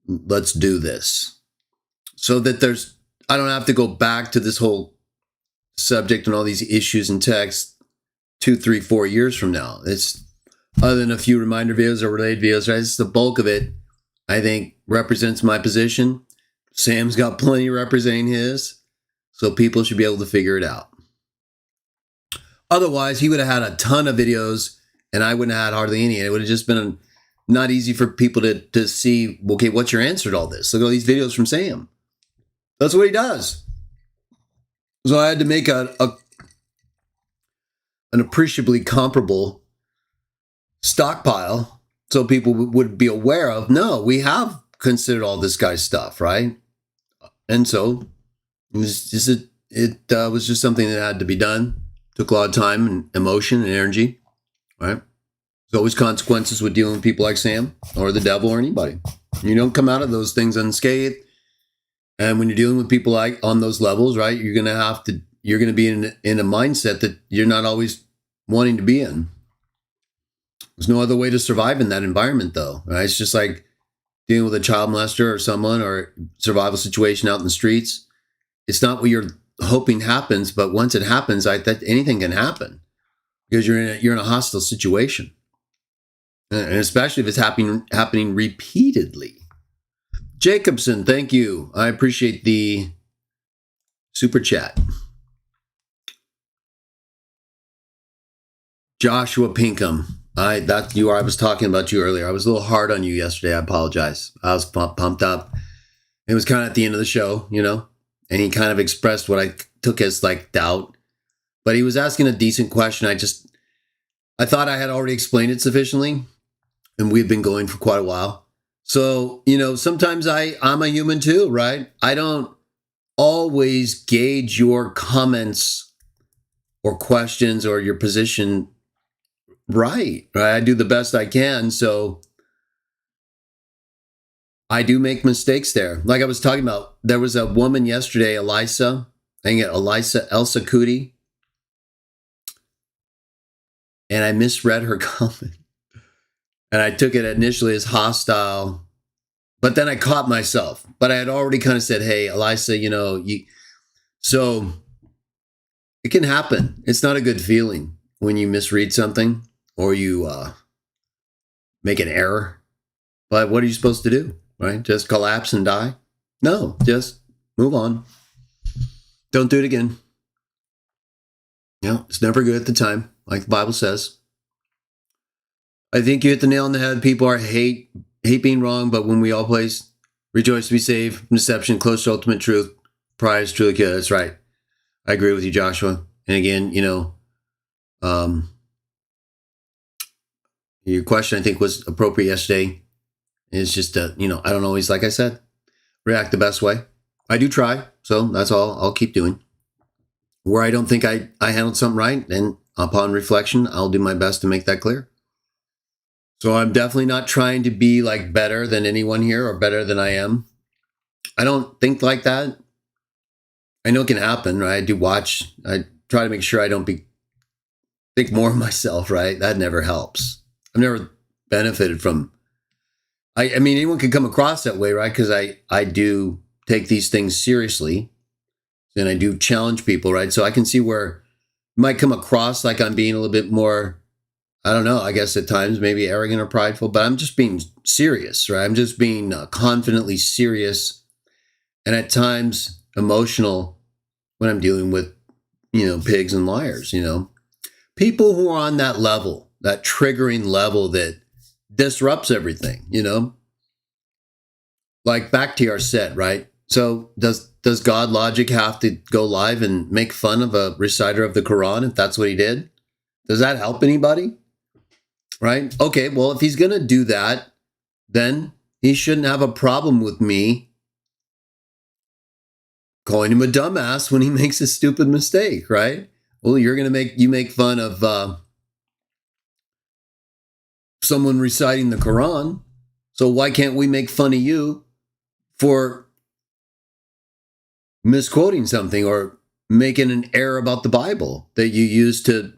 let's do this. So that I don't have to go back to this whole subject and all these issues and texts 2, 3, 4 years from now. It's other than a few reminder videos or related videos, right? It's the bulk of it, I think, represents my position. Sam's got plenty representing his, so people should be able to figure it out. Otherwise, he would have had a ton of videos and I wouldn't have had hardly any. And it would have just been not easy for people to see, okay, what's your answer to all this? Look at all these videos from Sam. That's what he does. So I had to make an appreciably comparable stockpile so people would be aware of, no, we have considered all this guy's stuff, right? And so it was just something that had to be done. Took a lot of time and emotion and energy, right? There's always consequences with dealing with people like Sam or the devil or anybody. You don't come out of those things unscathed. And when you're dealing with people like on those levels, right, you're going to be in a mindset that you're not always wanting to be in. There's no other way to survive in that environment, though, right? It's just like dealing with a child molester or someone or survival situation out in the streets. It's not what you're hoping happens, but once it happens, that anything can happen because you're in a hostile situation, and especially if it's happening repeatedly. Jacobson, thank you. I appreciate the super chat. Joshua Pinkham. I was talking about you earlier. I was a little hard on you yesterday. I apologize. I was pumped up. It was kind of at the end of the show, and he kind of expressed what I took as doubt, but he was asking a decent question. I thought I had already explained it sufficiently, and we've been going for quite a while. So, sometimes I'm a human too, right? I don't always gauge your comments or questions or your position right? I do the best I can. So I do make mistakes there. Like I was talking about, there was a woman yesterday, Elsa Cootie, and I misread her comment. And I took it initially as hostile, but then I caught myself. But I had already kind of said, hey, Elisa, so it can happen. It's not a good feeling when you misread something or you make an error. But what are you supposed to do, right? Just collapse and die? No, just move on. Don't do it again. It's never good at the time, like the Bible says. I think you hit the nail on the head. People hate being wrong, but when we all place, rejoice to be saved from deception, close to ultimate truth, pride is truly good. That's right. I agree with you, Joshua. And again, your question I think was appropriate yesterday. It's just, I don't always, like I said, react the best way. I do try, so that's all I'll keep doing. Where I don't think I handled something right, then upon reflection, I'll do my best to make that clear. So I'm definitely not trying to be better than anyone here or better than I am. I don't think like that. I know it can happen, right? I try to make sure I don't think more of myself, right? That never helps. I've never benefited from. I mean, anyone can come across that way, right? Because I do take these things seriously, and I do challenge people, right? So I can see where it might come across like I'm being a little bit more, I don't know, I guess at times maybe arrogant or prideful, but I'm just being serious, right? I'm just being confidently serious, and at times emotional when I'm dealing with, pigs and liars, people who are on that level, that triggering level that disrupts everything, like back to our set, right? So does God Logic have to go live and make fun of a reciter of the Quran if that's what he did? Does that help anybody? Right? Okay, well, if he's going to do that, then he shouldn't have a problem with me calling him a dumbass when he makes a stupid mistake, right? Well, you're going to make fun of someone reciting the Quran. So why can't we make fun of you for misquoting something or making an error about the Bible that you use to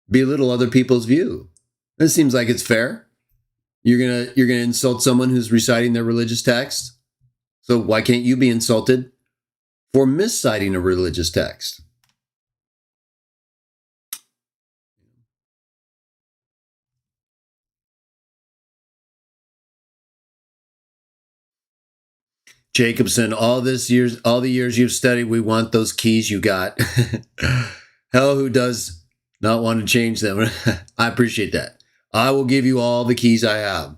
belittle other people's view? It seems like it's fair. You're gonna insult someone who's reciting their religious text. So why can't you be insulted for misciting a religious text? Jacobson, all the years you've studied, we want those keys you got. Hell, who does not want to change them? I appreciate that. I will give you all the keys I have,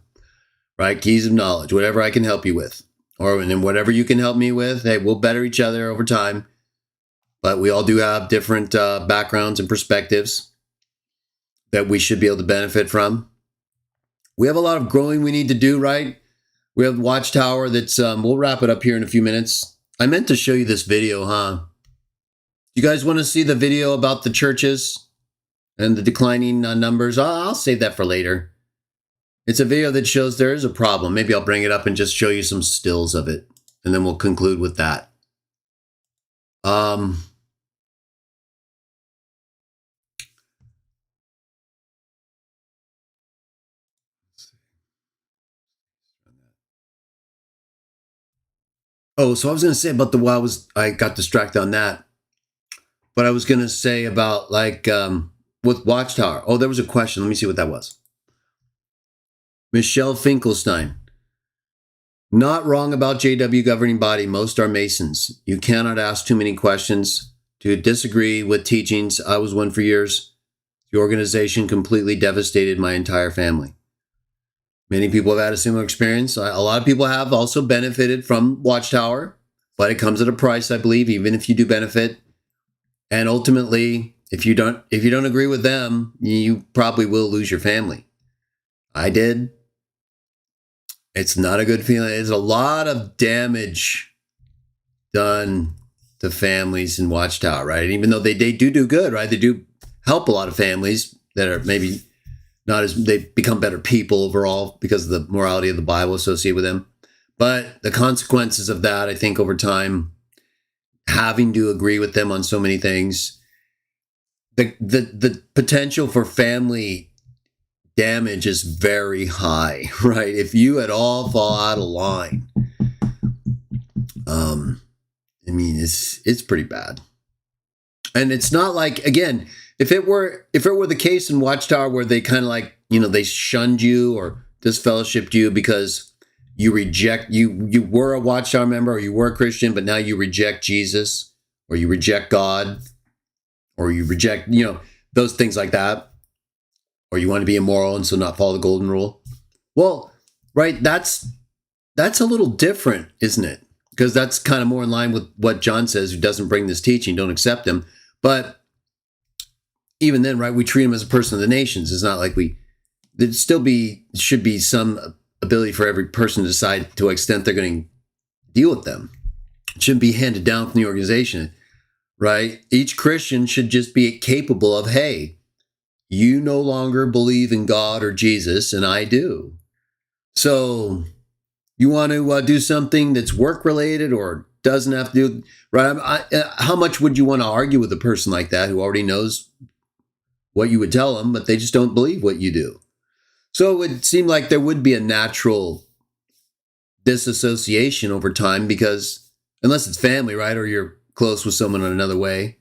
right? Keys of knowledge, whatever I can help you with. And then whatever you can help me with, hey, we'll better each other over time. But we all do have different backgrounds and perspectives that we should be able to benefit from. We have a lot of growing we need to do, right? We have Watchtower that's, we'll wrap it up here in a few minutes. I meant to show you this video, huh? You guys want to see the video about the churches and the declining numbers? I'll save that for later. It's a video that shows there is a problem. Maybe I'll bring it up and just show you some stills of it. And then we'll conclude with that. Oh, so I was going to say about I got distracted on that. But I was going to say about with Watchtower. Oh, there was a question. Let me see what that was. Michelle Finkelstein. Not wrong about JW governing body. Most are Masons. You cannot ask too many questions to disagree with teachings. I was one for years. The organization completely devastated my entire family. Many people have had a similar experience. A lot of people have also benefited from Watchtower, but it comes at a price, I believe, even if you do benefit. And ultimately, if you don't agree with them, you probably will lose your family. I did. It's not a good feeling. There's a lot of damage done to families in Watchtower, right? Even though they do good, right? They do help a lot of families that are maybe not as, they become better people overall because of the morality of the Bible associated with them. But the consequences of that, I think over time, having to agree with them on so many things, the potential for family damage is very high, right? If you at all fall out of line, I mean, it's pretty bad. And it's not like, again, if it were the case in Watchtower where they kind of they shunned you or disfellowshipped you because you were a Watchtower member or you were a Christian, but now you reject Jesus or you reject God or you reject, those things like that, or you want to be immoral and so not follow the golden rule. Well, right, that's a little different, isn't it? Because that's kind of more in line with what John says, who doesn't bring this teaching, don't accept him. But even then, right, we treat him as a person of the nations. It's not like there'd still should be some ability for every person to decide to what extent they're going to deal with them. It shouldn't be handed down from the organization, right? Each Christian should just be capable of, hey, you no longer believe in God or Jesus, and I do. So you want to do something that's work-related or doesn't have to do, right? How much would you want to argue with a person like that who already knows what you would tell them, but they just don't believe what you do? So it would seem like there would be a natural disassociation over time because unless it's family, right? Or you're close with someone in another way.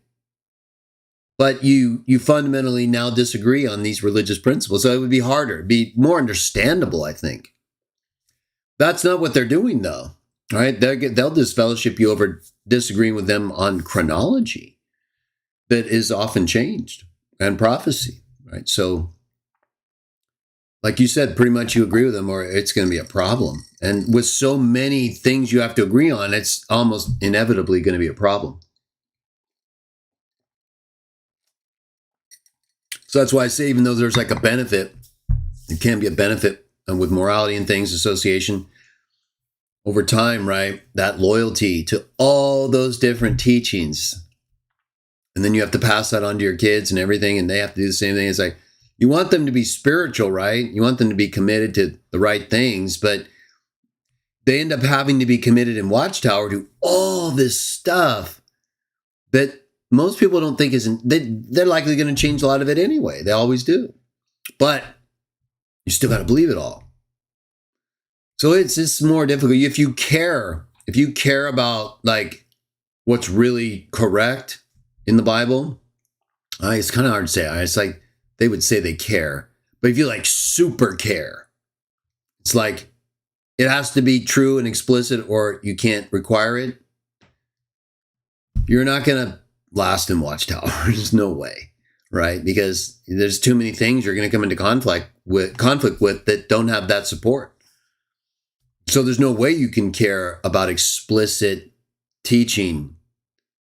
But you fundamentally now disagree on these religious principles. So it would be harder, it'd be more understandable, I think. That's not what they're doing, though. All right, they'll disfellowship you over disagreeing with them on chronology that is often changed and prophecy, right? So, like you said, pretty much you agree with them or it's going to be a problem. And with so many things you have to agree on, it's almost inevitably going to be a problem. So that's why I say, even though there's like a benefit, it can be a benefit with morality and things, association, over time, right? That loyalty to all those different teachings. And then you have to pass that on to your kids and everything, and they have to do the same thing. It's like, you want them to be spiritual, right? You want them to be committed to the right things, but they end up having to be committed in Watchtower to all this stuff that most people don't think they're likely going to change a lot of it anyway. They always do. But you still got to believe it all. So it's just more difficult. If you care about like what's really correct in the Bible, it's kind of hard to say. It's like they would say they care. But if you like super care, it's like it has to be true and explicit or you can't require it. You're not going to last in Watchtower. There's no way, right? Because there's too many things you're going to come into conflict with that don't have that support. So there's no way you can care about explicit teaching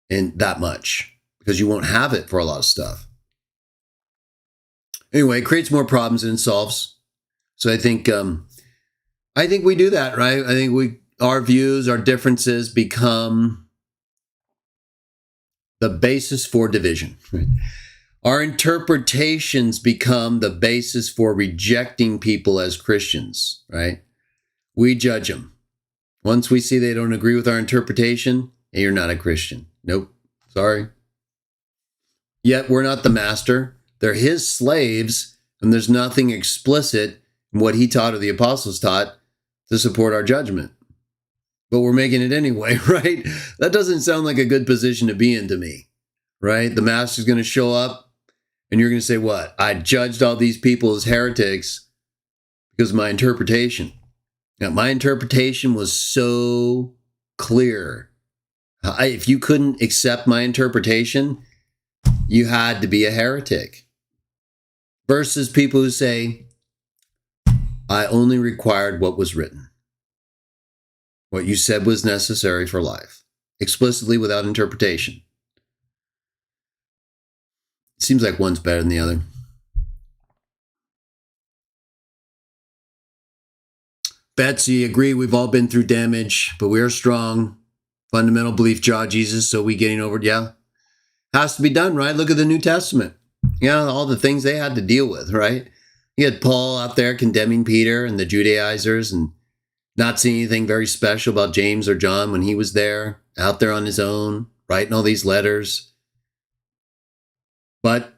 in that much because you won't have it for a lot of stuff. Anyway, it creates more problems than it solves. So I think we do that, right? I think our views, our differences become the basis for division. Right? Our interpretations become the basis for rejecting people as Christians, right? We judge them. Once we see they don't agree with our interpretation, hey, you're not a Christian. Nope. Sorry. Yet we're not the master. They're his slaves, and there's nothing explicit in what he taught or the apostles taught to support our judgment. But we're making it anyway, right? That doesn't sound like a good position to be in to me, right? The master's going to show up, and you're going to say, what? I judged all these people as heretics because of my interpretation. Now, my interpretation was so clear. If you couldn't accept my interpretation, you had to be a heretic. Versus people who say, I only required what was written. What you said was necessary for life, explicitly without interpretation. It seems like one's better than the other. Betsy, agree, we've all been through damage, but we are strong. Fundamental belief, Jah, Jesus, so we getting over it, yeah. Has to be done, right? Look at the New Testament. Yeah, all the things they had to deal with, right? You had Paul out there condemning Peter and the Judaizers and not seeing anything very special about James or John when he was there, out there on his own, writing all these letters. But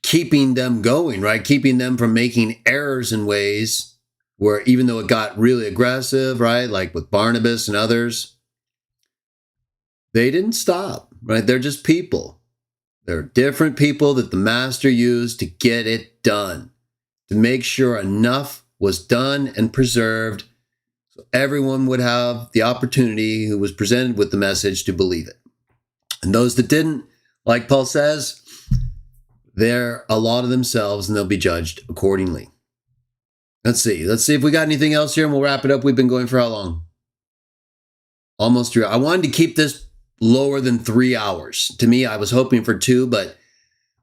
keeping them going, right? Keeping them from making errors in ways where even though it got really aggressive, right? Like with Barnabas and others, they didn't stop, right? They're just people. They're different people that the master used to get it done, to make sure enough was done and preserved so everyone would have the opportunity who was presented with the message to believe it. And those that didn't, like Paul says, they're a lot of themselves and they'll be judged accordingly. Let's see if we got anything else here and we'll wrap it up. We've been going for how long? Almost 3 hours. I wanted to keep this lower than 3 hours. To me, I was hoping for 2, but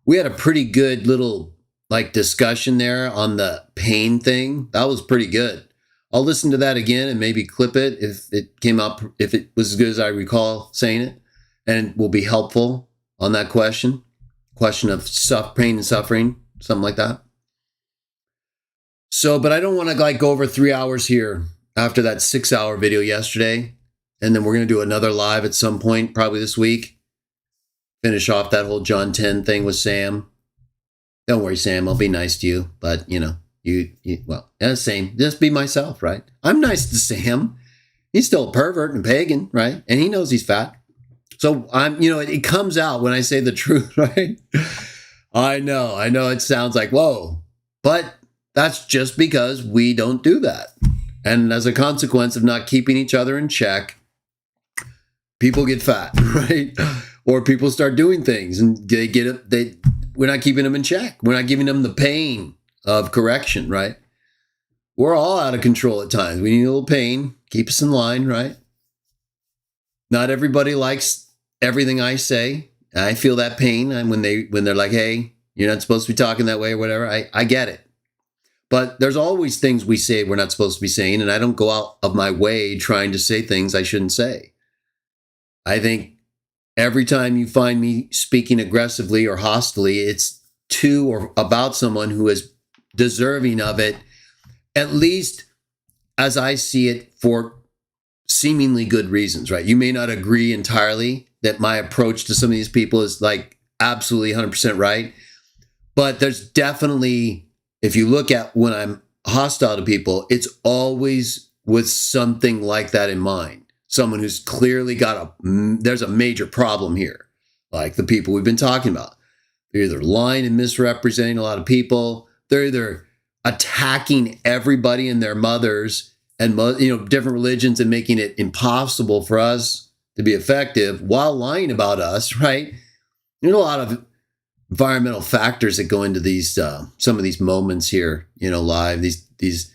we had a pretty good little like discussion there on the pain thing. That was pretty good. I'll listen to that again and maybe clip it if it came up, if it was as good as I recall saying it, and will be helpful on that question of pain and suffering, something like that. So, but I don't want to like go over 3 hours here after that 6-hour video yesterday. And then we're going to do another live at some point, probably this week. Finish off that whole John 10 thing with Sam. Don't worry, Sam, I'll be nice to you. But, Well, yeah, same. Just be myself, right? I'm nice to Sam. He's still a pervert and pagan, right? And he knows he's fat. So it comes out when I say the truth, right? I know it sounds like, whoa, but that's just because we don't do that. And as a consequence of not keeping each other in check, people get fat, right? Or people start doing things and we're not keeping them in check. We're not giving them the pain of correction, right? We're all out of control at times. We need a little pain, keep us in line, right? Not everybody likes everything I say. I feel that pain. And when they're like, hey, you're not supposed to be talking that way or whatever, I get it. But there's always things we say we're not supposed to be saying, and I don't go out of my way trying to say things I shouldn't say. I think every time you find me speaking aggressively or hostilely, it's to or about someone who is deserving of it, at least as I see it, for seemingly good reasons, right? You may not agree entirely that my approach to some of these people is like absolutely 100% right. But there's definitely, if you look at when I'm hostile to people, it's always with something like that in mind. Someone who's clearly there's a major problem here. Like the people we've been talking about. They're either lying and misrepresenting a lot of people. They're either attacking everybody and their mothers and different religions and making it impossible for us to be effective while lying about us, right? There's a lot of environmental factors that go into these some of these moments here, live, these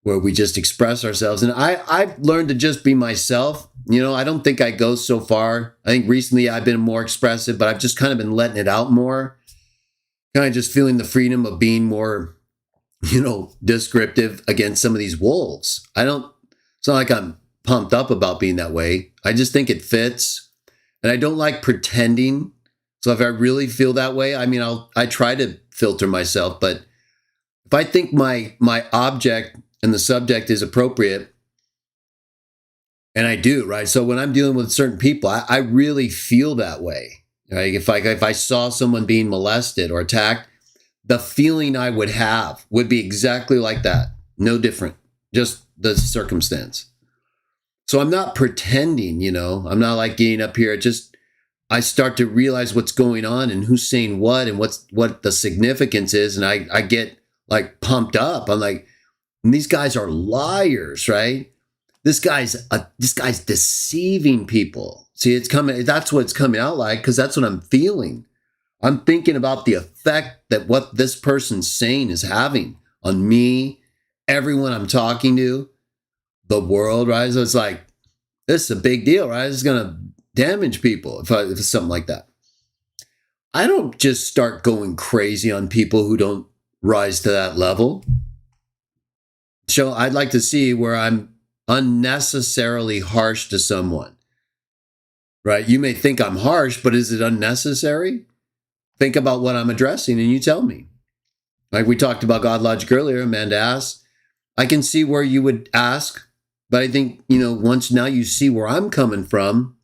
where we just express ourselves. And I've learned to just be myself. I don't think I go so far. I think recently I've been more expressive, but I've just kind of been letting it out more. Kind of just feeling the freedom of being more, descriptive against some of these wolves. It's not like I'm pumped up about being that way. I just think it fits. And I don't like pretending. So if I really feel that way, I try to filter myself. But if I think my object and the subject is appropriate, and I do, right? So when I'm dealing with certain people, I really feel that way. Right? If I saw someone being molested or attacked, the feeling I would have would be exactly like that. No different, just the circumstance. So I'm not pretending, I'm not like getting up here. I start to realize what's going on and who's saying what and what the significance is. And I get like pumped up. I'm like, these guys are liars, right? This guy's deceiving people. See, that's what it's coming out like, because that's what I'm feeling. I'm thinking about the effect that what this person's saying is having on me, everyone I'm talking to, the world, right? So it's like, this is a big deal, right? It's going to damage people if it's something like that. I don't just start going crazy on people who don't rise to that level. So I'd like to see where I'm unnecessarily harsh to someone, right? You may think I'm harsh, but is it unnecessary? Think about what I'm addressing and you tell me. Like we talked about God logic earlier, Amanda asked. I can see where you would ask, but I think, once now you see where I'm coming from,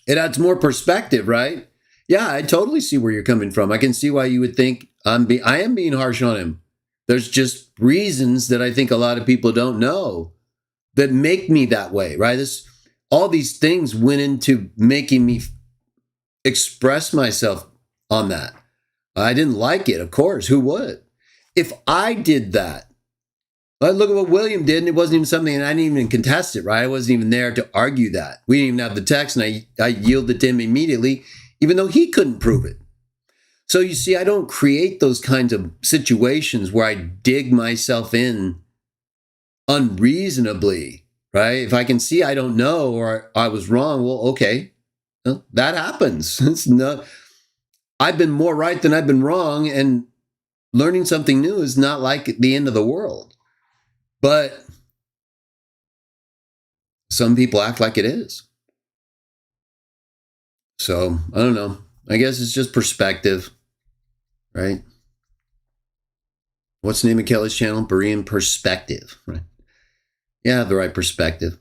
it adds more perspective, right? Yeah, I totally see where you're coming from. I can see why you would think I am being harsh on him. There's just reasons that I think a lot of people don't know that make me that way, right? All these things went into making me express myself on that. I didn't like it, of course. Who would? If I did that, look at what William did, and it wasn't even something, and I didn't even contest it, right? I wasn't even there to argue that. We didn't even have the text, and I yielded to him immediately, even though he couldn't prove it. So you see, I don't create those kinds of situations where I dig myself in unreasonably, right? If I can see I don't know or I was wrong, well, okay, that happens. I've been more right than I've been wrong, and learning something new is not like the end of the world. But some people act like it is. So, I don't know. I guess it's just perspective, right? What's the name of Kelly's channel? Berean Perspective, right? Yeah, the right perspective.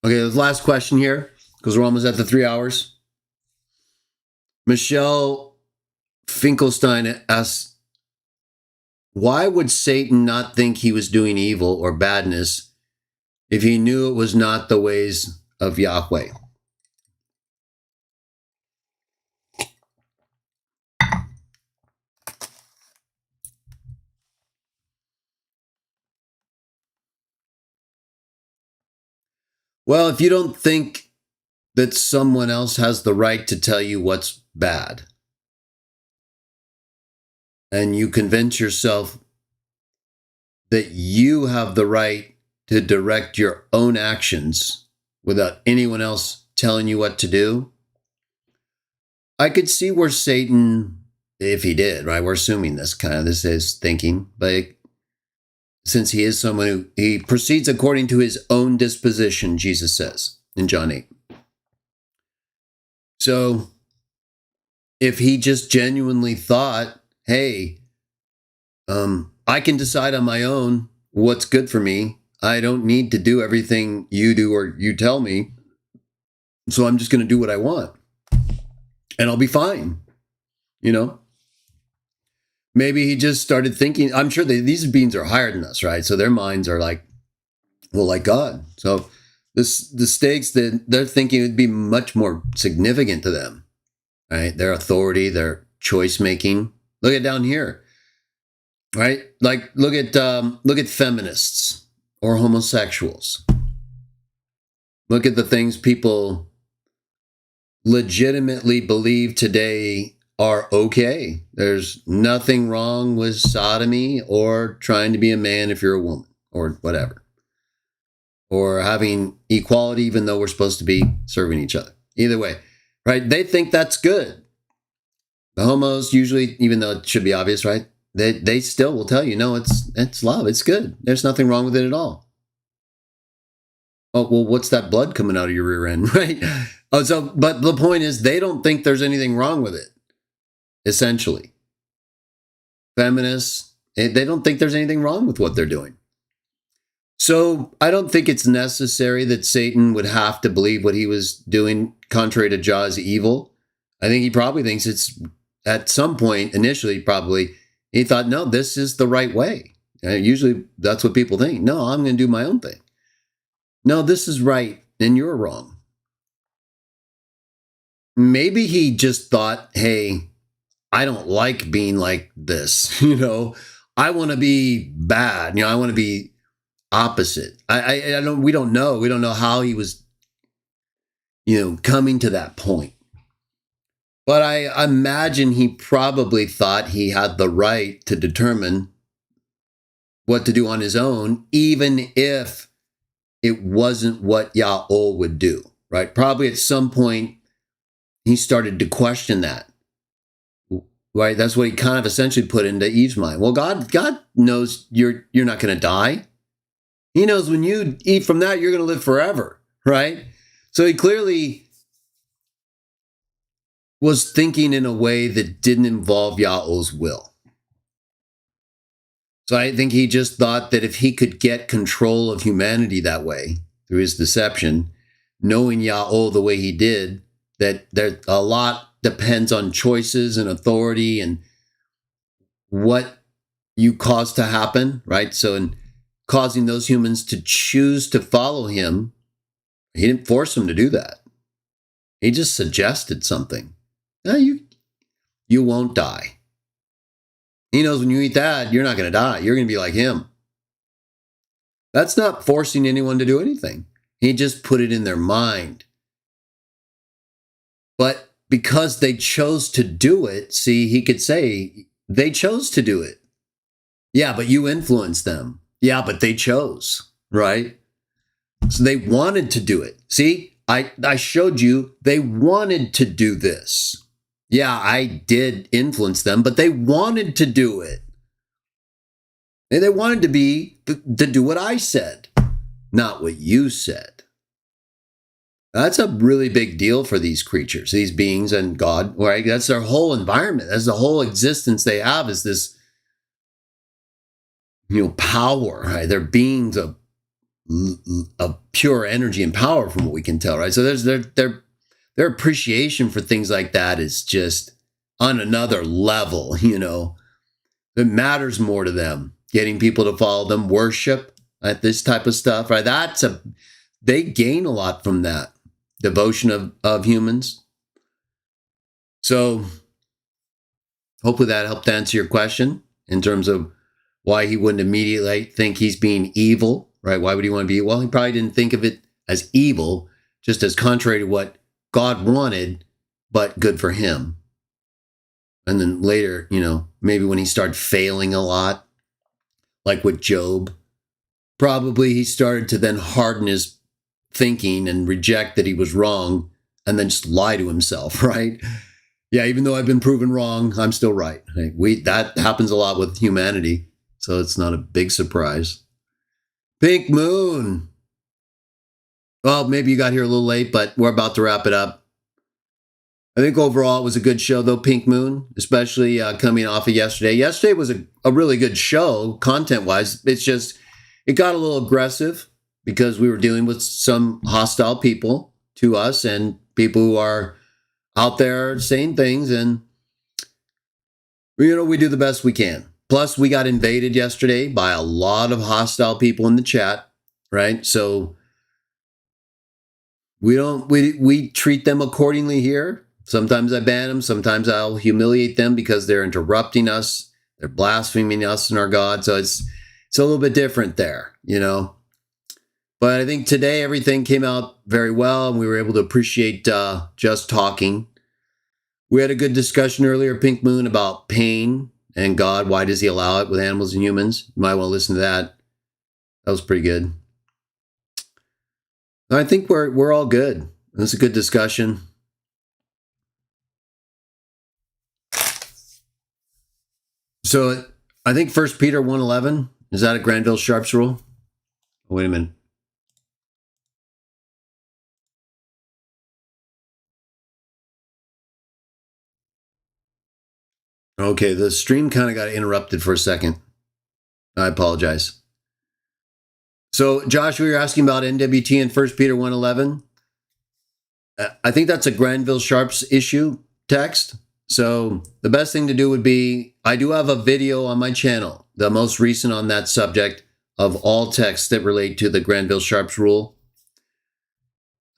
Okay, the last question here, because we're almost at the 3 hours. Michelle Finkelstein asks, Why would Satan not think he was doing evil or badness if he knew it was not the ways of Yahweh? Well, if you don't think that someone else has the right to tell you what's bad, and you convince yourself that you have the right to direct your own actions without anyone else telling you what to do, I could see where Satan, if he did, right? We're assuming this is his thinking, but since he is someone who he proceeds according to his own disposition, Jesus says in John 8. So if he just genuinely thought, hey, I can decide on my own what's good for me. I don't need to do everything you do or you tell me. So I'm just going to do what I want and I'll be fine. You know, maybe he just started thinking, I'm sure these beings are higher than us, right? So their minds are like, well, like God. So the stakes that they're thinking would be much more significant to them, right? Their authority, their choice making. Look at down here, right? Like look at feminists or homosexuals. Look at the things people legitimately believe today are okay. There's nothing wrong with sodomy or trying to be a man if you're a woman or whatever. Or having equality even though we're supposed to be serving each other. Either way, right? They think that's good. The homos usually, even though it should be obvious, right? They still will tell you, no, it's love. It's good. There's nothing wrong with it at all. Oh, well, what's that blood coming out of your rear end, right? Oh, so, but the point is they don't think there's anything wrong with it. Essentially. Feminists, they don't think there's anything wrong with what they're doing. So I don't think it's necessary that Satan would have to believe what he was doing contrary to Jah's evil. I think he probably thinks it's at some point, initially, probably, he thought, no, this is the right way. Usually that's what people think. No, I'm going to do my own thing. No, this is right and you're wrong. Maybe he just thought, hey, I don't like being like this. You know, I want to be bad. You know, I want to be opposite. We don't know. We don't know how he was, coming to that point. But I imagine he probably thought he had the right to determine what to do on his own, even if it wasn't what Yahweh would do, right? Probably at some point he started to question that, right? That's what he kind of essentially put into Eve's mind. Well, God knows you're not going to die. He knows when you eat from that, you're going to live forever, right? So he clearly was thinking in a way that didn't involve Yahweh's will. So I think he just thought that if he could get control of humanity that way, through his deception, knowing Yahweh the way he did, that there a lot depends on choices and authority and what you cause to happen, right? So in causing those humans to choose to follow him, he didn't force them to do that. He just suggested something. No, you won't die. He knows when you eat that, you're not going to die. You're going to be like him. That's not forcing anyone to do anything. He just put it in their mind. But because they chose to do it, see, he could say, they chose to do it. Yeah, but you influenced them. Yeah, but they chose, right? So they wanted to do it. See, I showed you they wanted to do this. Yeah, I did influence them, but they wanted to do it. And they wanted to do what I said, not what you said. That's a really big deal for these creatures, these beings and God, right? That's their whole environment. That's the whole existence they have is this, power, right? They're beings of pure energy and power from what we can tell, right? So there's their appreciation for things like that is just on another level, It matters more to them, getting people to follow them, worship, this type of stuff, right? They gain a lot from that devotion of humans. So hopefully that helped answer your question in terms of why he wouldn't immediately think he's being evil, right? Why would he want to be? Well, he probably didn't think of it as evil, just as contrary to what God wanted, but good for him. And then later, maybe when he started failing a lot, like with Job, probably he started to then harden his thinking and reject that he was wrong and then just lie to himself, right? Yeah, even though I've been proven wrong, I'm still right. That happens a lot with humanity, so it's not a big surprise. Pink Moon. Well, maybe you got here a little late, but we're about to wrap it up. I think overall it was a good show, though, Pink Moon, especially coming off of yesterday. Yesterday was a really good show, content-wise. It's just, it got a little aggressive because we were dealing with some hostile people to us and people who are out there saying things, and we do the best we can. Plus, we got invaded yesterday by a lot of hostile people in the chat, right? So we treat them accordingly here. Sometimes I ban them, sometimes I'll humiliate them because they're interrupting us, they're blaspheming us and our God. So it's a little bit different there, But I think today everything came out very well, and we were able to appreciate just talking. We had a good discussion earlier, Pink Moon, about pain and God. Why does he allow it with animals and humans? You might want to listen to that. That was pretty good. I think we're all good. It was a good discussion. So I think 1 Peter 1:11, is that a Granville Sharp's rule? Oh, wait a minute. Okay, the stream kind of got interrupted for a second. I apologize. So, Joshua, you're asking about NWT in 1 Peter 1:11. I think that's a Granville Sharp's issue text. So the best thing to do would be, I do have a video on my channel, the most recent on that subject, of all texts that relate to the Granville Sharp's rule.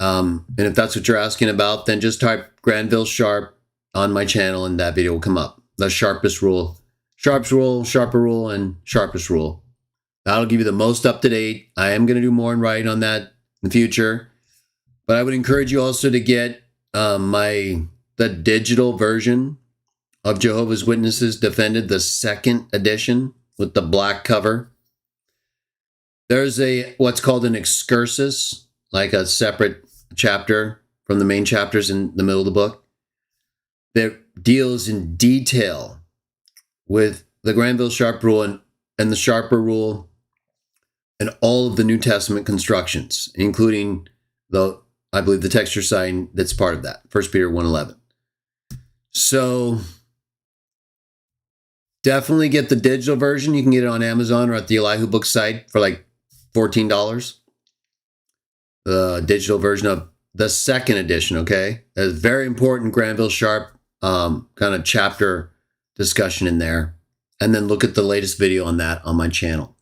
And if that's what you're asking about, then just type Granville Sharp on my channel and that video will come up. The sharpest rule, Sharp's rule, sharper rule, and sharpest rule. That'll give you the most up to date. I am going to do more in writing on that in the future. But I would encourage you also to get the digital version of Jehovah's Witnesses Defended, the 2nd edition with the black cover. There's what's called an excursus, like a separate chapter from the main chapters in the middle of the book, that deals in detail with the Granville Sharp rule and the Sharper rule and all of the New Testament constructions, including I believe the texture sign that's part of that, 1 Peter 1:11. So definitely get the digital version. You can get it on Amazon or at the Elihu Book site for like $14. The digital version of the 2nd edition, okay? There's very important Granville Sharp kind of chapter discussion in there. And then look at the latest video on that on my channel.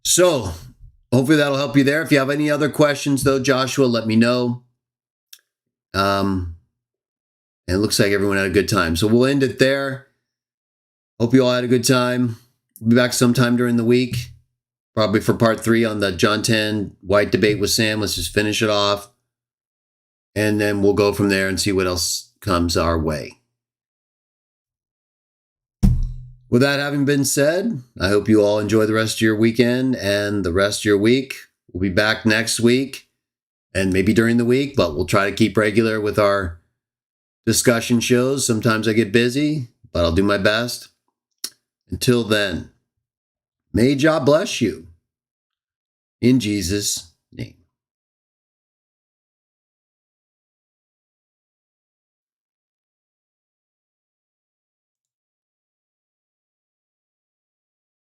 So hopefully that'll help you there. If you have any other questions, though, Joshua, let me know. And it looks like everyone had a good time. So we'll end it there. Hope you all had a good time. We'll be back sometime during the week, probably for part 3 on the John 10 White debate with Sam. Let's just finish it off. And then we'll go from there and see what else comes our way. With that having been said, I hope you all enjoy the rest of your weekend and the rest of your week. We'll be back next week and maybe during the week, but we'll try to keep regular with our discussion shows. Sometimes I get busy, but I'll do my best. Until then, may God bless you in Jesus' name.